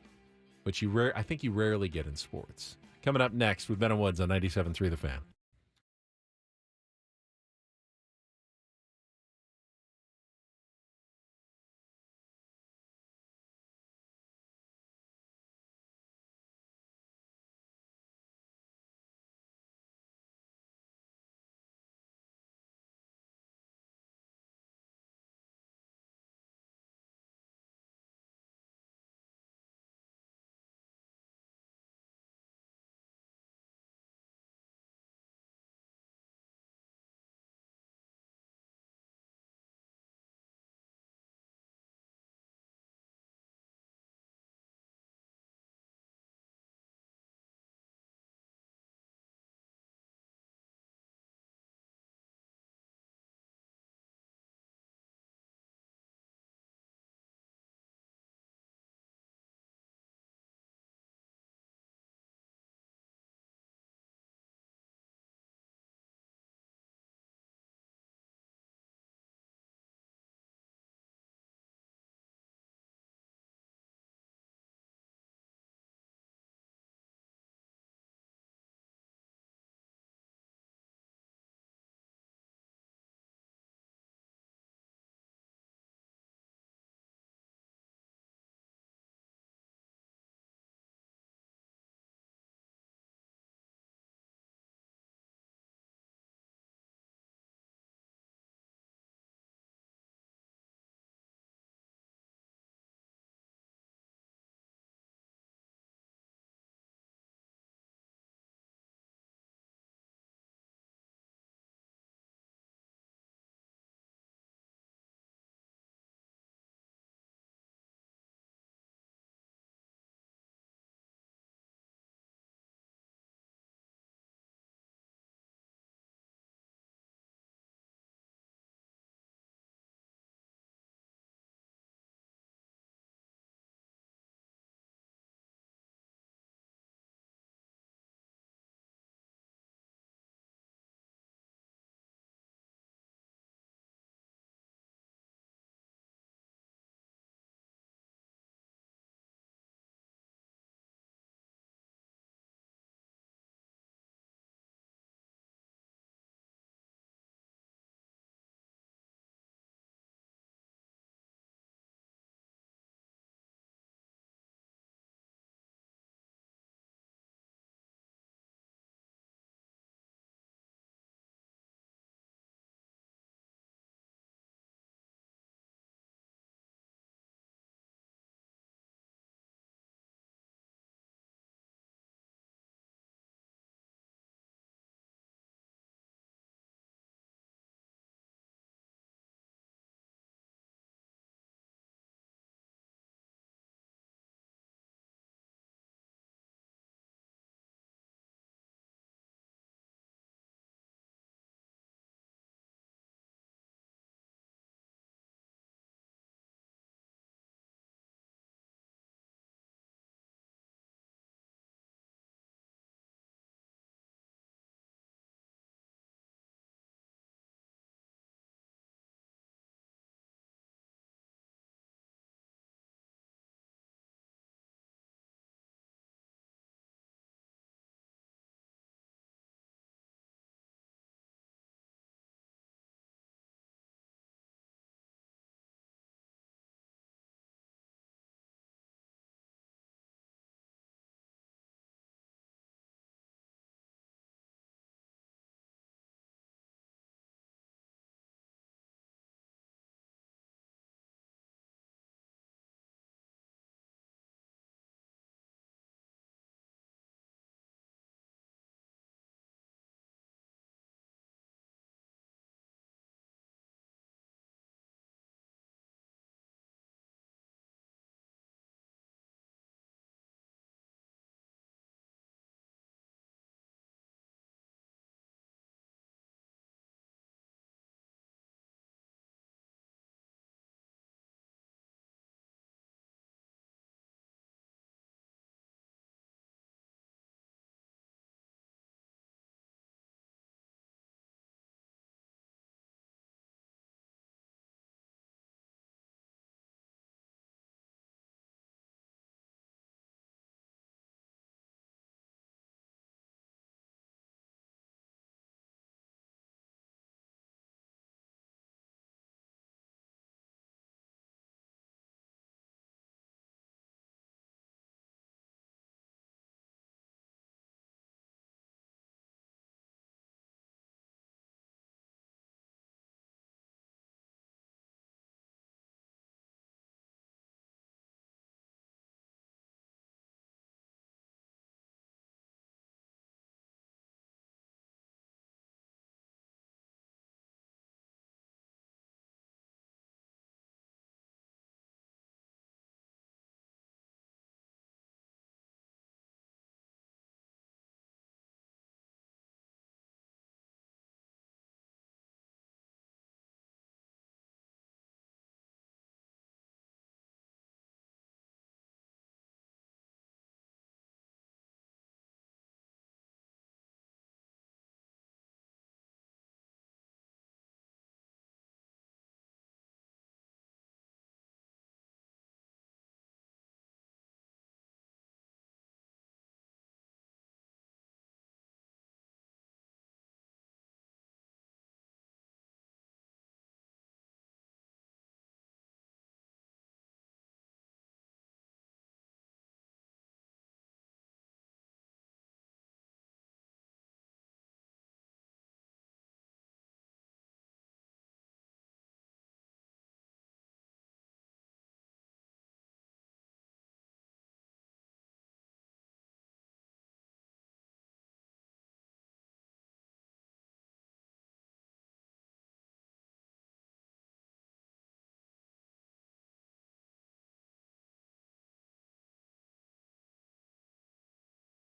which I think you rarely get in sports. Coming up next with Ben and Woods on 97.3 The Fan.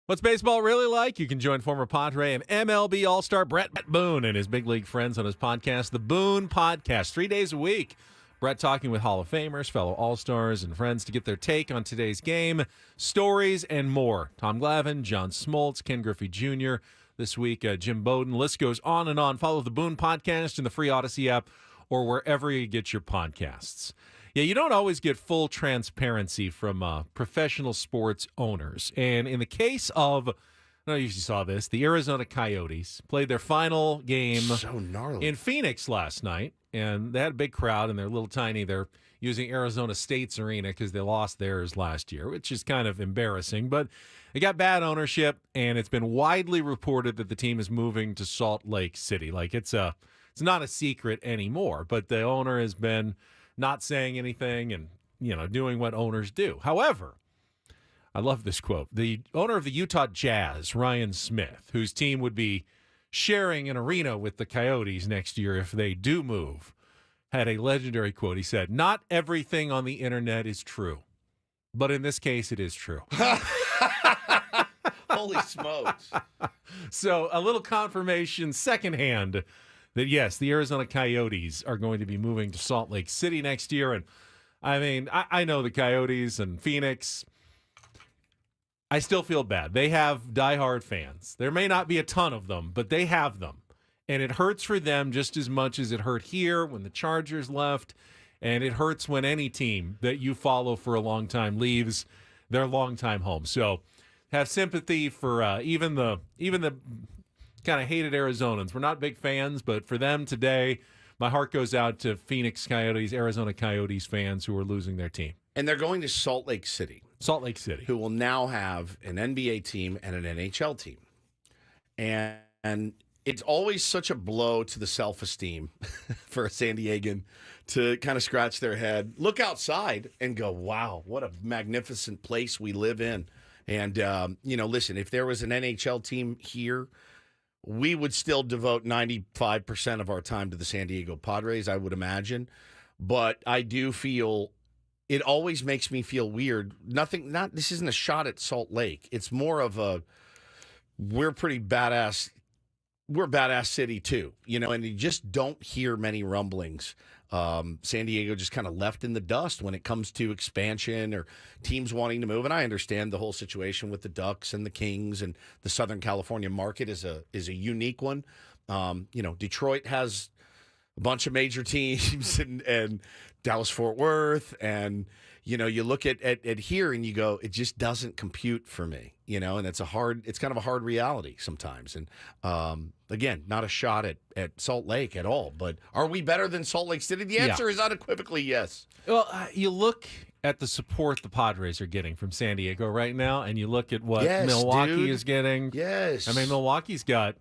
What's baseball really like? You can join former Padre and MLB All-Star Brett Boone and his big league friends on his podcast, The Boone Podcast, 3 days a week. Brett talking with Hall of Famers, fellow All-Stars, and friends to get their take on today's game, stories, and more. Tom Glavine, John Smoltz, Ken Griffey Jr., this week, Jim Bowden. List goes on and on. Follow The Boone Podcast in the free Odyssey app or wherever you get your podcasts. Yeah, you don't always get full transparency from professional sports owners. And in the case of, I usually saw this, the Arizona Coyotes played their final game So gnarly. in Phoenix last night. And they had a big crowd, and they're a little tiny. They're using Arizona State's arena because they lost theirs last year, which is kind of embarrassing. But they got bad ownership, and it's been widely reported that the team is moving to Salt Lake City. Like, it's not a secret anymore, but the owner has been not saying anything and, doing what owners do. However, I love this quote. The owner of the Utah Jazz, Ryan Smith, whose team would be sharing an arena with the Coyotes next year if they do move, had a legendary quote. He said, "Not everything on the internet is true, but in this case, it is true." Holy smokes. So a little confirmation secondhand that, yes, the Arizona Coyotes are going to be moving to Salt Lake City next year. And, I mean, I know the Coyotes and Phoenix. I still feel bad. They have diehard fans. There may not be a ton of them, but they have them. And it hurts for them just as much as it hurt here when the Chargers left. And it hurts when any team that you follow for a long time leaves their longtime home. So have sympathy for even the kind of hated Arizonans. We're not big fans, but for them today, my heart goes out to Phoenix Coyotes, Arizona Coyotes fans who are losing their team. And they're going to Salt Lake City. Salt Lake City. Who will now have an NBA team and an NHL team. And it's always such a blow to the self-esteem for a San Diegan to kind of scratch their head, look outside, and go, wow, what a magnificent place we live in. And, listen, if there was an NHL team here, we would still devote 95% of our time to the San Diego Padres, I would imagine. But I do feel it always makes me feel weird. This isn't a shot at Salt Lake. It's more of we're pretty badass. We're a badass city too, and you just don't hear many rumblings. San Diego just kind of left in the dust when it comes to expansion or teams wanting to move. And I understand the whole situation with the Ducks and the Kings, and the Southern California market is a unique one. Detroit has a bunch of major teams and Dallas-Fort Worth, and you look at here and you go, it just doesn't compute for me, and it's kind of a hard reality sometimes. And again, not a shot at Salt Lake at all, but are we better than Salt Lake City? The answer is unequivocally yes. Well, you look at the support the Padres are getting from San Diego right now, and you look at what Milwaukee is getting. Yes. I mean, Milwaukee's got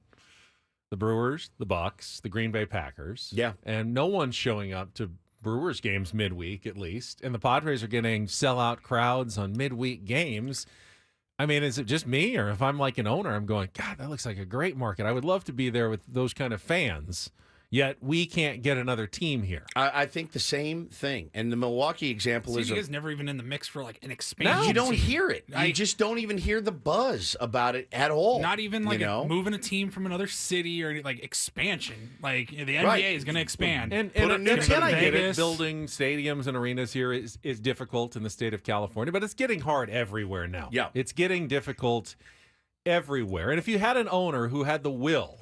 the Brewers, the Bucks, the Green Bay Packers. Yeah. And no one's showing up to Brewers games midweek, at least. And the Padres are getting sellout crowds on midweek games. I mean, is it just me, or if I'm like an owner, I'm going, God, that looks like a great market. I would love to be there with those kind of fans, yet we can't get another team here. I think the same thing. And the Milwaukee example San Diego's never even in the mix for like an No, expansion. you don't team. hear it. You just don't even hear the buzz about it at all. Not even like moving a team from another city or like expansion. Like the NBA Right. is going to expand. And Put a new team in I get it. Vegas. Building stadiums and arenas here is difficult in the state of California, but it's getting hard everywhere now. Yeah. It's getting difficult everywhere. And if you had an owner who had the will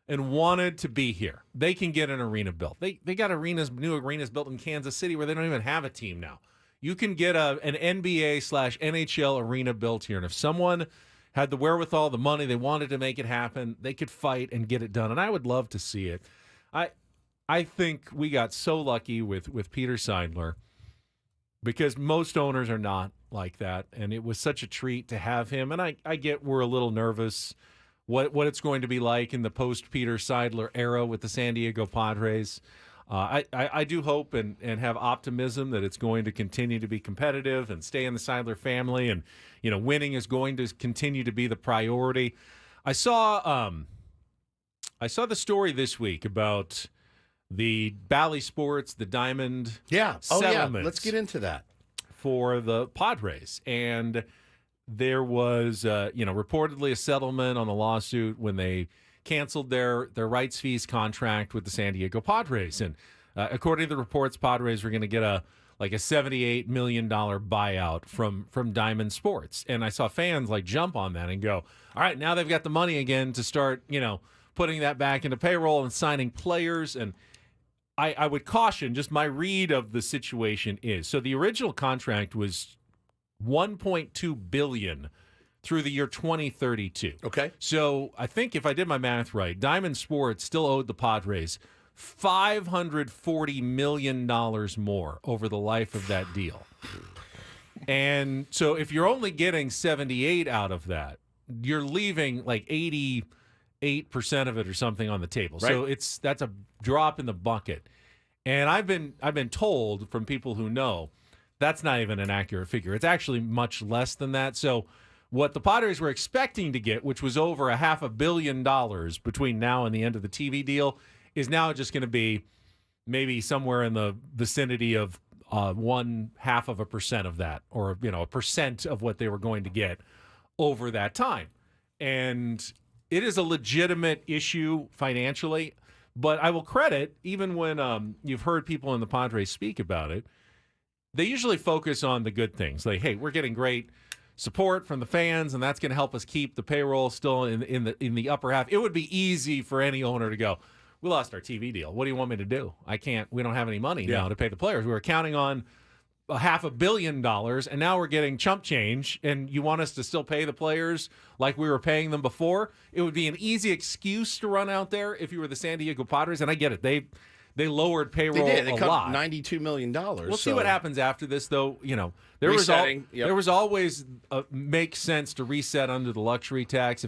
and wanted to be here, they can get an arena built. They got new arenas built in Kansas City where they don't even have a team now. You can get an NBA/NHL arena built here. And if someone had the wherewithal, the money, they wanted to make it happen, they could fight and get it done. And I would love to see it. I think we got so lucky with Peter Seidler, because most owners are not like that. And it was such a treat to have him. And I get we're a little nervous what it's going to be like in the post-Peter Seidler era with the San Diego Padres. I do hope and have optimism that it's going to continue to be competitive and stay in the Seidler family, and winning is going to continue to be the priority. I saw the story this week about the Bally Sports, the Diamond Settlement. Let's get into that for the Padres, and there was, reportedly a settlement on the lawsuit when they canceled their rights fees contract with the San Diego Padres. And according to the reports, Padres were going to get a $78 million buyout from Diamond Sports. And I saw fans jump on that and go, all right, now they've got the money again to start, putting that back into payroll and signing players. And I would caution, just my read of the situation is, so the original contract was $1.2 billion through the year 2032. Okay. So I think if I did my math right, Diamond Sports still owed the Padres $540 million more over the life of that deal. And so if you're only getting 78 out of that, you're leaving 88% of it or something on the table. Right. So that's a drop in the bucket. And I've been told from people who know that's not even an accurate figure. It's actually much less than that. So what the Padres were expecting to get, which was over $500 million between now and the end of the TV deal, is now just going to be maybe somewhere in the vicinity of 0.5% of that, or a percent of what they were going to get over that time. And it is a legitimate issue financially, but I will credit, even when you've heard people in the Padres speak about it, they usually focus on the good things. Like, hey, we're getting great support from the fans, and that's going to help us keep the payroll still in the upper half. It would be easy for any owner to go, we lost our TV deal. What do you want me to do? We don't have any money now to pay the players. We were counting on $500 million, and now we're getting chump change, and you want us to still pay the players like we were paying them before? It would be an easy excuse to run out there if you were the San Diego Padres, and I get it. They lowered payroll They cut lot. $92 million. We'll see what happens after this, though. There was always makes sense to reset under the luxury tax.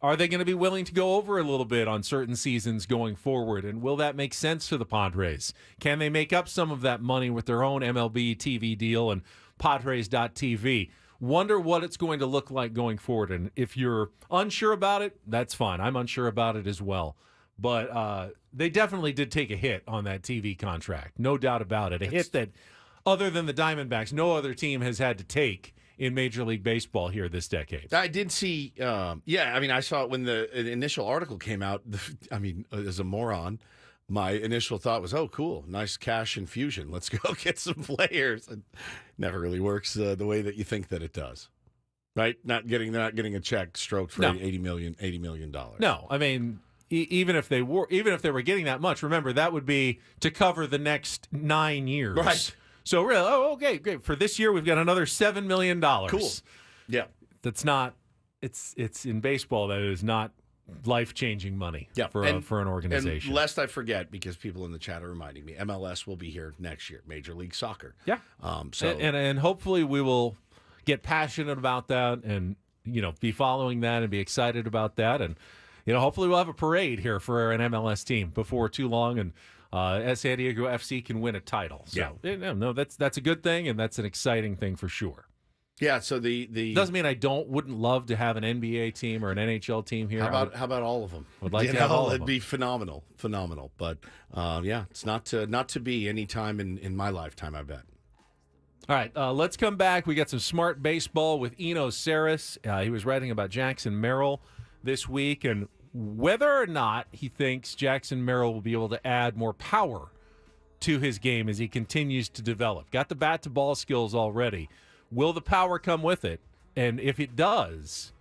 Are they going to be willing to go over a little bit on certain seasons going forward? And will that make sense for the Padres? Can they make up some of that money with their own MLB TV deal and Padres.TV? Wonder what it's going to look like going forward. And if you're unsure about it, that's fine. I'm unsure about it as well. But they definitely did take a hit on that TV contract. No doubt about it. A hit that, other than the Diamondbacks, no other team has had to take in Major League Baseball here this decade. I did see, I saw it when the initial article came out. As a moron, my initial thought was, oh, cool, nice cash infusion. Let's go get some players. It never really works the way that you think that it does. Right? They're not getting a check stroked for $80 million. No, even if they were getting that much, remember that would be to cover the next 9 years. Right. So really, okay, great. For this year, we've got another $7 million. Cool. Yeah. That's not. It's in baseball. That is not life-changing money. Yeah. For an organization. And lest I forget, because people in the chat are reminding me, MLS will be here next year. Major League Soccer. Yeah. And hopefully we will get passionate about that, and be following that and be excited about that, and hopefully we'll have a parade here for an MLS team before too long, and San Diego FC can win a title. So, no, that's a good thing, and that's an exciting thing for sure. Yeah. So the doesn't mean I wouldn't love to have an NBA team or an NHL team here. How about all of them? Would like to have all of them. It'd be phenomenal. But it's not to be any time in my lifetime, I bet. All right, let's come back. We got some smart baseball with Eno Sarris. He was writing about Jackson Merrill this week, and whether or not he thinks Jackson Merrill will be able to add more power to his game as he continues to develop. Got the bat-to-ball skills already. Will the power come with it? And if it does,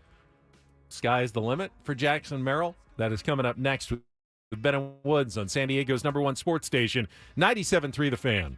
sky's the limit for Jackson Merrill. That is coming up next with Ben and Woods on San Diego's #1 sports station, 97.3 The Fan.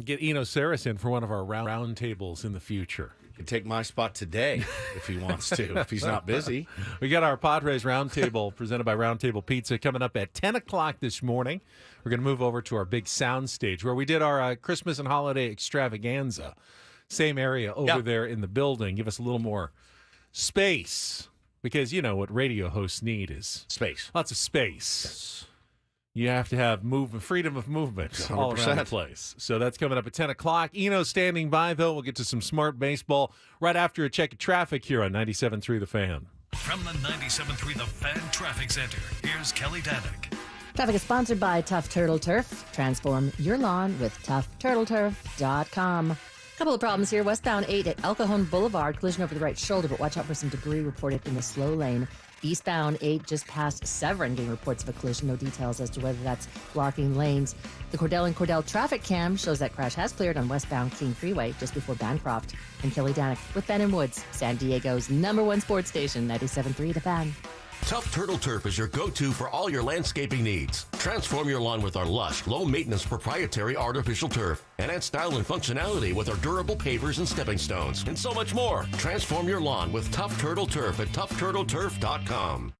Get Eno Sarris in for one of our round tables in the future. He can take my spot today if he wants to, if he's not busy. We got our Padres Roundtable presented by Roundtable Pizza coming up at 10 o'clock this morning. We're going to move over to our big sound stage where we did our Christmas and holiday extravaganza. Same area over there in the building. Give us a little more space because you know what radio hosts need is space. Lots of space. Yes. You have to have freedom of movement 100%. all around the place. So that's coming up at 10 o'clock. Eno's standing by, though. We'll get to some smart baseball right after a check of traffic here on 97.3 The Fan. From the 97.3 The Fan Traffic Center, here's Kelly Danick. Traffic is sponsored by Tough Turtle Turf. Transform your lawn with ToughTurtleTurf.com. Couple of problems here. Westbound 8 at El Cajon Boulevard. Collision over the right shoulder, but watch out for some debris reported in the slow lane. Eastbound 8 just past Severn getting reports of a collision. No details as to whether that's blocking lanes. The Cordell and Cordell traffic cam shows that crash has cleared on westbound King Freeway just before Bancroft. And Kelly Danick with Ben and Woods, San Diego's #1 sports station, 97.3 The Fan. Tough Turtle Turf is your go-to for all your landscaping needs. Transform your lawn with our lush, low-maintenance proprietary artificial turf and add style and functionality with our durable pavers and stepping stones and so much more. Transform your lawn with Tough Turtle Turf at ToughTurtleTurf.com.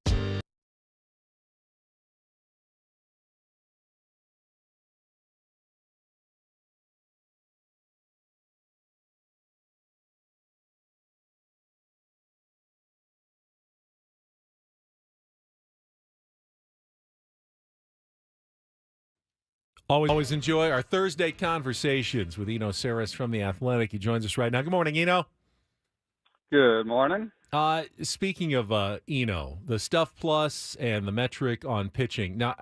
Always enjoy our Thursday conversations with Eno Sarris from The Athletic. He joins us right now. Good morning, Eno. Good morning. Speaking of Eno, the Stuff Plus and the metric on pitching. Now,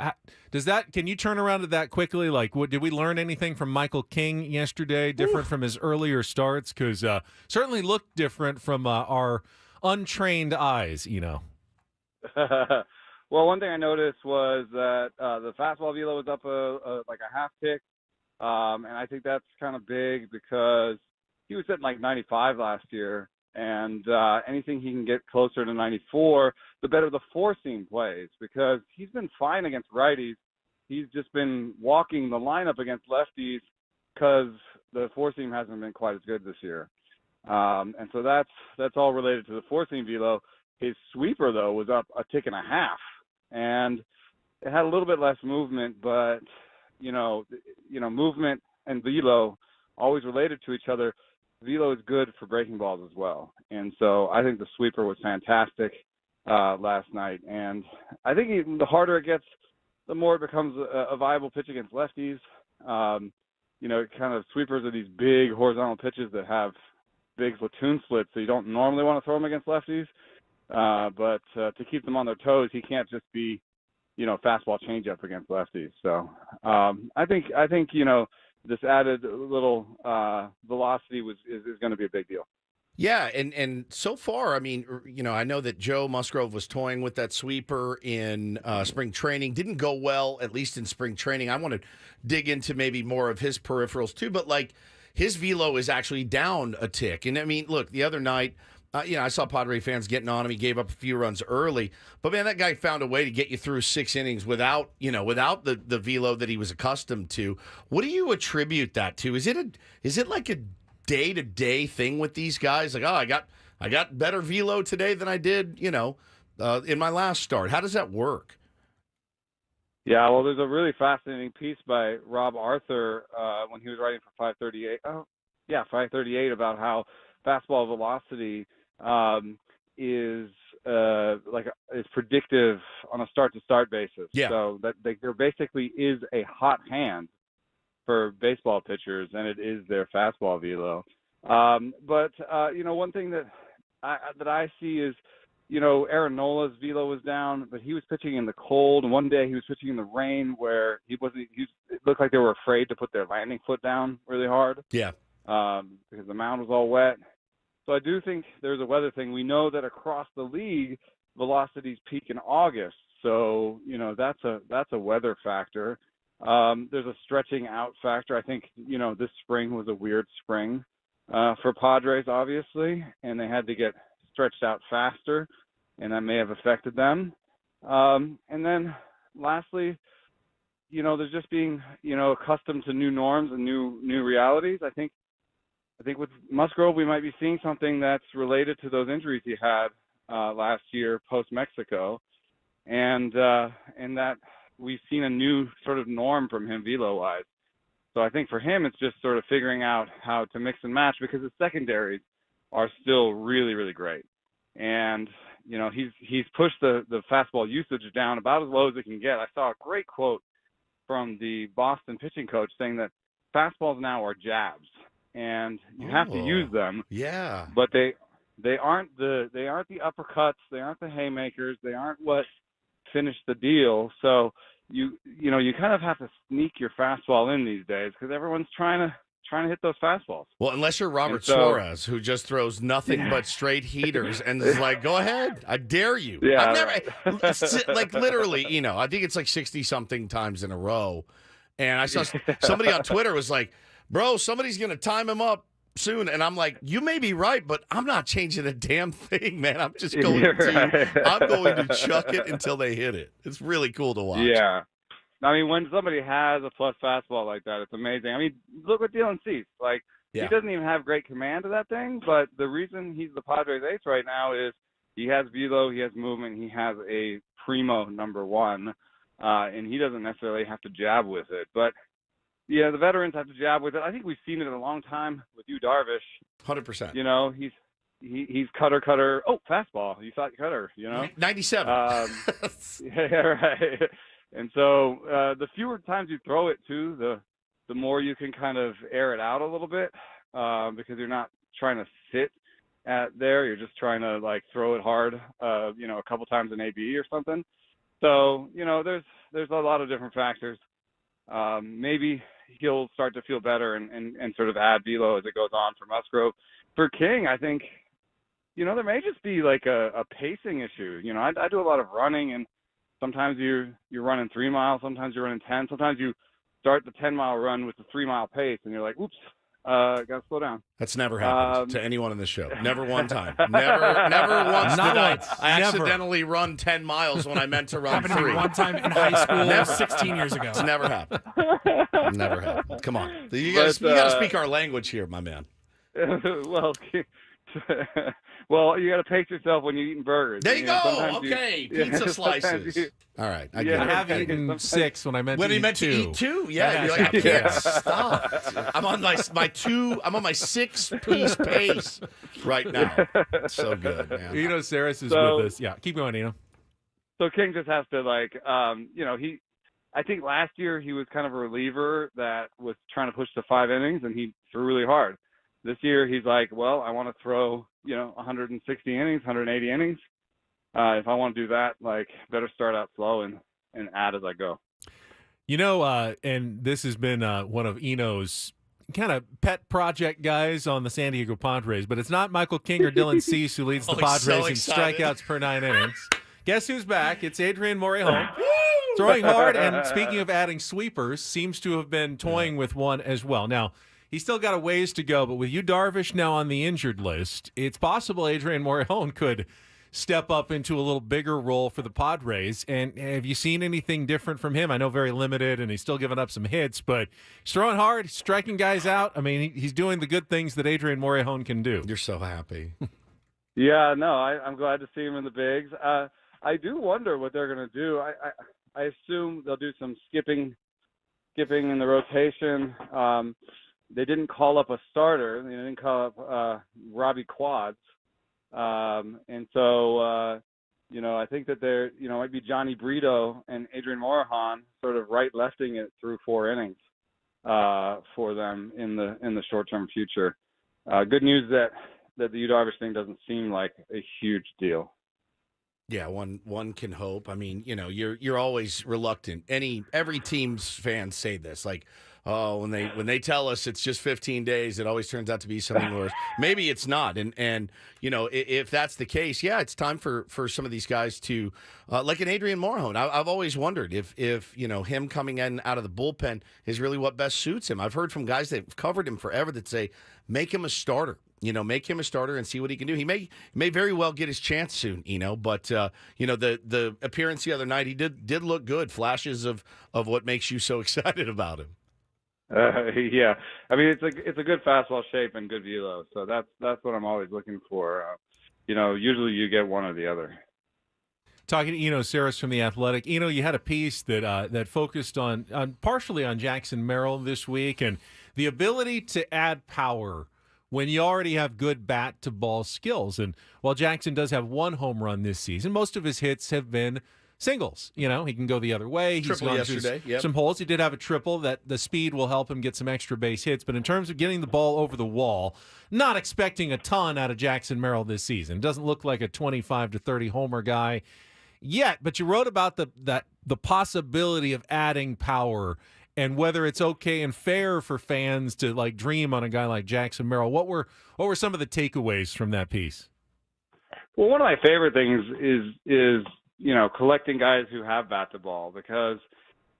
can you turn around to that quickly? Like, did we learn anything from Michael King yesterday, different from his earlier starts? Because certainly looked different from our untrained eyes, Eno. Well, one thing I noticed was that the fastball velo was up like a half tick, and I think that's kind of big because he was hitting like 95 last year, and anything he can get closer to 94, the better the four seam plays because he's been fine against righties. He's just been walking the lineup against lefties because the four seam hasn't been quite as good this year, and so that's all related to the four seam velo. His sweeper though was up a tick and a half. And it had a little bit less movement, but movement and velo always related to each other. Velo is good for breaking balls as well, and so I think the sweeper was fantastic last night. And I think the harder it gets, the more it becomes a viable pitch against lefties. Kind of sweepers are these big horizontal pitches that have big platoon splits, so you don't normally want to throw them against lefties. But to keep them on their toes, he can't just be, fastball changeup against lefties. So I think this added little velocity is going to be a big deal. Yeah, and so far, I mean, I know that Joe Musgrove was toying with that sweeper in spring training. Didn't go well, at least in spring training. I want to dig into maybe more of his peripherals too, but like his velo is actually down a tick. And I mean, look, the other night, I saw Padre fans getting on him. He gave up a few runs early, but man, that guy found a way to get you through 6 innings without the velo that he was accustomed to. What do you attribute that to? Is it like a day-to-day thing with these guys? Like, oh, I got better velo today than I did, in my last start. How does that work? Yeah, well, there's a really fascinating piece by Rob Arthur when he was writing for 538. 538 about how fastball velocity is predictive on a start-to-start basis. Yeah. So that there basically is a hot hand for baseball pitchers, and it is their fastball velo. But one thing that I see is, Aaron Nola's velo was down, but he was pitching in the cold. And one day he was pitching in the rain where it looked like they were afraid to put their landing foot down really hard. Yeah. Because the mound was all wet. So I do think there's a weather thing. We know that across the league, velocities peak in August. So, that's a weather factor. There's a stretching out factor. I think, this spring was a weird spring for Padres, obviously, and they had to get stretched out faster, and that may have affected them. And then lastly, there's just being, accustomed to new norms and new realities. I think with Musgrove, we might be seeing something that's related to those injuries he had last year post Mexico, and that we've seen a new sort of norm from him velo wise. So I think for him, it's just sort of figuring out how to mix and match, because his secondaries are still really, really great. And, he's pushed the fastball usage down about as low as it can get. I saw a great quote from the Boston pitching coach saying that fastballs now are jabs, and you have to use them. Yeah. But they aren't the uppercuts, they aren't the haymakers, they aren't what finish the deal. So you kind of have to sneak your fastball in these days, because everyone's trying to hit those fastballs. Well, unless you're Robert Suarez, who just throws nothing but straight heaters and is like, go ahead, I dare you. Yeah, I've never, like literally, I think it's like 60-something times in a row. And I saw somebody on Twitter was like, bro, somebody's going to time him up soon. And I'm like, you may be right, but I'm not changing a damn thing, man. I'm just going I'm going to chuck it until they hit it. It's really cool to watch. Yeah. I mean, when somebody has a plus fastball like that, it's amazing. I mean, look at Dylan Cease. Like, he doesn't even have great command of that thing, but the reason he's the Padres ace right now is he has velo, he has movement, he has a primo number one, and he doesn't necessarily have to jab with it. But, yeah, the veterans have to jab with it. I think we've seen it in a long time with you, Darvish. 100%. He's cutter. Oh, fastball. You thought cutter, 97. Yeah, right. And so the fewer times you throw it, too, the more you can kind of air it out a little bit, because you're not trying to sit there. You're just trying to, throw it hard, a couple times in AB or something. So, there's a lot of different factors. Maybe he'll start to feel better and sort of add velo as it goes on for Musgrove. For King, I think, there may just be a pacing issue. I do a lot of running, and sometimes you're running 3 miles, sometimes you're running 10. Sometimes you start the 10-mile run with the 3-mile pace, and you're like, oops, gotta slow down. That's never happened to anyone in this show. Never one time. Never once did I accidentally run 10 miles when I meant to run 3. Happened to me one time in high school 16 years ago. It's never happened. Never happened. Come on. You gotta speak our language here, my man. Well, you got to pace yourself when you're eating burgers. There you go. Okay, pizza slices. All right, I get it. I have eaten 6 when I meant to eat 2. When he meant to eat 2, yeah. You're like, I can't stop. I'm on my 6-piece pace right now. So good, man. Eno Sarris is with us. Yeah, keep going, Eno. So King just has to I think last year he was kind of a reliever that was trying to push to 5 innings, and he threw really hard. This year, he's like, well, I want to throw, 160 innings, 180 innings. If I want to do that, better start out slow and add as I go. And this has been one of Eno's kind of pet project guys on the San Diego Padres, but it's not Michael King or Dylan Cease who leads the Padres in strikeouts per 9 innings. Guess who's back? It's Adrian Morejon. Throwing hard, and speaking of adding sweepers, seems to have been toying with one as well. Now, he's still got a ways to go, but with you, Darvish, now on the injured list, it's possible Adrian Morejon could step up into a little bigger role for the Padres. And have you seen anything different from him? I know very limited, and he's still giving up some hits, but he's throwing hard, striking guys out. I mean, he's doing the good things that Adrian Morejon can do. You're so happy. Yeah, no, I'm glad to see him in the bigs. I do wonder what they're going to do. I assume they'll do some skipping in the rotation. They didn't call up a starter. They didn't call up Robbie Quads. And so, I think that there, might be Johnny Brito and Adrian Morejon sort of right-lefting it through 4 innings for them in the short-term future. Good news that the Yu Darvish thing doesn't seem like a huge deal. Yeah, one can hope. I mean, you're always reluctant. Every team's fans say this, when they tell us it's just 15 days, it always turns out to be something worse. Maybe it's not, and if that's the case, yeah, it's time for some of these guys to, like an Adrian Morejon. I've always wondered if him coming in out of the bullpen is really what best suits him. I've heard from guys that've covered him forever that say make him a starter. make him a starter and see what he can do. He may very well get his chance soon, but the appearance the other night, he did look good. Flashes of what makes you so excited about him. Yeah, I mean it's a good fastball shape and good velo, so that's what I'm always looking for. Usually you get one or the other. Talking to Eno Sarris from The Athletic. Eno, you had a piece that focused on partially on Jackson Merrill this week and the ability to add power when you already have good bat-to-ball skills. And while Jackson does have one home run this season, most of his hits have been singles. He can go the other way. He's Triple gone yesterday, through yep. some holes. He did have a triple that the speed will help him get some extra base hits. But in terms of getting the ball over the wall, not expecting a ton out of Jackson Merrill this season. Doesn't look like a 25 to 30 homer guy yet, but you wrote about the possibility of adding power and whether it's okay and fair for fans to dream on a guy like Jackson Merrill. What were some of the takeaways from that piece? Well, one of my favorite things is collecting guys who have bat to ball, because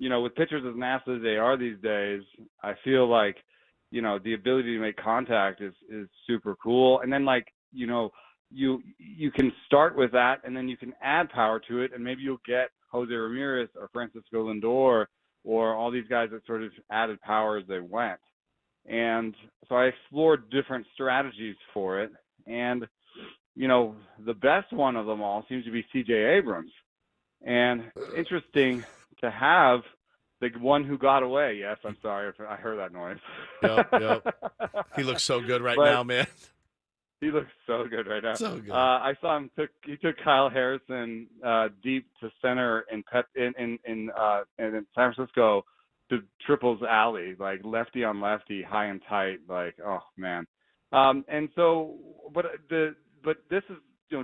with pitchers as nasty as they are these days, I feel like the ability to make contact is super cool. And then you can start with that, and then you can add power to it, and maybe you'll get Jose Ramirez or Francisco Lindor or all these guys that sort of added power as they went. And so I explored different strategies for it, and the best one of them all seems to be C.J. Abrams. And interesting to have the one who got away. Yes, I'm sorry if I heard that noise. Yep. He looks so good now, man. He looks so good right now. So good. I saw him he took Kyle Harrison deep to center in San Francisco to Triple's alley, like lefty on lefty, high and tight. Like, oh man. And so, but this is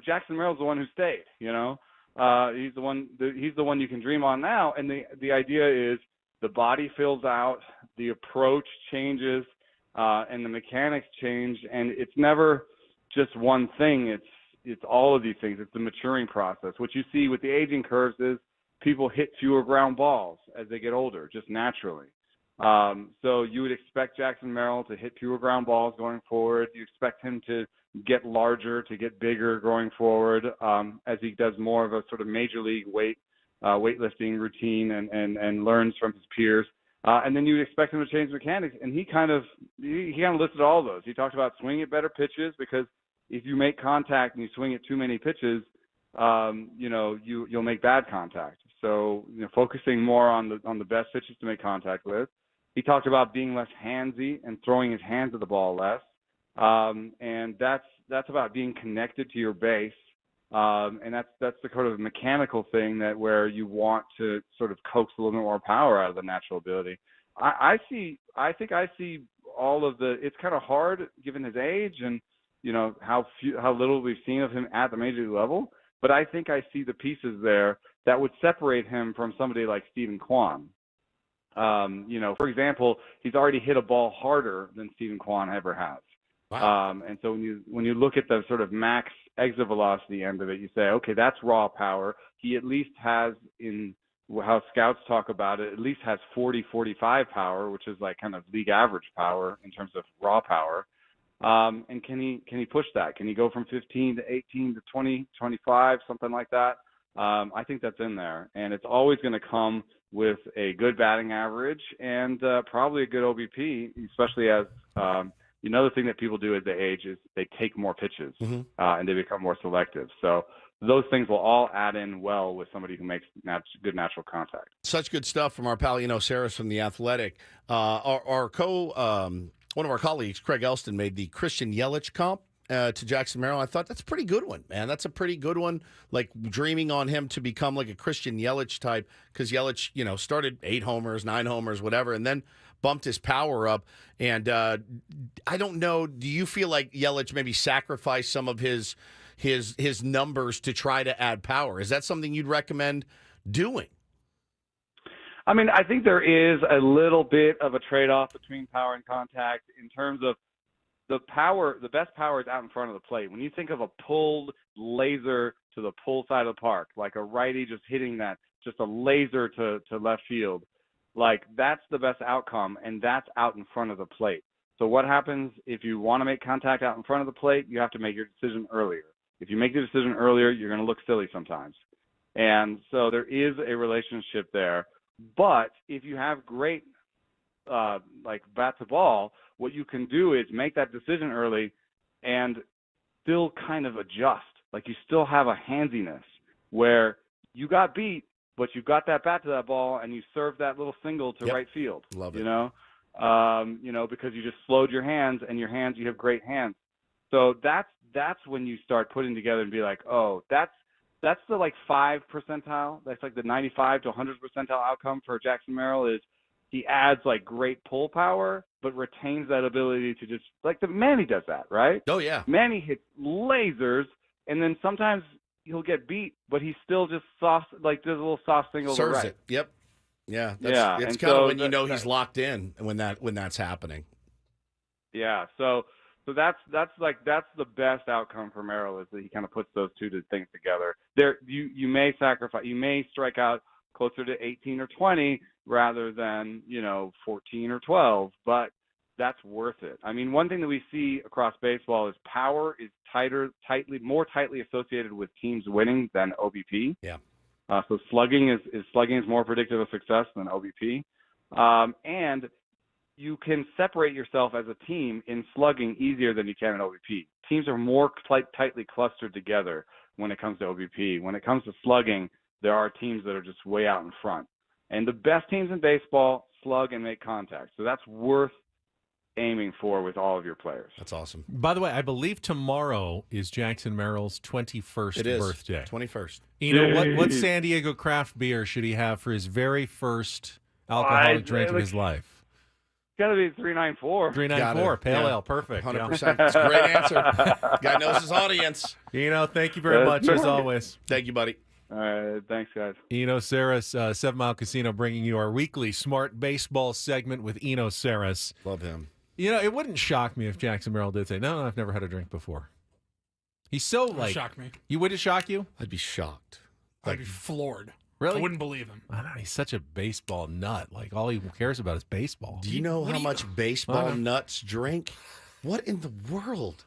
Jackson Merrill's the one who stayed. He's the one you can dream on now. And the idea is the body fills out, the approach changes, and the mechanics change, and it's never just one thing. It's all of these things. It's the maturing process. What you see with the aging curves is people hit fewer ground balls as they get older, just naturally. So you would expect Jackson Merrill to hit fewer ground balls going forward. You expect him to get larger, to get bigger going forward, as he does more of a sort of major league weightlifting routine and learns from his peers. And then you would expect him to change mechanics, and he kind of listed all those. He talked about swinging at better pitches, because if you make contact and you swing at too many pitches, you'll make bad contact. So focusing more on the best pitches to make contact with. He talked about being less handsy and throwing his hands at the ball less, and that's about being connected to your base. And that's the kind of mechanical thing where you want to sort of coax a little bit more power out of the natural ability. I think I see all of the. It's kind of hard given his age and how little we've seen of him at the major league level. But I think I see the pieces there that would separate him from somebody like Stephen Kwan. For example, he's already hit a ball harder than Stephen Kwan ever has. Wow. And so when you look at the sort of max exit velocity end of it, you say, okay, that's raw power. He at least has, in how scouts talk about it, at least has 40-45 power, which is like kind of league average power in terms of raw power. And can he push that? Can he go from 15 to 18 to 20, 25, something like that? I think that's in there, and it's always going to come with a good batting average and probably a good OBP, especially as another thing that people do as they age is they take more pitches and they become more selective. So those things will all add in well with somebody who makes good natural contact. Such good stuff from our pal Eno Sarris from The Athletic. One of our colleagues, Craig Elston, made the Christian Yelich comp to Jackson Merrill. I thought that's a pretty good one, man. That's a pretty good one. Like dreaming on him to become like a Christian Yelich type, because Yelich, started 8 homers, 9 homers, whatever, and then bumped his power up. And I don't know, do you feel like Yelich maybe sacrificed some of his numbers to try to add power? Is that something you'd recommend doing? I mean, I think there is a little bit of a trade-off between power and contact in terms of the power. The best power is out in front of the plate. When you think of a pulled laser to the pull side of the park, like a righty just hitting that, just a laser to left field, like that's the best outcome, and that's out in front of the plate. So what happens if you want to make contact out in front of the plate? You have to make your decision earlier. If you make the decision earlier, you're going to look silly sometimes. And so there is a relationship there. But if you have great, like bat to ball, what you can do is make that decision early and still kind of adjust. Like you still have a handiness where you got beat, but you got that bat to that ball and you served that little single to right field. Love it. You know, because you just slowed your hands, and you have great hands. So that's when you start putting together and be like, oh, that's the like 5 percentile. That's like the 95 to 100 percentile outcome for Jackson Merrill is he adds like great pull power, but retains that ability to just like Manny does that, right? Oh yeah. Manny hits lasers, and then sometimes he'll get beat, but he still just does a little soft single to Serves right. it. Yep. Yeah. Yeah. It's And kind of so when you know he's locked in when that's happening. Yeah. So that's the best outcome for Merrill is that he kind of puts those two things together. There, you may strike out closer to 18 or 20 rather than 14 or 12, but that's worth it. I mean, one thing that we see across baseball is power is more tightly associated with teams winning than OBP. Yeah. So slugging is more predictive of success than OBP, and you can separate yourself as a team in slugging easier than you can in OBP. Teams are more tightly clustered together when it comes to OBP. When it comes to slugging, there are teams that are just way out in front. And the best teams in baseball slug and make contact. So that's worth aiming for with all of your players. That's awesome. By the way, I believe tomorrow is Jackson Merrill's 21st birthday. 21st. What San Diego craft beer should he have for his very first alcoholic drink of his life? It's got to be 394. 394, pale ale, perfect. 100%. It's a great answer. Guy knows his audience. Thank you very much, as always. Thank you, buddy. All right, thanks, guys. Eno Sarris, 7 Mile Casino, bringing you our weekly Smart Baseball segment with Eno Sarris. Love him. It wouldn't shock me if Jackson Merrill did say, no, I've never had a drink before. He's so like... shock me. Would it shock you? I'd be shocked. I'd be floored. Really? I wouldn't believe him. I don't know. He's such a baseball nut. Like, all he cares about is baseball. Do you know how much baseball nuts drink? What in the world?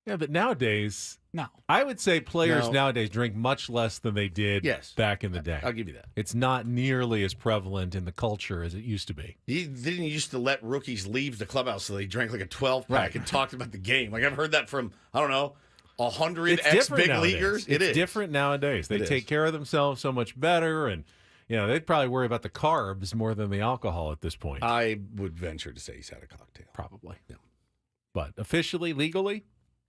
Yeah, but nowadays... No. I would say players nowadays drink much less than they did back in the day. I'll give you that. It's not nearly as prevalent in the culture as it used to be. He didn't used to let rookies leave the clubhouse so they drank like a 12-pack and talked about the game. Like I've heard that from, 100 ex-big leaguers. It's different nowadays. They take care of themselves so much better, and they'd probably worry about the carbs more than the alcohol at this point. I would venture to say he's had a cocktail. Probably. Yeah. But officially, legally...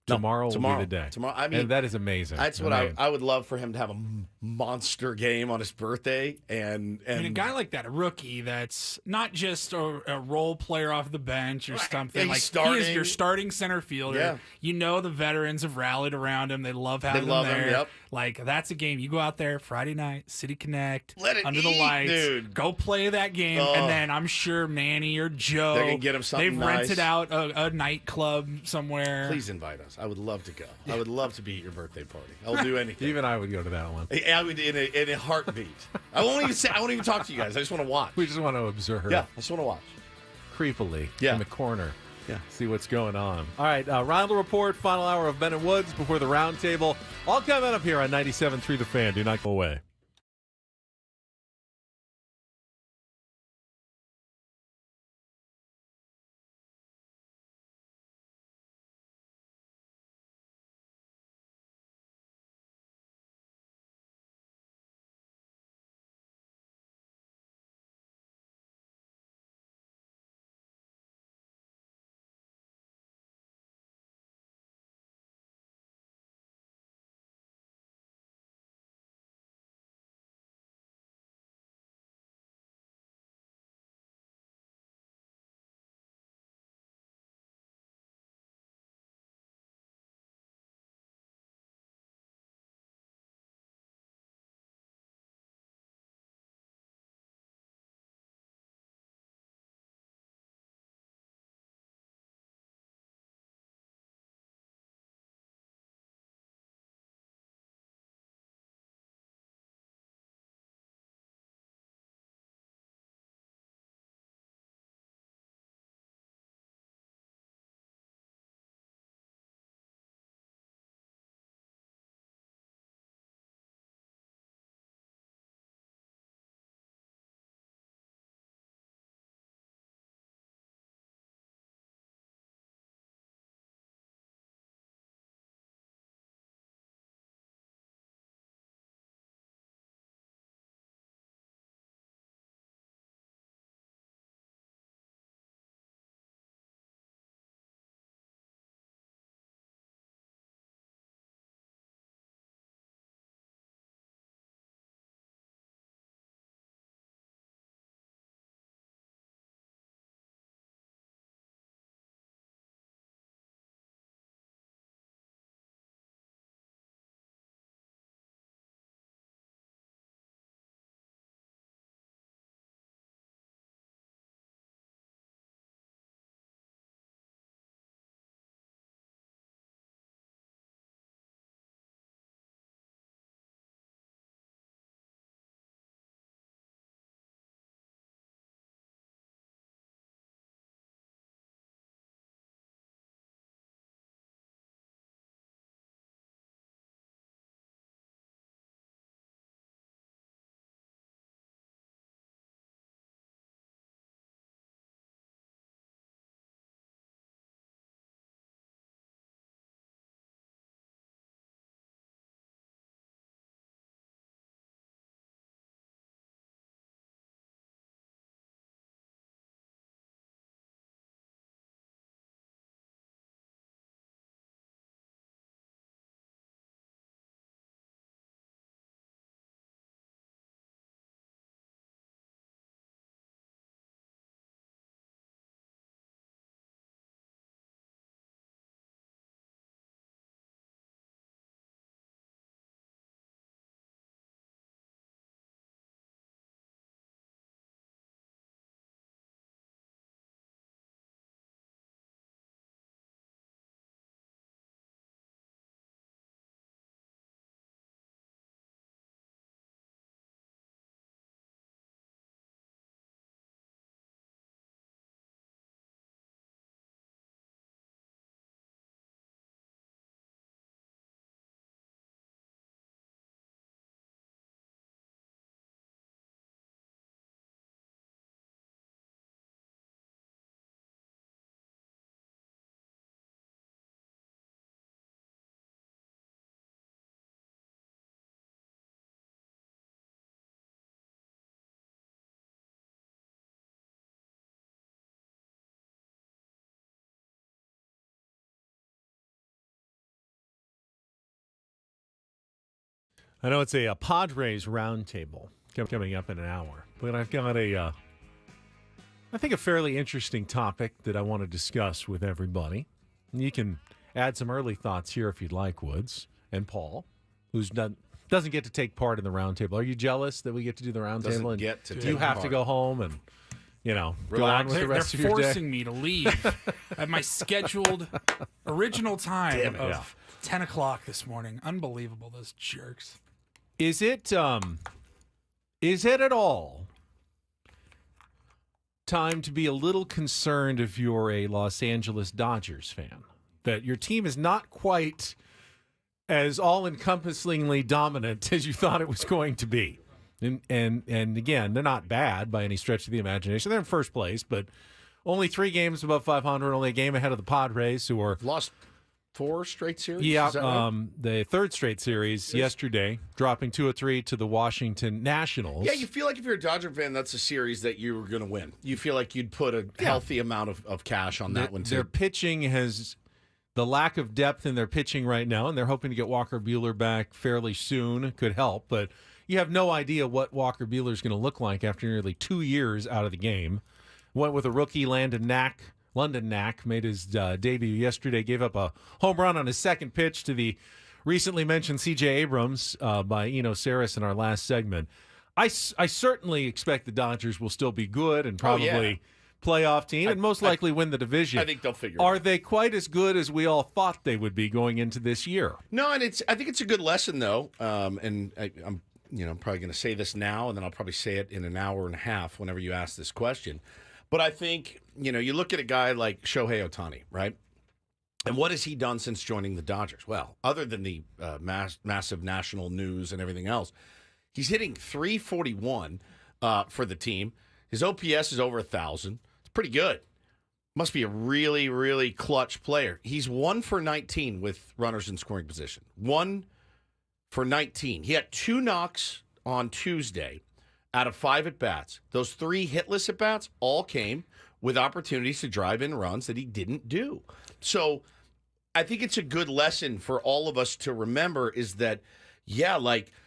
Tomorrow will be the day. Tomorrow, and that is amazing. That's what I would love for him to have a monster game on his birthday. And a guy like that, a rookie that's not just a role player off the bench or something. He's he is your starting center fielder. Yeah. The veterans have rallied around him. They love having him there. Yep. Like, that's a game. You go out there Friday night, City Connect, under eat, the lights. Dude. Go play that game. And then I'm sure Manny or Joe, they can get him something they've nice. rented out a nightclub somewhere. Please invite us. I would love to go. I would love to be at your birthday party. I'll do anything. Even I would go to that one. I would in a heartbeat. I won't even talk to you guys. I just want to watch. We just want to observe. Yeah, I just want to watch. Creepily in the corner. Yeah. See what's going on. All right, Reindl Report, final hour of Ben and Woods before the roundtable. All coming up here on 97.3 The Fan. Do not go away. I know it's a Padres roundtable coming up in an hour, but I've got I think a fairly interesting topic that I want to discuss with everybody. You can add some early thoughts here if you'd like, Woods and Paul, who's doesn't get to take part in the roundtable. Are you jealous that we get to do the roundtable? You have to go home and go on with the rest of your day? They're forcing me to leave at my scheduled original time of 10 o'clock this morning. Unbelievable, those jerks. Is it at all time to be a little concerned if you're a Los Angeles Dodgers fan, that your team is not quite as all-encompassingly dominant as you thought it was going to be? And again, they're not bad by any stretch of the imagination. They're in first place, but only 3 games above 500, only a game ahead of the Padres, who are lost 4 straight series. Yeah, is that right? The 3rd straight series yesterday, dropping 2-3 to the Washington Nationals. Yeah, you feel like if you're a Dodger fan, that's a series that you were going to win. You feel like you'd put a healthy amount of cash on that one, too. Their pitching has the lack of depth in their pitching right now, and they're hoping to get Walker Buehler back fairly soon. Could help, but you have no idea what Walker Buehler is going to look like after nearly 2 years out of the game. Went with a rookie, London Knack, made his debut yesterday, gave up a home run on his second pitch to the recently mentioned C.J. Abrams by Eno Sarris in our last segment. I certainly expect the Dodgers will still be good and probably playoff team and most likely win the division. I think they'll figure it Are out. they quite as good as we all thought they would be going into this year? No, and I think it's a good lesson, though. And I'm probably going to say this now, and then I'll probably say it in an hour and a half whenever you ask this question. But I think, you look at a guy like Shohei Ohtani, right? And what has he done since joining the Dodgers? Well, other than the massive national news and everything else, he's hitting .341 for the team. His OPS is over 1,000. It's pretty good. Must be a really, really clutch player. He's 1 for 19 with runners in scoring position. 1 for 19. He had 2 knocks on Tuesday out of 5 at-bats. Those 3 hitless at-bats all came with opportunities to drive in runs that he didn't do. So I think it's a good lesson for all of us to remember is that,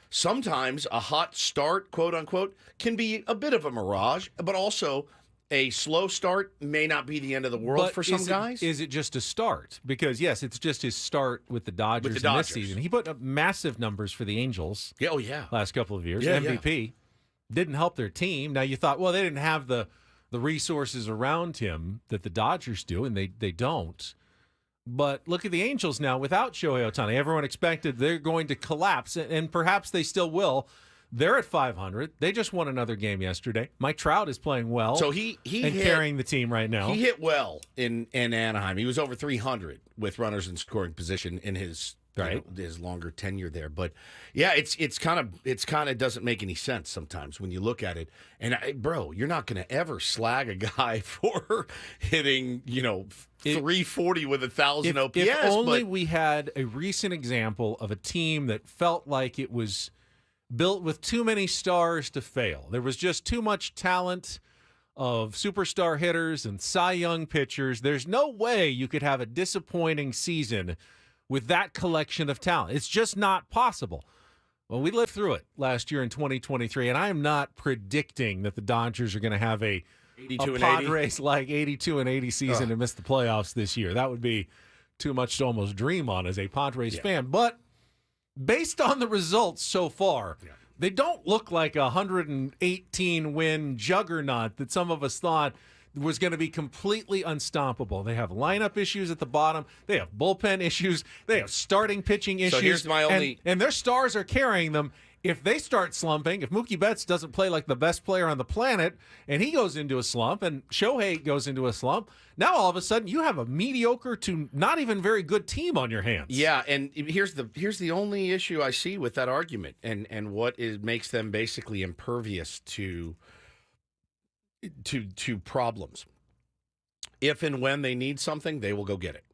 sometimes a hot start, quote-unquote, can be a bit of a mirage, but also a slow start may not be the end of the world for some guys. Is it just a start? Because, yes, it's just his start with the Dodgers, in this season. He put up massive numbers for the Angels last couple of years. MVP. Didn't help their team. Now, you thought, well, they didn't have the resources around him that the Dodgers do, and they don't. But look at the Angels now without Shohei Ohtani. Everyone expected they're going to collapse, and perhaps they still will. They're at 500. They just won another game yesterday. Mike Trout is playing well. So he carrying the team right now. He hit well in Anaheim. He was over 300 with runners in scoring position in his his longer tenure there. But yeah, it's kind of doesn't make any sense sometimes when you look at it. And bro, you're not going to ever slag a guy for hitting 340 with 1,000 OPS. If only we had a recent example of a team that felt like it was built with too many stars to fail. There was just too much talent of superstar hitters and Cy Young pitchers. There's no way you could have a disappointing season with that collection of talent. It's just not possible. Well, we lived through it last year in 2023, and I am not predicting that the Dodgers are going to have a Padres-like 82-80 season and miss the playoffs this year. That would be too much to almost dream on as a Padres fan. But based on the results so far, they don't look like a 118-win juggernaut that some of us thought was going to be completely unstoppable. They have lineup issues at the bottom. They have bullpen issues. They have starting pitching issues. So here's my only... And their stars are carrying them. If they start slumping, if Mookie Betts doesn't play like the best player on the planet, and he goes into a slump, and Shohei goes into a slump, now all of a sudden you have a mediocre to not even very good team on your hands. Yeah, and here's the only issue I see with that argument, and what makes them basically impervious to problems. If and when they need something, they will go get it.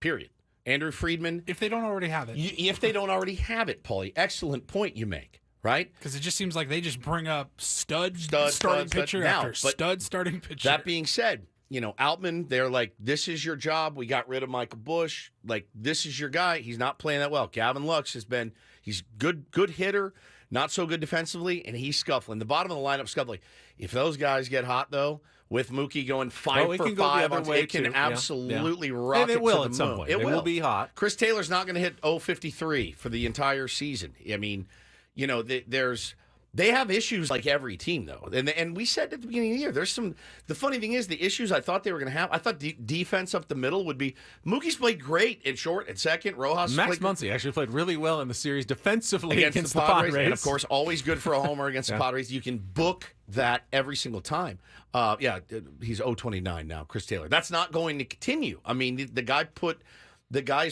Period. Andrew Friedman. If they don't already have it. If they don't already have it, Paulie. Excellent point you make, right? Because it just seems like they just bring up stud starting pitcher after stud starting pitcher. That being said, Outman, they're like, this is your job. We got rid of Michael Bush. Like, this is your guy. He's not playing that well. Gavin Lux he's good hitter, not so good defensively, and he's scuffling. The bottom of the lineup scuffling. If those guys get hot, though, with Mookie going 5 for 5, it can absolutely rocket and it will to the at some moon. point. It will be hot. Chris Taylor's not going to hit 0.53 for the entire season. I mean, they have issues like every team, though. And we said at the beginning of the year, the funny thing is, the issues I thought they were going to have, I thought defense up the middle would be, Mookie's played great in short and second. Rojas Max Muncy actually played really well in the series defensively against the Padres. And, of course, always good for a homer against the Padres. You can book that every single time. He's 0.29 now, Chris Taylor. That's not going to continue. I mean, the guys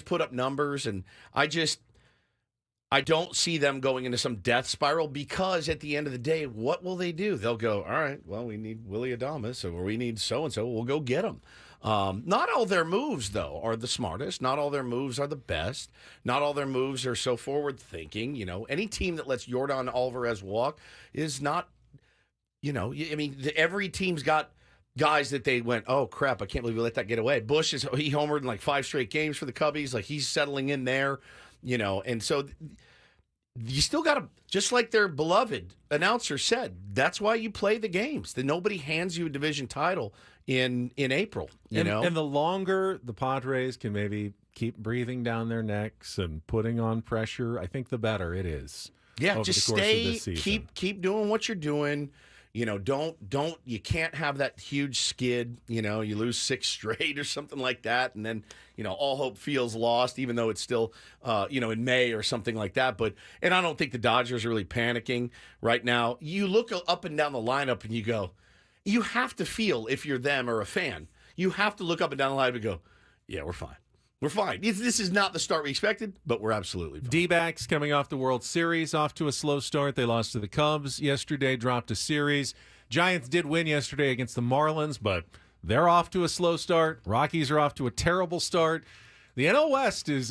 put up numbers, and I don't see them going into some death spiral, because at the end of the day, what will they do? They'll go, all right, well, we need Willy Adames, or we need so-and-so. We'll go get them. Not all their moves, though, are the smartest. Not all their moves are the best. Not all their moves are so forward-thinking. Any team that lets Yordan Alvarez walk is not, every team's got guys that they went, oh, crap, I can't believe we let that get away. Bush, he homered in like 5 straight games for the Cubbies. Like, he's settling in there. And so you still got to, just like their beloved announcer said, that's why you play the games. That nobody hands you a division title in April, And the longer the Padres can maybe keep breathing down their necks and putting on pressure, I think the better it is. Yeah, over just the course stay, of this season. keep doing what you're doing. You can't have that huge skid, you lose 6 straight or something like that. And then, all hope feels lost, even though it's still, in May or something like that. And I don't think the Dodgers are really panicking right now. You look up and down the lineup and you go, you have to feel, if you're them or a fan, you have to look up and down the lineup and go, yeah, we're fine. We're fine. This is not the start we expected, but we're absolutely fine. D-backs coming off the World Series, off to a slow start. They lost to the Cubs yesterday, dropped a series. Giants did win yesterday against the Marlins, but they're off to a slow start. Rockies are off to a terrible start. The NL West is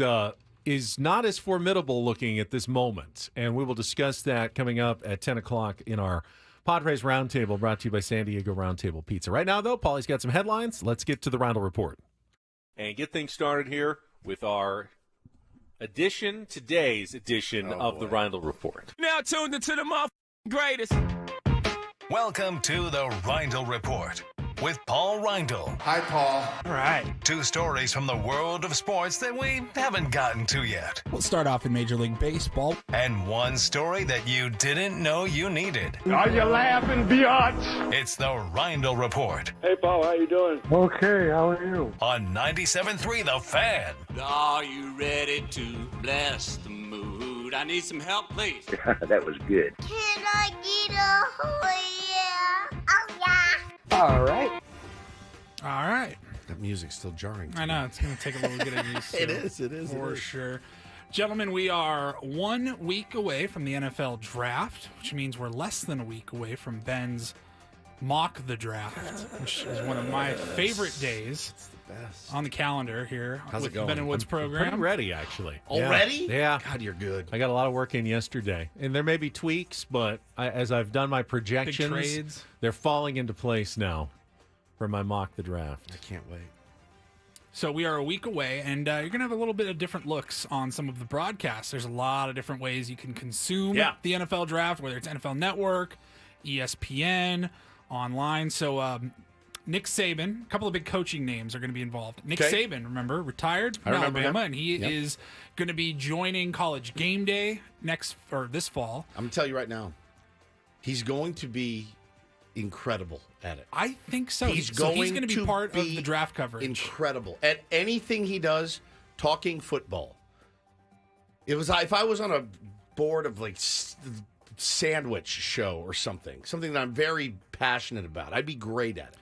not as formidable looking at this moment, and we will discuss that coming up at 10 o'clock in our Padres Roundtable, brought to you by San Diego Roundtable Pizza. Right now, though, Paulie's got some headlines. Let's get to the Reindl Report. And get things started here with our today's edition of the Reindl Report. Now tuned into the greatest. Welcome to the Reindl Report with Paul Reindl. Hi, Paul. All right. 2 stories from the world of sports that we haven't gotten to yet. We'll start off in Major League Baseball. And 1 story that you didn't know you needed. Are you laughing, biatch? It's the Reindl Report. Hey, Paul, how you doing? Okay, how are you? On 97.3 The Fan. Are you ready to bless the mood? I need some help, please. That was good. Can I get a oh yeah? Oh yeah. All right. All right. That music's still jarring. I know. It's going to take a little getting used to. It is. For sure. Gentlemen, we are 1 week away from the NFL draft, which means we're less than a week away from Ben's Mock the Draft, which is one of my favorite days on the calendar here. How's with it going? Ben and Wood's program. Pretty ready, actually. Already? Yeah. God, you're good. I got a lot of work in yesterday. And there may be tweaks, but as I've done my projections, trades. They're falling into place now for my Mock the Draft. I can't wait. So we are a week away, and you're going to have a little bit of different looks on some of the broadcasts. There's a lot of different ways you can consume the NFL draft, whether it's NFL Network, ESPN, online. So Nick Saban, a couple of big coaching names are going to be involved. Nick Saban, remember, retired from Alabama, and he is going to be joining College Game Day this fall. I'm going to tell you right now, he's going to be incredible at it. I think so. He's going to be part of the draft coverage. Incredible at anything he does. Talking football. It was if I was on a board of like sandwich show or something that I'm very passionate about, I'd be great at it.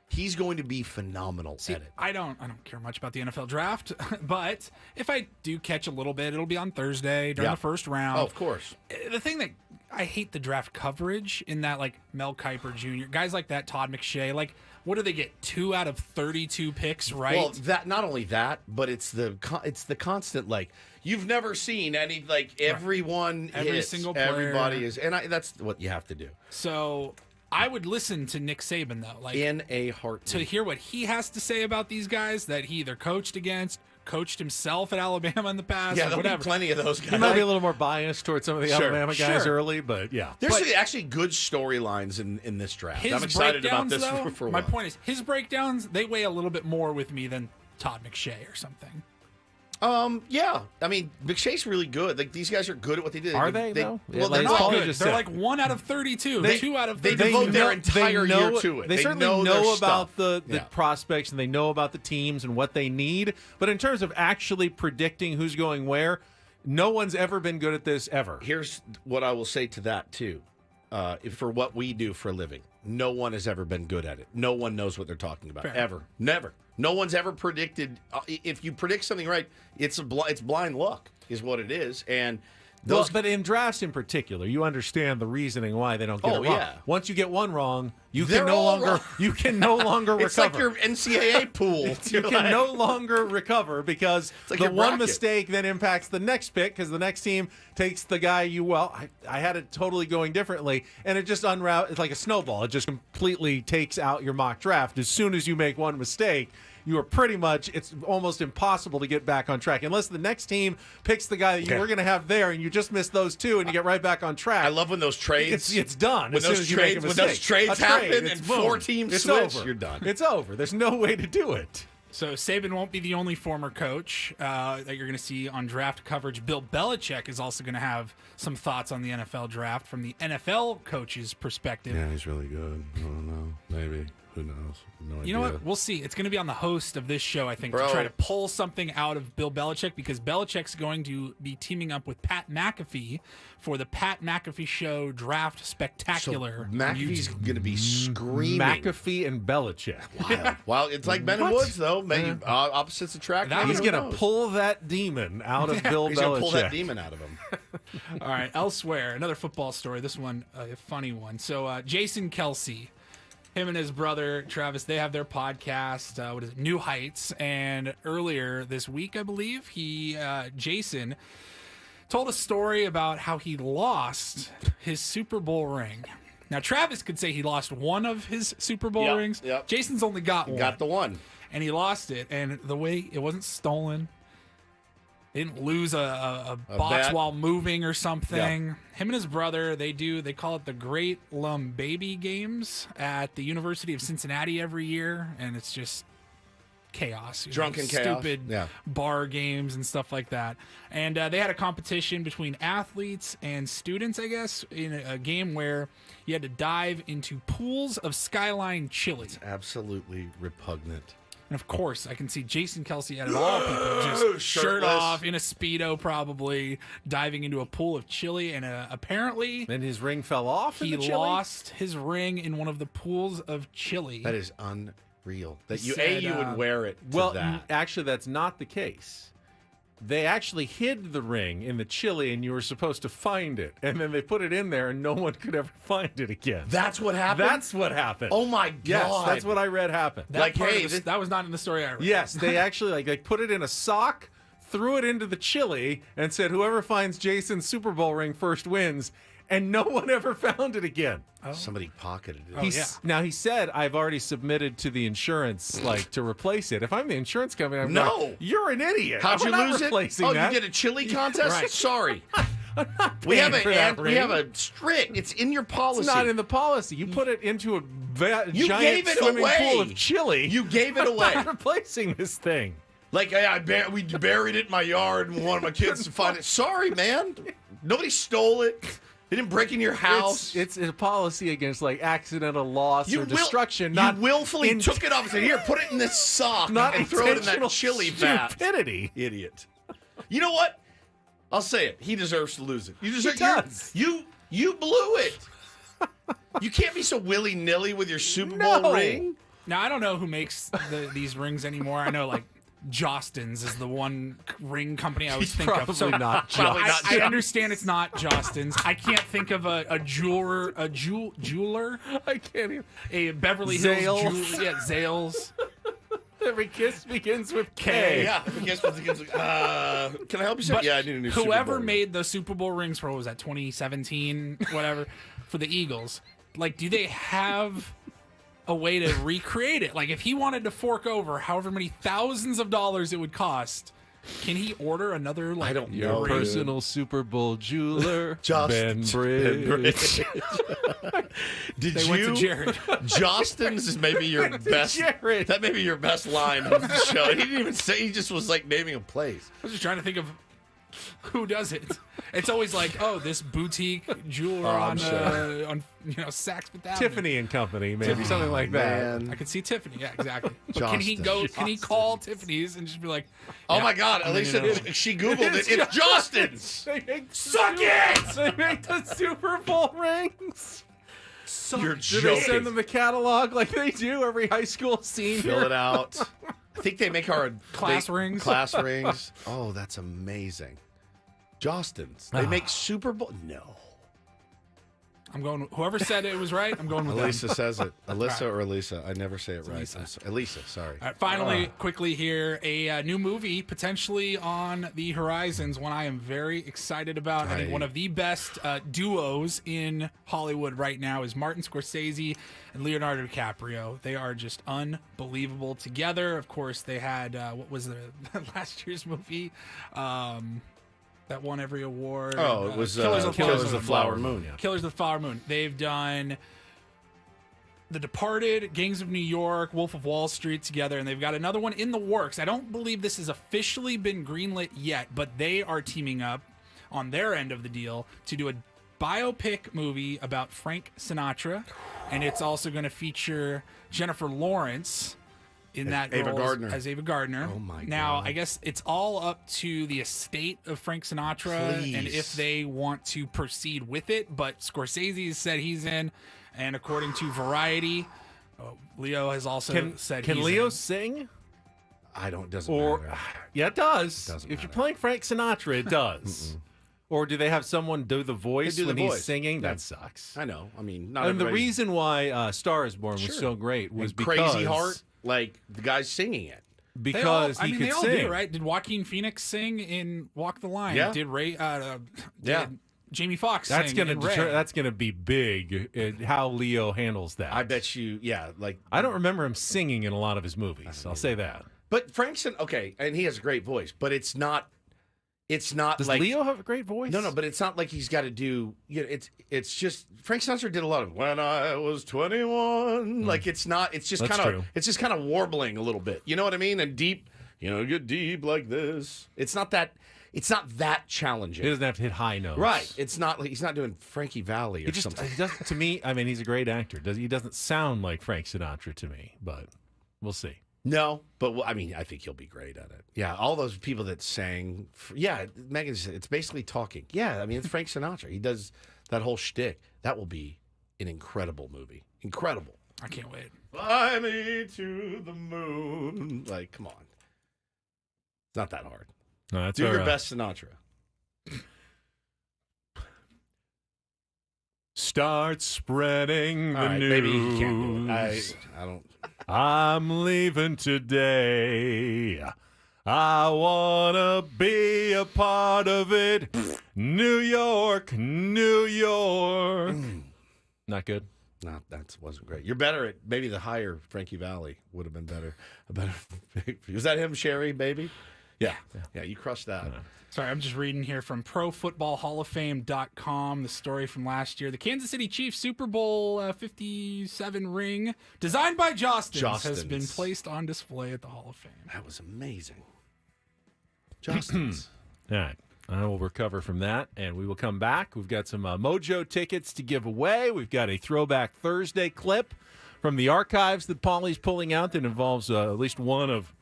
He's going to be phenomenal at it. I don't care much about the NFL draft, but if I do catch a little bit, it'll be on Thursday during the first round. Oh, of course. The thing that I hate the draft coverage in that, like Mel Kiper Jr., guys like that, Todd McShay, like what do they get? 2 out of 32 picks, right? Well, that not only that, but it's the constant like you've never seen any like everyone every hits, single player. everybody is, and that's what you have to do. So I would listen to Nick Saban, though. Like, in a heartbeat. To hear what he has to say about these guys that he either coached against, coached himself at Alabama in the past, Yeah, there'll whatever. be plenty of those guys. He might be a little more biased towards some of the Sure, Alabama guys sure. early, but yeah. There's actually good storylines in this draft. His I'm excited about breakdowns, this though, for a my while. point is, his breakdowns, they weigh a little bit more with me than Todd McShay or something. Yeah. I mean, McShay's really good. Like, these guys are good at what they do. Are they, though? Well, They're they're not not good. just They're said. like 1 out of 32. They- 2 out of they 32. devote their entire year to it. They They certainly know know, their about stuff. the Yeah. prospects and they know about the teams and what they need. But in terms of actually predicting who's going where, no one's ever been good at this ever. Here's what I will say to that, too. For what we do for a living, no one has ever been good at it. No one knows what they're talking about. Fair. Ever. Never. No one's ever predicted. If you predict something right, it's blind luck is what it is. And Well, but in drafts in particular, you understand the reasoning why they don't get it wrong. yeah. Once you get one wrong, you They're can no all longer wrong. you can no longer recover. It's like your NCAA pool. You can no longer recover because like the your one bracket. mistake then impacts the next pick because the next team takes the guy I had it totally going differently, and it just it's like a snowball. It just completely takes out your mock draft. As soon as you make one mistake, you are pretty much, it's almost impossible to get back on track unless the next team picks the guy that you were going to have there and you just missed those two and you get right back on track. I love when those trades. It's done. When as soon those as you make a trades, when mistake. those trades A happen trade, and it's 4 boom. teams It's switch, over. you're done. It's over. There's no way to do it. So Saban won't be the only former coach that you're going to see on draft coverage. Bill Belichick is also going to have some thoughts on the NFL draft from the NFL coach's perspective. Yeah, he's really good. I don't know. Maybe. Who knows? No idea. You know what? We'll see. It's going to be on the host of this show, I think, Bro. to try to pull something out of Bill Belichick because Belichick's going to be teaming up with Pat McAfee for the Pat McAfee Show Draft Spectacular. So McAfee's going to be screaming. McAfee and Belichick. Wild. Well, it's like Ben and What? Woods, though. Maybe opposites attract. He's Who going to knows? pull that demon out of Bill He's Belichick. going to pull that demon out of him. All right. Elsewhere, another football story. This one, a funny one. So Jason Kelsey, him and his brother Travis, they have their podcast. What is it? New Heights. And earlier this week, I believe, Jason told a story about how he lost his Super Bowl ring. Now, Travis could say he lost one of his Super Bowl rings. Yep. Jason's only got one. Got the one. And he lost it. And the way it wasn't stolen, they didn't lose a box bet. while moving or something. Him and his brother, they call it the Great Lum Baby Games at the University of Cincinnati every year. And it's just chaos. Drunken chaos. Stupid bar games and stuff like that. And they had a competition between athletes and students, I guess, in a game where you had to dive into pools of Skyline chili. It's absolutely repugnant. And of course, I can see Jason Kelsey out of all people just shirt Shirtless. off in a Speedo, probably diving into a pool of chili. And apparently, Then his ring fell off. he in the chili? lost his ring in one of the pools of chili. That is unreal. That He you said, you would wear it to Well, that. actually, that's not the case. They actually hid the ring in the chili, and you were supposed to find it. And then they put it in there, and no one could ever find it again. That's what happened? That's what happened. Oh, my God. Yes, that's what I read happened. that that was not in the story I read. Yes, they actually they put it in a sock, threw it into the chili, and said whoever finds Jason's Super Bowl ring first wins. And no one ever found it again. Somebody pocketed it. Now he said, "I've already submitted to the insurance, to replace it." If I'm the insurance company, I'm like, "You're an idiot. How'd I'm you not lose it? replacing Oh, that." you did a chili contest? Right. Sorry. We have a strict. It's in your policy. It's not in the policy. You put it into a You giant gave it swimming away. pool of chili. You gave it I'm away. not replacing this thing. Like, hey, we buried it in my yard and wanted my kids to find it. Sorry, man. Nobody stole it. They didn't break in your house. It's a policy against accidental loss or destruction. You willfully took it off and said, "Here, put it in this sock Not and throw it in that intentional chili vat." stupidity. Idiot. You know what? I'll say it. He deserves to lose it. You deserve. He does. You blew it. You can't be so willy-nilly with your Super Bowl ring. Now, I don't know who makes these rings anymore. I know, Jostens is the one ring company I always think of. Probably not I Jostens. understand it's not Jostens. I can't think of a jeweler. I can't even. A Beverly Hills Zales. jeweler. Yeah, Zales. Every kiss begins with K. Yeah. Can I help you? But Yeah, I need a new Super whoever Bowl ring. made the Super Bowl rings for, what was that, 2017, whatever, for the Eagles, Like, do they have a way to recreate it? Like, if he wanted to fork over however many thousands of dollars it would cost, can he order another, like, I don't Your know. personal Super Bowl jeweler, Just Ben Bridge. Did They went to Jared. Justin's is maybe your best. Jared. That may be your best line of the show. He didn't even say. He just was like naming a place. I was just trying to think of who does it. It's always like, oh, this boutique jeweler on Saks Fifth Avenue. Tiffany and Company, maybe something like that. I could see Tiffany. Yeah, exactly. But Justin. can he go? Can he call Tiffany's and just be like, Oh yeah, my God! I'm Elisa, gonna- she Googled it. It's Justin's. They make Suck it! They make the Super Bowl rings. You're Do they send joking. them the catalog like they do every high school senior? Fill it out. I think they make our Class rings. Class rings. Oh, that's amazing. Justin's. They make Super Bowl. No. I'm going. Whoever said it was right, I'm going with Elisa them. says it. Alyssa right. or Elisa. I never say it right. Elisa. Elisa, sorry. All right, finally, quickly here, a new movie potentially on the horizons. One I am very excited about. I think one of the best duos in Hollywood right now is Martin Scorsese and Leonardo DiCaprio. They are just unbelievable together. Of course, they had what was the last year's movie that won every award? Oh, it was Killers of the Flower Moon. Yeah. Killers of the Flower Moon. They've done The Departed, Gangs of New York, Wolf of Wall Street together, and they've got another one in the works. I don't believe this has officially been greenlit yet, but they are teaming up on their end of the deal to do a biopic movie about Frank Sinatra, and it's also going to feature Jennifer Lawrence in that Ava role Gardner. as Ava Gardner. Oh my Now, God. I guess it's all up to the estate of Frank Sinatra and Please. if they want to proceed with it. But Scorsese said he's in, and according to Variety, Leo has also said Can he's Leo in. sing? Doesn't Or matter. yeah, it does. Doesn't if you're matter. playing Frank Sinatra, it does. Or do they have someone do the voice They do the when voice. he's singing? Yeah. That sucks. I know. I mean, not And the everybody's- reason why Star is Born was Sure. so great was and because Crazy Heart, like the guy's singing it. because he could they all sing. do, right? Did Joaquin Phoenix sing in Walk the Line? Yeah. Did Ray? Yeah. Did Jamie Foxx That's sing gonna in Ray? that's gonna be big. How Leo handles that. I bet you, yeah, like I don't remember him singing in a lot of his movies. I'll say that. But Frankson, okay, and he has a great voice, but it's not Does like Leo have a great voice? No, but it's not like he's got to do. You know, it's just Frank Sinatra did a lot of "When I Was 21." Like it's not. It's just That's kind of. true. It's just kind of warbling a little bit. You know what I mean? And deep. You know, get deep like this. It's not that. It's not that challenging. He doesn't have to hit high notes. Right. It's not. Like, he's not doing Frankie Valley or something. He doesn't. To me, I mean, he's a great actor. He doesn't sound like Frank Sinatra to me, but we'll see. No, but I mean, I think he'll be great at it. Yeah, all those people that sang. Yeah, Megan said it's basically talking. Yeah, I mean, it's Frank Sinatra. He does that whole shtick. That will be an incredible movie. Incredible. I can't wait. Fly me to the moon. Like, come on. It's not that hard. No, that's Do our, your best Sinatra. Start spreading the All right, news. maybe he can't do it. I don't. I'm leaving today. I wanna be a part of it. New York, New York. Not good. No, that wasn't great. You're better at maybe the higher Frankie Valley would have been better. Was that him, Sherry, baby? Yeah. You crushed that. Sorry, I'm just reading here from ProFootballHallOfFame.com, the story from last year. The Kansas City Chiefs Super Bowl 57 ring, designed by Jostens, has been placed on display at the Hall of Fame. That was amazing. Jostens. All right. I will recover from that, and we will come back. We've got some Mojo tickets to give away. We've got a Throwback Thursday clip from the archives that Paulie's pulling out that involves at least one of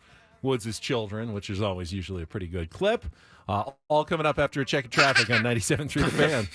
Woods' children, which is always usually a pretty good clip. All coming up after a check of traffic on 97.3 The Fan.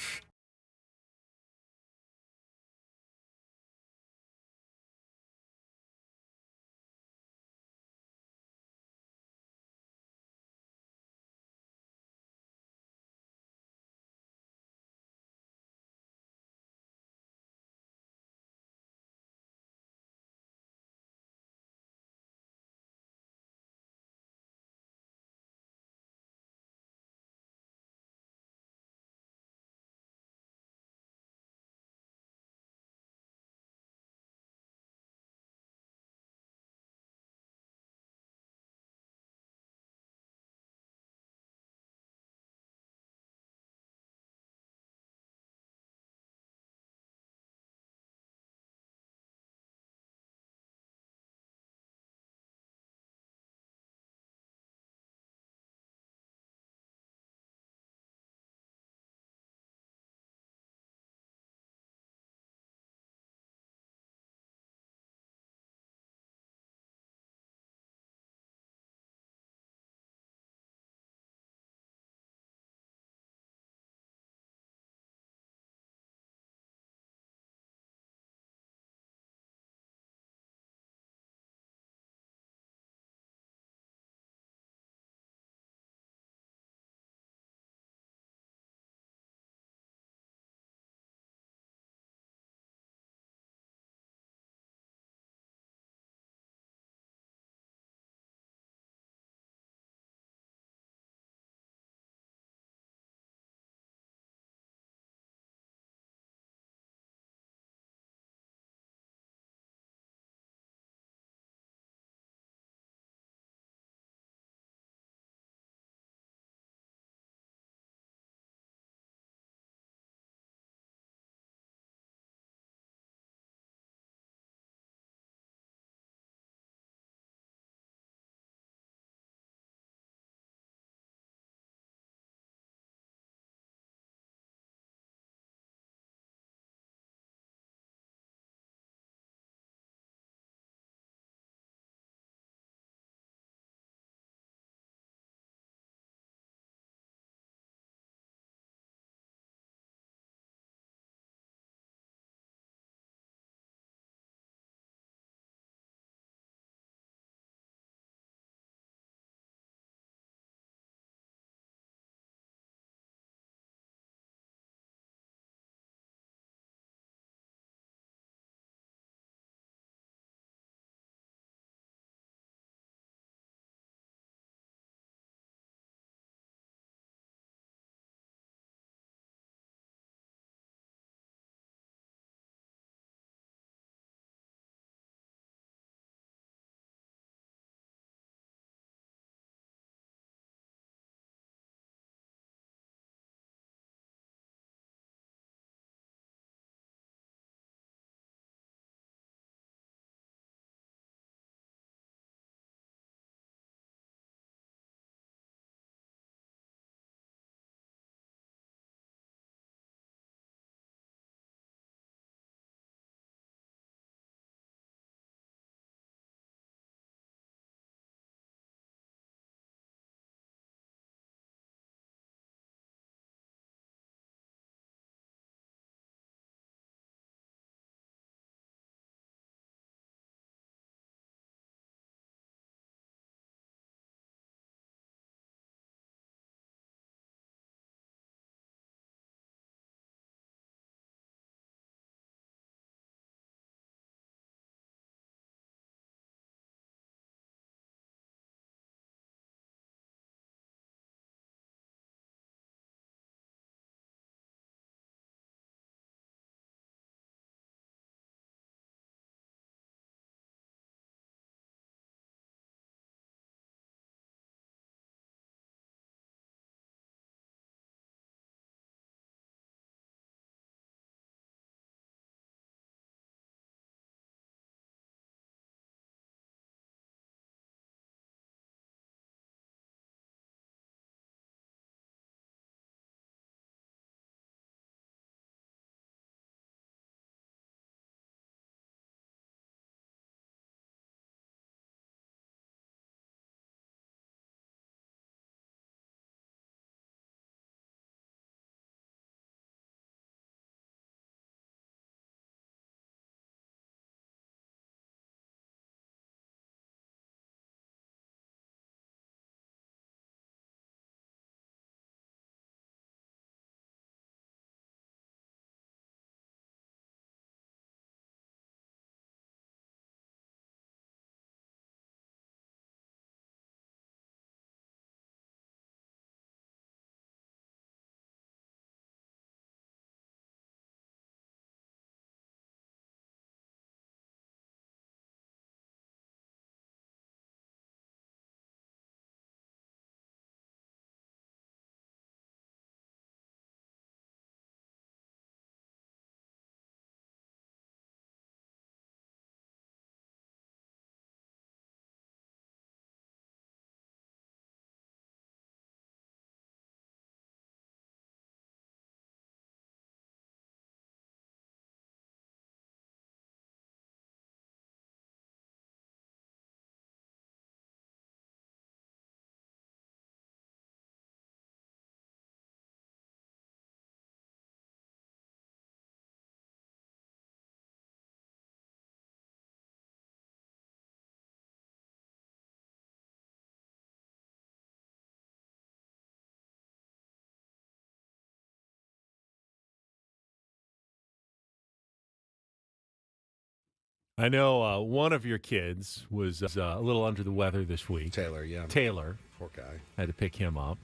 I know one of your kids was a little under the weather this week. Taylor, yeah. Taylor. Poor guy. Had to pick him up.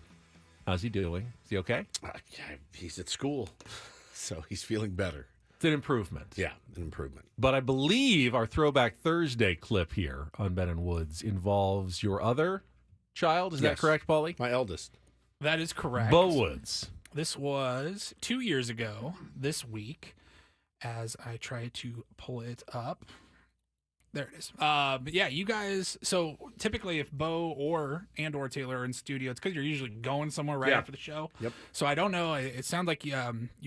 How's he doing? Is he okay? Yeah, he's at school, so he's feeling better. It's an improvement. Yeah, an improvement. But I believe our Throwback Thursday clip here on Ben and Woods involves your other child. Is that correct, Paulie? My eldest. That is correct. Bo Woods. This was 2 years ago this week, as I try to pull it up. There it is. But yeah, you guys. So typically, if Bo or Taylor are in studio, it's because you're usually going somewhere right after the show. Yep. So I don't know. It sounds like you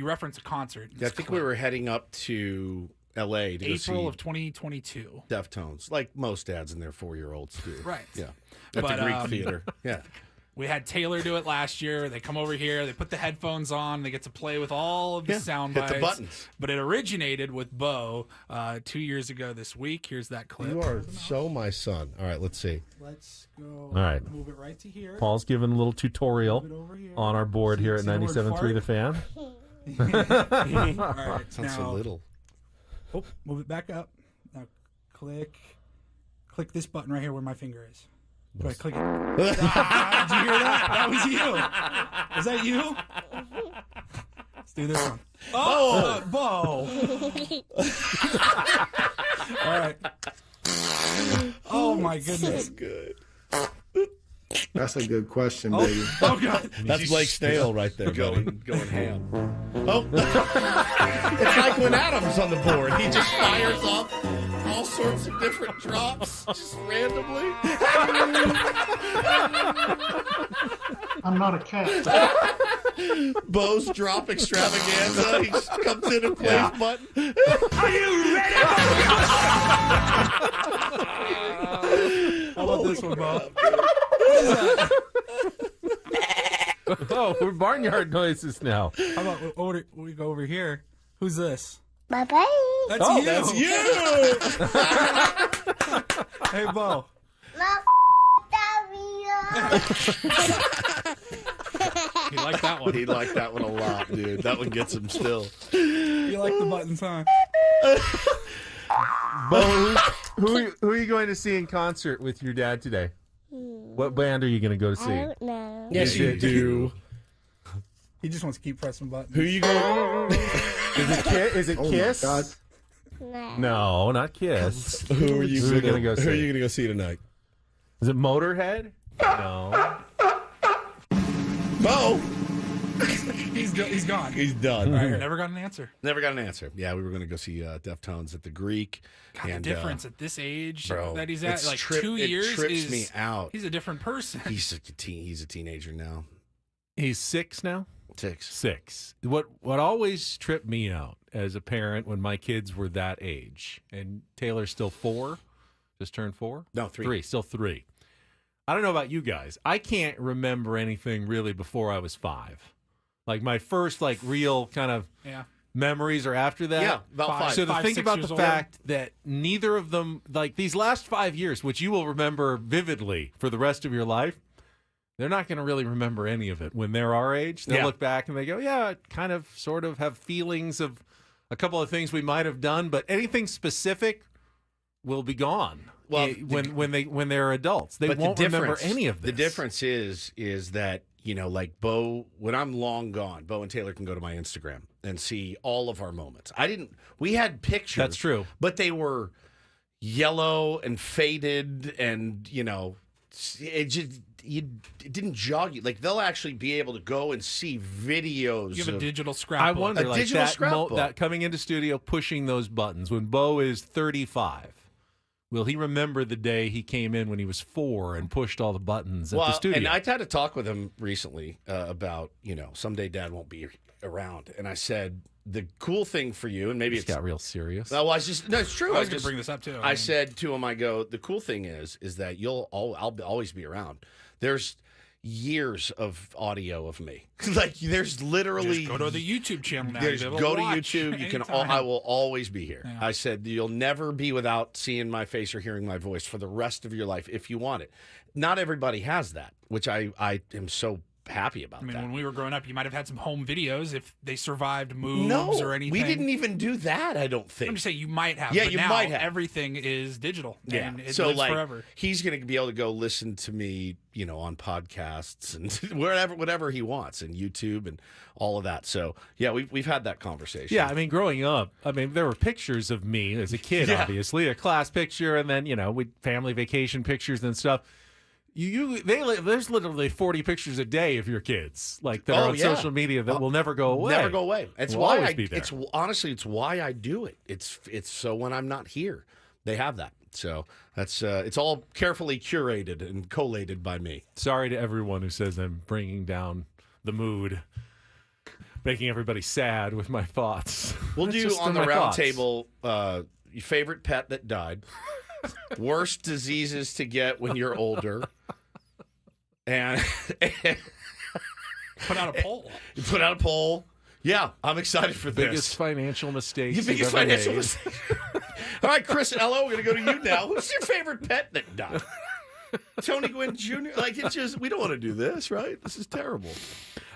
referenced a concert. Yeah, I think we were heading up to L.A. to April of 2022. Deftones, like most dads and their 4-year-olds do. Right. Yeah. At the Greek Theater. Yeah. We had Taylor do it last year. They come over here. They put the headphones on. They get to play with all of the sound bites. Hit the buttons. But it originated with Bo 2 years ago this week. Here's that clip. You are so my son. All right, let's see. Let's go. All right. Move it right to here. Paul's giving a little tutorial on our board here at 97.3 The Fan. All right. Sounds so little. Oh, move it back up. Now click this button right here where my finger is. Do I click it? Did you hear that? That was you. Is that you? Let's do this one. Oh, Bo. All right. Oh, my goodness. So good. That's a good question, baby. Oh, God. That's Blake Stale right there, going ham. Oh. It's like when Adam's on the board. He just fires off all sorts of different drops, just randomly. I'm not a cat. Bo's drop extravaganza. He just comes in and plays button. Are you ready? How about this one, Bo? Oh, we're barnyard noises now. How about we go over here? Who's this? Bye-bye. That's you. That's you. Hey, Bo. He liked that one. He liked that one a lot, dude. That one gets him still. You like the buttons, huh? Bo, who are you going to see in concert with your dad today? What band are you going to go to see? I don't know. Yes, you do. He just wants to keep pressing buttons. Who you going? Is it Kiss? God. No, not Kiss. Who are you going to go see? Who are you going to go see tonight? Is it Motorhead? No. Bo. He's gone. He's done. All right, never got an answer. Never got an answer. Yeah, we were going to go see Deftones at the Greek. God, and, the difference at this age bro, that he's at, it's like 2 it years, trips me out. He's a different person. He's a teenager now. He's 6 now? 6. 6. What always tripped me out as a parent when my kids were that age, and Taylor's still 4, just turned 4? No, 3. 3, still 3. I don't know about you guys. I can't remember anything really before I was 5. Like my first real kind of memories are after that. Yeah, about 5. So to 5, think 6 about years the old. fact that neither of them, these last 5 years, which you will remember vividly for the rest of your life, they're not going to really remember any of it when they're our age. They'll look back and they go, yeah, I kind of sort of have feelings of a couple of things we might have done, but anything specific will be gone. Well, when they're adults, they won't remember any of this. The difference is that, like Bo, when I'm long gone, Bo and Taylor can go to my Instagram and see all of our moments. We had pictures. That's true. But they were yellow and faded and, it didn't jog you. Like, they'll actually be able to go and see videos. You have a digital scrapbook. I wonder, a digital scrapbook. that coming into studio, pushing those buttons, when Bo is 35, will he remember the day he came in when he was 4 and pushed all the buttons at the studio? And I had a talk with him recently about, someday Dad won't be around. And I said, the cool thing for you, and maybe it's got real serious. No, it's true. I was going to bring this up too. I said to him, the cool thing is that I'll always be around. There's years of audio of me. There's literally Just go to the YouTube channel now. Go You'll be to able watch YouTube. You can. anytime. I will always be here. Yeah. I said you'll never be without seeing my face or hearing my voice for the rest of your life if you want it. Not everybody has that, which I am so happy about I mean, that. when we were growing up, you might have had some home videos if they survived moves No, or anything. we didn't even do that, I don't think. I'm just saying you might have. Yeah, but you now might have. Everything is digital. Yeah. And it So lives like forever. he's going to be able to go listen to me, on podcasts and whatever he wants, and YouTube and all of that. So yeah, we've had that conversation. Yeah, I mean, growing up, there were pictures of me as a kid, obviously, a class picture, and then we family vacation pictures and stuff. There's literally 40 pictures a day of your kids, like that are on social media that will never go away. Never go away. It's will why always be there. It's honestly, it's why I do it. It's so when I'm not here, they have that. So that's it's all carefully curated and collated by me. Sorry to everyone who says I'm bringing down the mood, making everybody sad with my thoughts. We'll That's do just on the my round thoughts. table your favorite pet that died, worst diseases to get when you're older, and Put out a poll. Put out a poll. Yeah, I'm excited for this. Biggest financial mistakes. Your biggest you've ever financial made. mistake. All right, Chris and Elo, we're going to go to you now. Who's your favorite pet that died? Tony Gwynn Jr.? Like, it's just, we don't want to do this, right? This is terrible.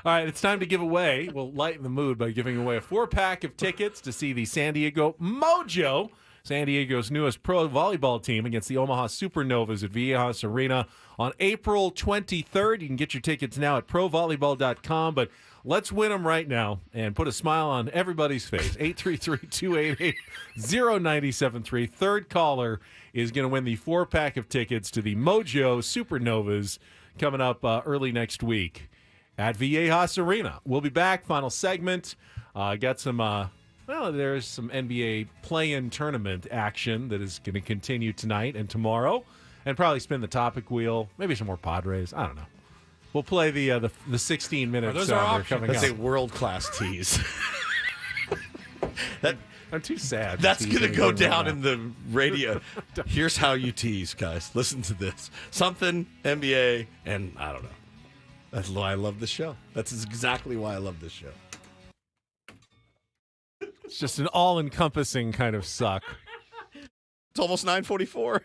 All right, it's time to give away. We'll lighten the mood by giving away a 4-pack of tickets to see the San Diego Mojo, San Diego's newest pro volleyball team, against the Omaha Supernovas at Viejas Arena on April 23rd. You can get your tickets now at provolleyball.com, but let's win them right now and put a smile on everybody's face. 833-288-0973. Third caller is going to win the 4-pack of tickets to the Mojo Supernovas coming up early next week at Viejas Arena. We'll be back. Final segment. Got some, there's some NBA play-in tournament action that is going to continue tonight and tomorrow, and probably spin the topic wheel. Maybe some more Padres. I don't know. We'll play the 16 minutes. Those are options. Coming That's up. a world-class tease. I'm too sad. That's going to go down right in the radio. Here's how you tease, guys. Listen to this. Something, NBA, and I don't know. That's why I love this show. That's exactly why I love this show. It's just an all-encompassing kind of suck. It's almost 9:44.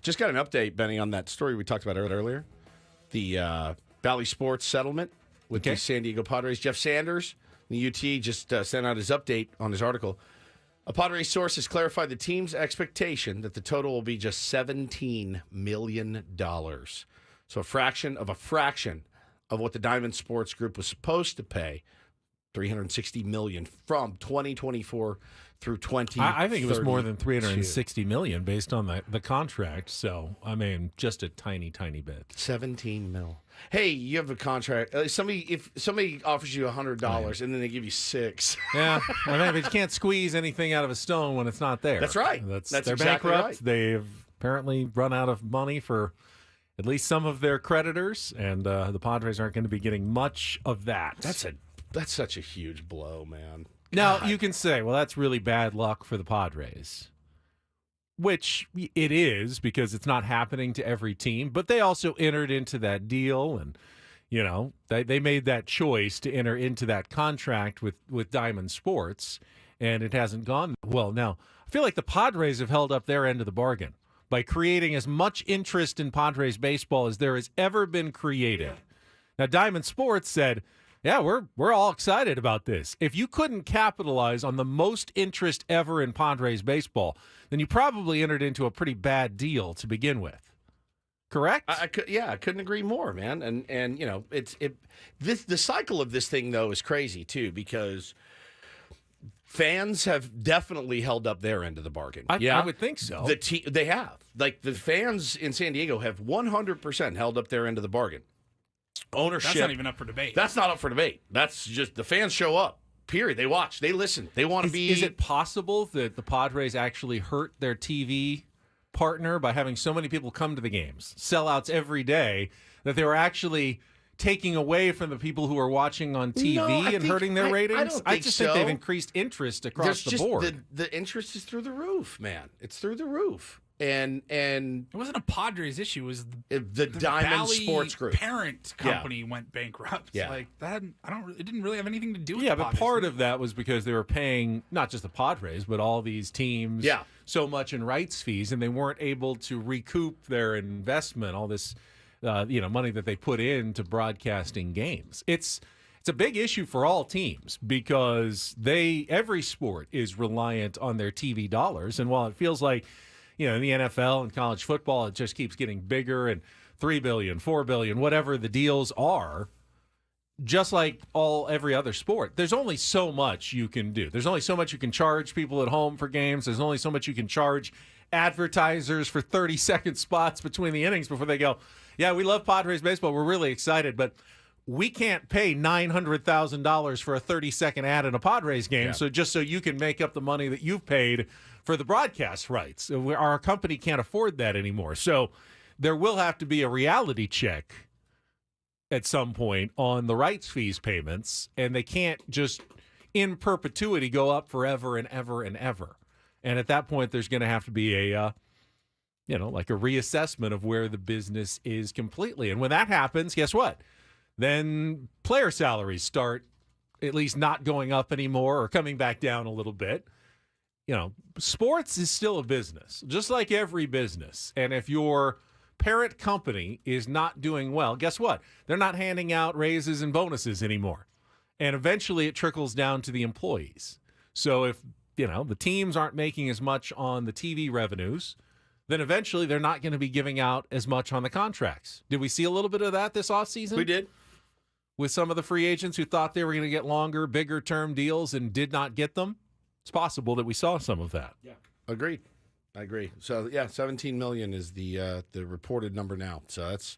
Just got an update, Benny, on that story we talked about earlier. The Valley Sports settlement with the San Diego Padres. Jeff Sanders, the UT, just sent out his update on his article. A Padres source has clarified the team's expectation that the total will be just $17 million. So a fraction of what the Diamond Sports Group was supposed to pay, $360 million from 2024 through 2032. I think it was more than $360 million based on the contract. So, I mean, just a tiny, tiny bit. 17 mil. Hey, you have a contract. If somebody offers you $100 and then they give you $6. Yeah, I mean, but you can't squeeze anything out of a stone when it's not there. That's right. They're exactly bankrupt. right. They've apparently run out of money for at least some of their creditors, and the Padres aren't going to be getting much of that. That's such a huge blow, man. Now, you can say, well, that's really bad luck for the Padres, which it is because it's not happening to every team, but they also entered into that deal, and, you know, they made that choice to enter into that contract with Diamond Sports, and it hasn't gone well. Now, I feel like the Padres have held up their end of the bargain by creating as much interest in Padres baseball as there has ever been created. Now, Diamond Sports said, yeah, we're all excited about this. If you couldn't capitalize on the most interest ever in Padres baseball, then you probably entered into a pretty bad deal to begin with. Correct? I couldn't agree more, man. And you know, the cycle of this thing though is crazy too, because fans have definitely held up their end of the bargain. I would think so. They have. Like the fans in San Diego have 100% held up their end of the bargain. Ownership. That's not even up for debate. That's not up for debate. That's just the fans show up. Period. They watch. They listen. They want to be. Is it possible that the Padres actually hurt their TV partner by having so many people come to the games, sellouts every day, that they were actually taking away from the people who are watching on TV and hurting their ratings? I just so. think they've increased interest across the board. The interest is through the roof, man. It's through the roof. And it wasn't a Padres issue. It was the Diamond Valley Sports Group parent company went bankrupt. Yeah. Like that. It didn't really have anything to do with Yeah, the but Padres. part of that was because they were paying not just the Padres, but all these teams so much in rights fees, and they weren't able to recoup their investment, all this money that they put into broadcasting games. It's a big issue for all teams because every sport is reliant on their TV dollars, and while it feels like, you know, in the NFL and college football, it just keeps getting bigger and $3 billion, $4 billion, whatever the deals are, just like every other sport. There's only so much you can do. There's only so much you can charge people at home for games. There's only so much you can charge advertisers for 30-second spots between the innings before they go, yeah, we love Padres baseball. We're really excited, but we can't pay $900,000 for a 30-second ad in a Padres game, so just so you can make up the money that you've paid for the broadcast rights. Our company can't afford that anymore. So there will have to be a reality check at some point on the rights fees payments, and they can't just in perpetuity go up forever and ever and ever. And at that point, there's going to have to be a reassessment of where the business is completely. And when that happens, guess what? Then player salaries start at least not going up anymore or coming back down a little bit. You know, sports is still a business, just like every business. And if your parent company is not doing well, guess what? They're not handing out raises and bonuses anymore. And eventually it trickles down to the employees. So if, the teams aren't making as much on the TV revenues, then eventually they're not going to be giving out as much on the contracts. Did we see a little bit of that this offseason? We did. With some of the free agents who thought they were going to get longer, bigger term deals and did not get them? It's possible that we saw some of that. Yeah. Agreed. I agree. So, yeah, 17 million is the reported number now. So that's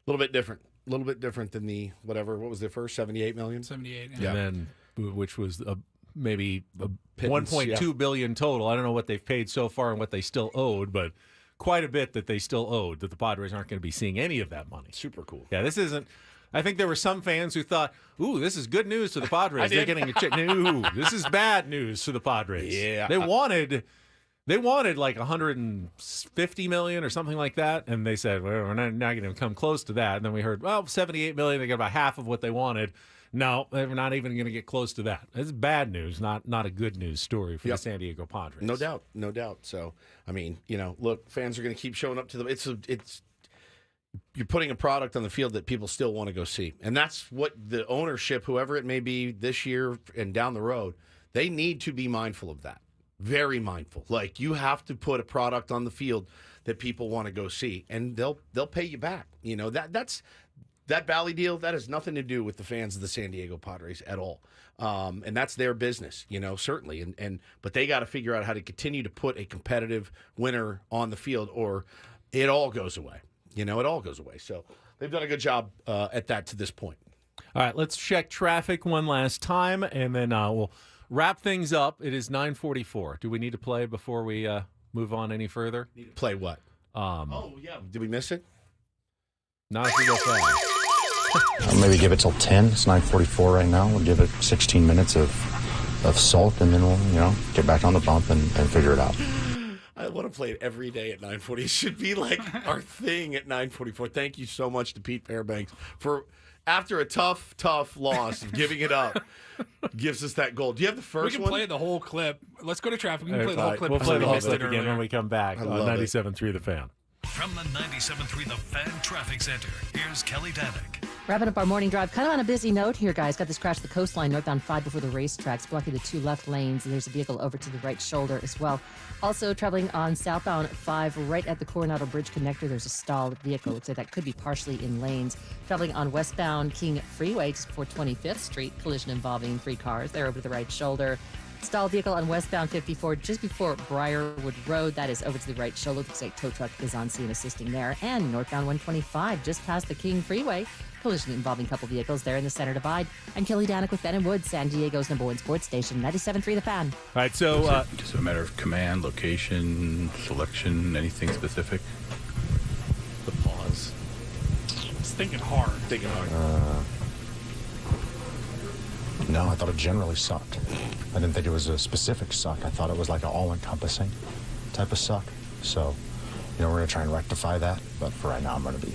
a little bit different. A little bit different than the what was the first 78 million? 78. Yeah. And then which was maybe a 1.2 billion total. I don't know what they've paid so far and what they still owed, but quite a bit that they still owed that the Padres aren't going to be seeing any of that money. Super cool. Yeah, this isn't. I think there were some fans who thought, "Ooh, this is good news to the Padres. They're getting a check." No, this is bad news to the Padres. Yeah, they wanted like 150 million or something like that, and they said, "Well, we're not going to come close to that." And then we heard, "Well, 78 million. They got about half of what they wanted." No, they're not even going to get close to that. It's bad news, not a good news story for the San Diego Padres. No doubt, no doubt. So, I mean, look, fans are going to keep showing up to them. It's you're putting a product on the field that people still want to go see, and that's what the ownership, whoever it may be this year and down the road, they need to be mindful of that. Very mindful. Like, you have to put a product on the field that people want to go see, and they'll pay you back. That's. That Valley deal, that has nothing to do with the fans of the San Diego Padres at all. And that's their business, certainly. But they got to figure out how to continue to put a competitive winner on the field, or it all goes away. It all goes away. So they've done a good job at that to this point. All right, let's check traffic one last time, and then we'll wrap things up. It is 9:44. Do we need to play before we move on any further? Play what? Did we miss it? Not if we go fast. I'll maybe give it till 10. It's 9:44 right now. We'll give it 16 minutes of sulk, and then we'll, get back on the bump and figure it out. I want to play it every day at 9:40. It should be like our thing at 9:44. Thank you so much to Pete Fairbanks for, after a tough loss of giving it up, gives us that goal. Do you have the first one? We can play the whole clip. Let's go to traffic. We can play the whole clip. We'll play the whole clip earlier. again when we come back on 97.3 The Fan. From the 97.3 The Fan Traffic Center, here's Kelly Danick. Wrapping up our morning drive, kind of on a busy note here, guys. Got this crash at the coastline, northbound 5 before the racetracks, blocking the 2 left lanes. And there's a vehicle over to the right shoulder as well. Also traveling on southbound 5, right at the Coronado Bridge connector, there's a stalled vehicle. Looks like that could be partially in lanes. Traveling on westbound King Freeway just before 25th Street, collision involving 3 cars. They're over to the right shoulder. Stalled vehicle on westbound 54 just before Briarwood Road. That is over to the right shoulder. Looks like tow truck is on scene assisting there. And northbound 125 just past the King Freeway. Collision involving a couple vehicles there in the center divide. I'm Kelly Danick with Ben and Woods, San Diego's #1 sports station, 97.3 The Fan. All right, so just a matter of command, location, selection, anything specific? The pause. It's thinking hard. No, I thought it generally sucked. I didn't think it was a specific suck. I thought it was like an all-encompassing type of suck. So, we're going to try and rectify that. But for right now, I'm going to be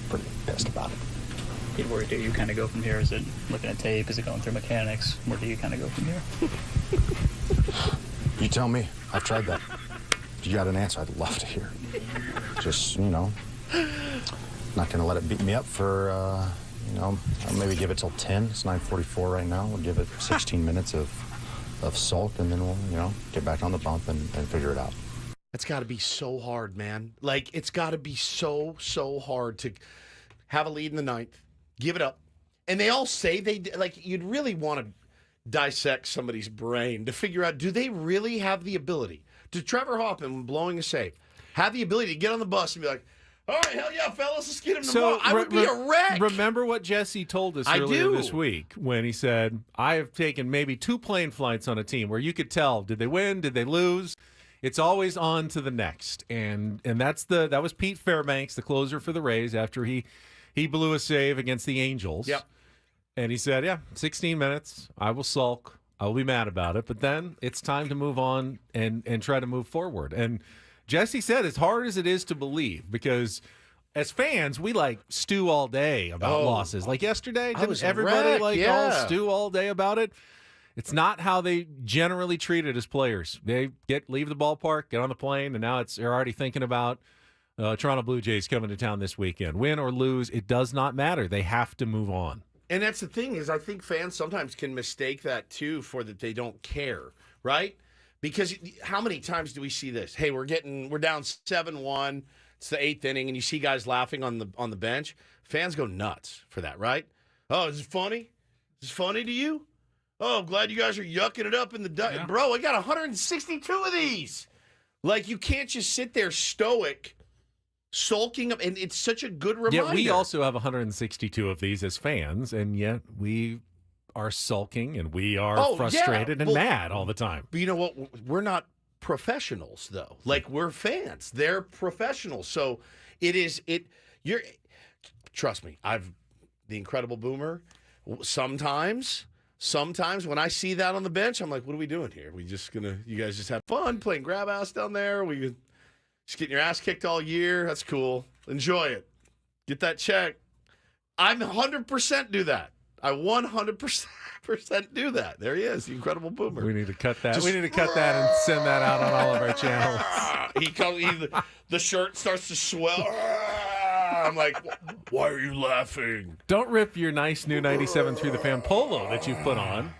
pretty pissed about it. Where do you kind of go from here? Is it looking at tape? Is it going through mechanics? Where do you kind of go from here? You tell me. I've tried that. If you got an answer, I'd love to hear. Just, not going to let it beat me up for, I'll maybe give it till 10. It's 9:44 right now. We'll give it 16 minutes of sulk, and then we'll, get back on the bump and figure it out. It's got to be so hard, man. Like, it's got to be so hard to have a lead in the ninth, give it up. And they all say you'd really want to dissect somebody's brain to figure out, do they really have the ability? To Trevor Hoffman, blowing a save, have the ability to get on the bus and be like, all right, hell yeah, fellas, let's get him tomorrow. I would be a wreck. Remember what Jesse told us earlier this week when he said, I have taken maybe 2 plane flights on a team where you could tell, did they win, did they lose? It's always on to the next. And that was Pete Fairbanks, the closer for the Rays, after he blew a save against the Angels. Yep. And he said, 16 minutes, I will sulk, I will be mad about it, but then it's time to move on and try to move forward. And Jesse said, as hard as it is to believe, because as fans, we stew all day about losses. Like yesterday, didn't everybody all stew all day about it? It's not how they generally treat it as players. They leave the ballpark, get on the plane, and now they're already thinking about Toronto Blue Jays coming to town this weekend. Win or lose, it does not matter. They have to move on. And that's the thing, is I think fans sometimes can mistake that too for that they don't care, right? Because how many times do we see this? Hey, we're down 7-1. It's the 8th inning, and you see guys laughing on the bench. Fans go nuts for that, right? Oh, is it funny? Is this funny to you? Oh, I'm glad you guys are yucking it up in the duck. Yeah. Bro, I got 162 of these. You can't just sit there stoic, sulking up, and it's such a good reminder. Yeah, we also have 162 of these as fans, and yet we are sulking and we are frustrated and mad all the time. But you know what? We're not professionals, though. We're fans. They're professionals. So trust me, the Incredible Boomer, sometimes when I see that on the bench, I'm like, what are we doing here? You guys just have fun playing grab ass down there? We just getting your ass kicked all year? That's cool. Enjoy it. Get that check. I'm 100% do that. I 100% do that. There he is, the incredible boomer. We need to cut that. We need to cut that and send that out on all of our channels. He comes. The shirt starts to swell. I'm like, why are you laughing? Don't rip your nice new 97 Through the Fan polo that you've put on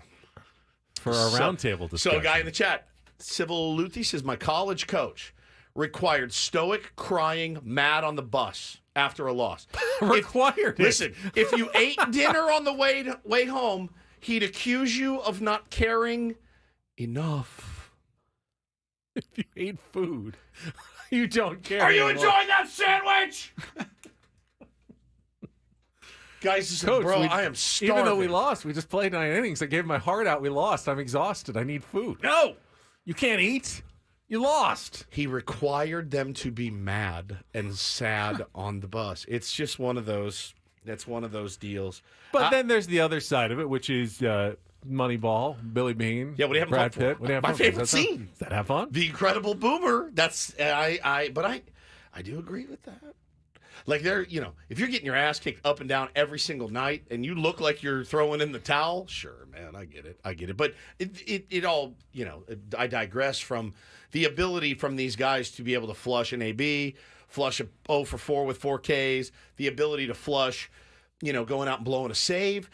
for our roundtable discussion. So a guy in the chat, Civil Luthi says, my college coach required stoic crying mad on the bus after a loss. Listen, if you ate dinner on the way home, he'd accuse you of not caring enough. If you ate food, you don't care. Are you anymore. enjoying that sandwich? Guys, Coach, bro, I am starving. Even though we lost, we just played 9 innings. I gave my heart out. We lost. I'm exhausted. I need food. No! You can't eat. You lost. He required them to be mad and sad on the bus. It's just one of those. That's one of those deals. But then there's the other side of it, which is Moneyball, Billy Bean, yeah, what do you have Brad fun for? Pitt. What do you have My fun for? favorite Does that scene. Does that have fun? The Incredible Boomer. That's but I do agree with that. Like if you're getting your ass kicked up and down every single night and you look like you're throwing in the towel, sure, man, I get it. But it all, I digress from the ability from these guys to be able to flush an AB, flush a 0 for 4 with 4 Ks, the ability to flush, going out and blowing a save.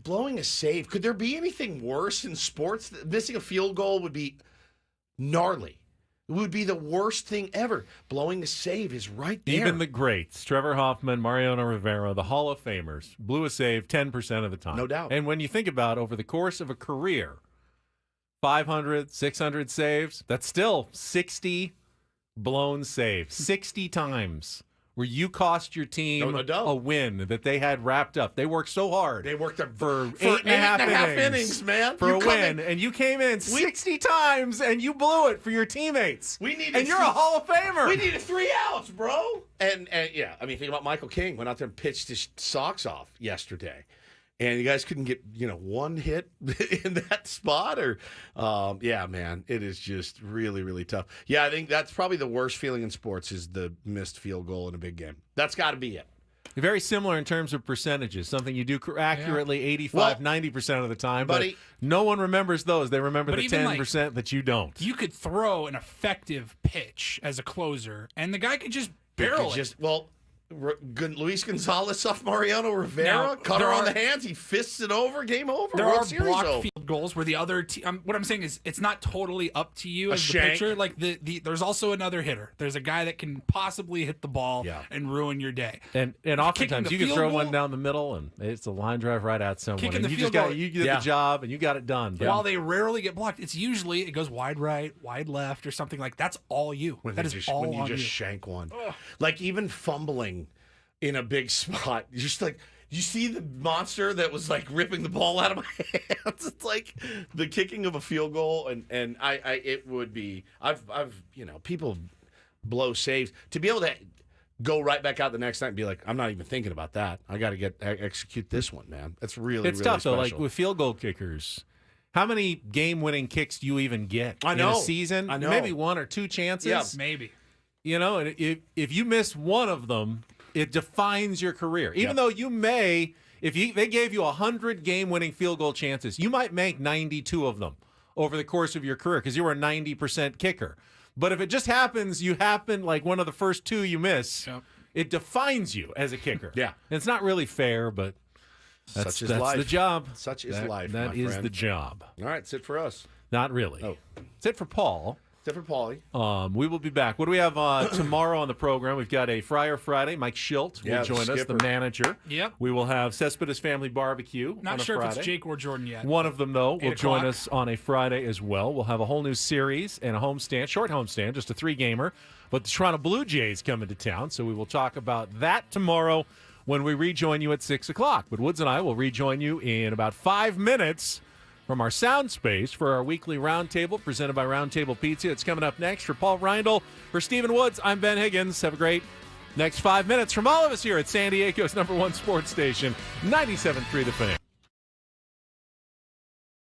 Blowing a save, could there be anything worse in sports? Missing a field goal would be gnarly. It would be the worst thing ever. Blowing a save is right there. Even the greats, Trevor Hoffman, Mariano Rivera, the Hall of Famers, blew a save 10% of the time. No doubt. And when you think about over the course of a career, 500, 600 saves, that's still 60 blown saves. 60 times where you cost your team a win that they had wrapped up. They worked so hard. They worked for 8 and a half innings, man. For a win. And you came in 60 times and you blew it for your teammates. And you're a Hall of Famer. We needed 3 outs, bro. And yeah, I mean, think about Michael King. Went out there and pitched his socks off yesterday. And you guys couldn't get, one hit in that spot? Or, yeah, man, it is just really, really tough. Yeah, I think that's probably the worst feeling in sports is the missed field goal in a big game. That's got to be it. Very similar in terms of percentages, something you do accurately 85, 90% of the time. But no one remembers those. They remember the 10% that you don't. You could throw an effective pitch as a closer, and the guy could just barrel it. Luis Gonzalez off Mariano Rivera, cutter on the hands, he fists it over, game over. There are blocked field goals where the other team. What I'm saying is, it's not totally up to you as the pitcher. Like there's also another hitter. There's a guy that can possibly hit the ball and ruin your day. And oftentimes you can throw one down the middle, and it's a line drive right at someone. And you did the job, and you got it done. While they rarely get blocked, it's usually it goes wide right, wide left, or something like that's all you. That is all on you. When you just shank one, like even fumbling in a big spot, you're just like, you see the monster that was like ripping the ball out of my hands. It's like the kicking of a field goal, and it would be I've people blow saves to be able to go right back out the next night and be like, I'm not even thinking about that. I got to execute this one, man. That's really it's really tough special. though. Like with field goal kickers, how many game-winning kicks do you even get in a season? I know. Maybe 1 or 2 chances. Yeah, maybe. And if you miss one of them, it defines your career. Even though you may, they gave you 100 game-winning field goal chances, you might make 92 of them over the course of your career because you were a 90% kicker. But if it just happens, you happen like one of the first 2 you miss, it defines you as a kicker. Yeah. And it's not really fair, but that's the job. Such is life, That my is friend. the job. All right, it's it for us. Not really. Oh. It's it for Paul. It's it for Paulie. We will be back. What do we have tomorrow on the program? We've got a Friar Friday. Mike Schilt will join us, the manager. Yep. We will have Cespedes Family Barbecue Not on a sure Friday. if it's Jake or Jordan yet. One of them, though, will 8 join o'clock. us on a Friday as well. We'll have a whole new series and a homestand, short homestand, just a 3-gamer. But the Toronto Blue Jays come into town, so we will talk about that tomorrow when we rejoin you at 6 o'clock. But Woods and I will rejoin you in about 5 minutes from our sound space for our weekly roundtable presented by Roundtable Pizza. It's coming up next. For Paul Reindl, for Stephen Woods, I'm Ben Higgins. Have a great next 5 minutes from all of us here at San Diego's #1 sports station, 97.3 The Fan.